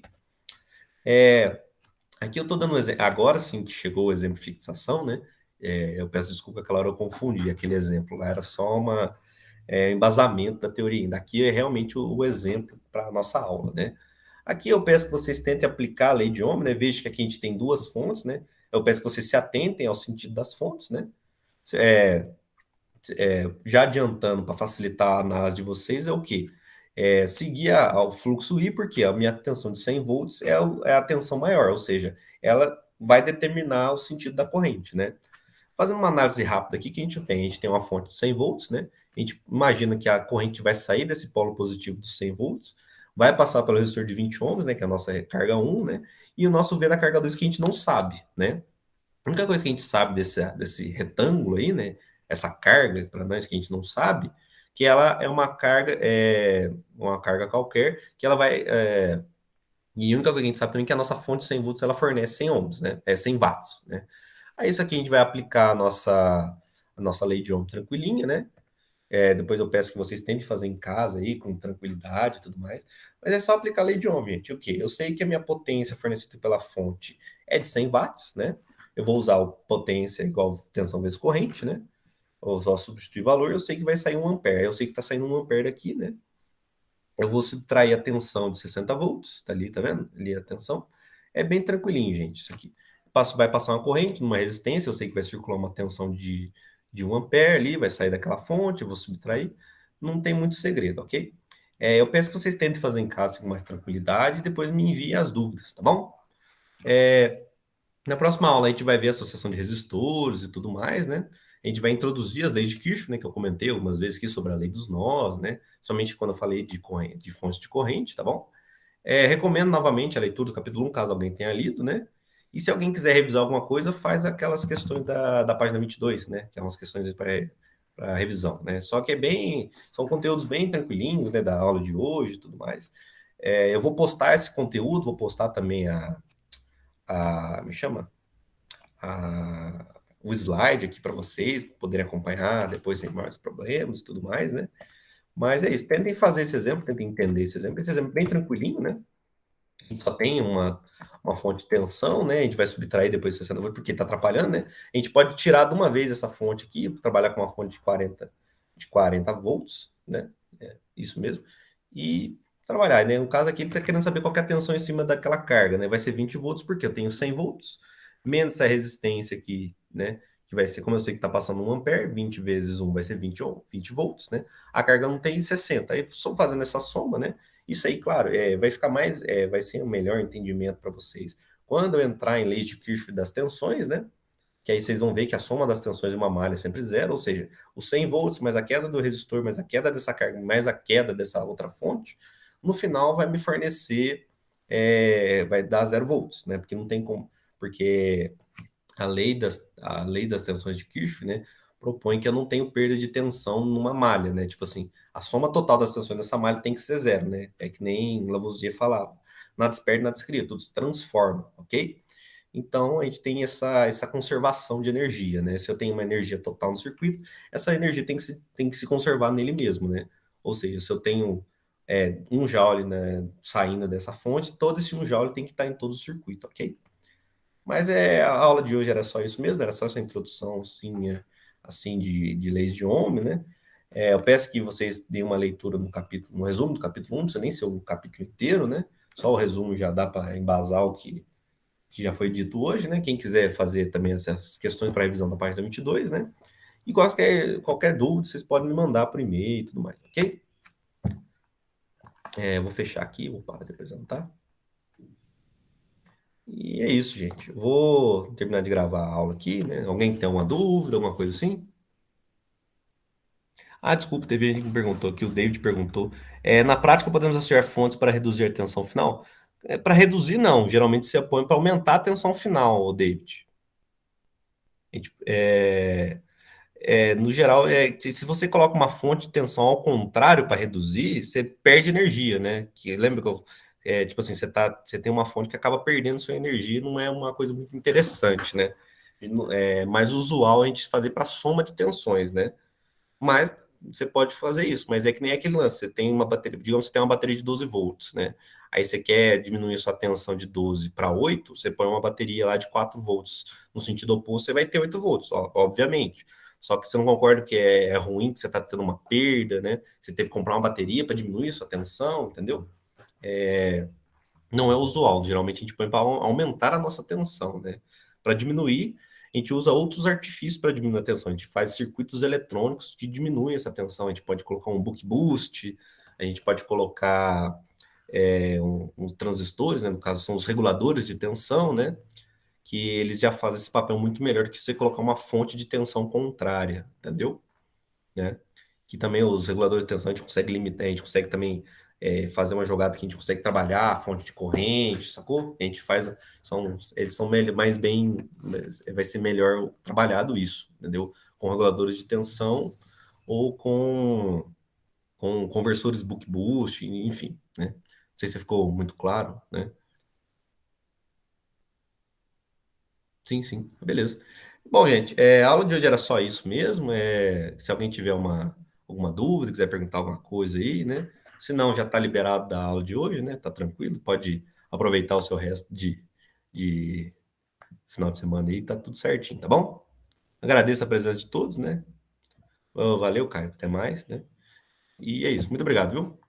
Aqui eu estou dando um exemplo, agora sim que chegou o exemplo de fixação, né? Eu peço desculpa, aquela hora eu confundi aquele exemplo lá, era só embasamento da teoria. Daqui é realmente o exemplo para a nossa aula, né? Aqui eu peço que vocês tentem aplicar a lei de Ohm, né? Veja que aqui a gente tem duas fontes, né? Eu peço que vocês se atentem ao sentido das fontes, né? É, já adiantando para facilitar a análise de vocês, é o quê? Seguir ao fluxo I, porque a minha tensão de 100 volts é a tensão maior, ou seja, ela vai determinar o sentido da corrente, né? Fazendo uma análise rápida aqui, que a gente tem uma fonte de 100 volts, né? A gente imagina que a corrente vai sair desse polo positivo dos 100 volts, vai passar pelo resistor de 20 ohms, né? Que é a nossa carga 1, né? E o nosso V da carga 2 que a gente não sabe, né? A única coisa que a gente sabe desse retângulo aí, né? Essa carga, para nós que a gente não sabe, que ela uma carga qualquer, que ela vai. E a única coisa que a gente sabe também é que a nossa fonte de 100 volts ela fornece 100 ohms, né? 100 watts, né? Aí isso aqui a gente vai aplicar a nossa lei de Ohm tranquilinha, né? Depois eu peço que vocês tentem fazer em casa aí, com tranquilidade e tudo mais. Mas é só aplicar a lei de Ohm, gente. O quê? Eu sei que a minha potência fornecida pela fonte é de 100 watts, né? Eu vou usar o potência igual tensão vezes corrente, né? Eu vou só substituir valor, eu sei que vai sair 1 ampere. Eu sei que está saindo 1 ampere daqui, né? Eu vou subtrair a tensão de 60 volts, tá ali, tá vendo? Ali a tensão. É bem tranquilinho, gente, isso aqui. Vai passar uma corrente numa resistência, eu sei que vai circular uma tensão de 1 ampere ali, vai sair daquela fonte, eu vou subtrair. Não tem muito segredo, ok? Eu peço que vocês tentem fazer em casa com mais tranquilidade e depois me enviem as dúvidas, tá bom? Na próxima aula a gente vai ver a associação de resistores e tudo mais, né? A gente vai introduzir as leis de Kirchhoff, né, que eu comentei algumas vezes aqui sobre a lei dos nós, né, somente quando eu falei de, de fontes de corrente, tá bom? Recomendo novamente a leitura do capítulo 1, caso alguém tenha lido, né? E se alguém quiser revisar alguma coisa, faz aquelas questões da página 22, né? Que é umas questões para revisão, né? Só que são conteúdos bem tranquilinhos, né? Da aula de hoje e tudo mais. Eu vou postar esse conteúdo, vou postar também me chama? A, o slide aqui para vocês poderem acompanhar depois sem maiores problemas e tudo mais, né? Mas é isso, tentem fazer esse exemplo, tentem entender esse exemplo. Esse exemplo é bem tranquilinho, né? A gente só tem uma fonte de tensão, né? A gente vai subtrair depois de 60 volts porque está atrapalhando, né? A gente pode tirar de uma vez essa fonte aqui, trabalhar com uma fonte de 40 volts, né? Isso mesmo. E trabalhar, né? No caso aqui, ele está querendo saber qual que é a tensão em cima daquela carga, né? Vai ser 20 volts, porque eu tenho 100 volts, menos essa resistência aqui, né? Que vai ser, como eu sei que está passando 1 ampere, 20 vezes 1 vai ser 20 volts, né? A carga não tem 60. Aí, só fazendo essa soma, né? Isso aí, claro, vai ficar mais, vai ser um melhor entendimento para vocês. Quando eu entrar em leis de Kirchhoff das tensões, né? Que aí vocês vão ver que a soma das tensões de uma malha é sempre zero, ou seja, os 100 volts mais a queda do resistor, mais a queda dessa carga, mais a queda dessa outra fonte, no final vai me fornecer, vai dar 0 volts, né? Porque não tem como, porque a lei das tensões de Kirchhoff, né, propõe que eu não tenho perda de tensão numa malha, né? Tipo assim, a soma total das tensões dessa malha tem que ser zero, né? É que nem Lavoisier falava. Nada se perde, nada se cria, tudo se transforma, ok? Então, a gente tem essa conservação de energia, né? Se eu tenho uma energia total no circuito, essa energia tem que se conservar nele mesmo, né? Ou seja, se eu tenho 1 joule, né, saindo dessa fonte, todo esse 1 joule tem que estar em todo o circuito, ok? Mas a aula de hoje era só isso mesmo, era só essa introdução assim de leis de Ohm, né? Eu peço que vocês deem uma leitura no capítulo, no resumo do capítulo 1, não precisa nem ser o capítulo inteiro, né? Só o resumo já dá para embasar que já foi dito hoje, né? Quem quiser fazer também essas questões para revisão da página 22, né? E qualquer dúvida, vocês podem me mandar por e-mail e tudo mais, ok? Vou fechar aqui, vou parar de apresentar. E é isso, gente. Eu vou terminar de gravar a aula aqui, né? Alguém tem uma dúvida, alguma coisa assim? Ah, desculpa, teve gente que me perguntou aqui, o David perguntou. Na prática, podemos associar fontes para reduzir a tensão final? Para reduzir, não. Geralmente se põe para aumentar a tensão final, o David. A gente, no geral, se você coloca uma fonte de tensão ao contrário para reduzir, você perde energia, né? Que lembra que tipo assim, você tem uma fonte que acaba perdendo sua energia, não é uma coisa muito interessante, né? É mais usual a gente fazer para soma de tensões, né? Mas você pode fazer isso, mas é que nem aquele lance, você tem uma bateria, digamos que você tem uma bateria de 12 volts, né? Aí você quer diminuir sua tensão de 12 para 8, você põe uma bateria lá de 4 volts. No sentido oposto, você vai ter 8 volts, obviamente. Só que você não concorda que é ruim, que você está tendo uma perda, né? Você teve que comprar uma bateria para diminuir sua tensão, entendeu? Não é usual. Geralmente a gente põe para aumentar a nossa tensão, né? Para diminuir, a gente usa outros artifícios para diminuir a tensão. A gente faz circuitos eletrônicos que diminuem essa tensão. A gente pode colocar um buck boost, a gente pode colocar uns transistores, né? No caso, são os reguladores de tensão, né? Que eles já fazem esse papel muito melhor do que você colocar uma fonte de tensão contrária, entendeu? Né? Que também os reguladores de tensão a gente consegue limitar, a gente consegue também fazer uma jogada que a gente consegue trabalhar a fonte de corrente, sacou? A gente faz, eles são mais bem, vai ser melhor trabalhado isso, entendeu? Com reguladores de tensão ou com conversores buck boost, enfim, né? Não sei se ficou muito claro, né? Sim, sim, beleza. Bom, gente, a aula de hoje era só isso mesmo. Se alguém tiver alguma dúvida, quiser perguntar alguma coisa aí, né? Se não, já está liberado da aula de hoje, né? Tá tranquilo, pode aproveitar o seu resto de final de semana aí, tá tudo certinho, tá bom? Agradeço a presença de todos, né? Valeu, Caio, até mais, né? E é isso, muito obrigado, viu?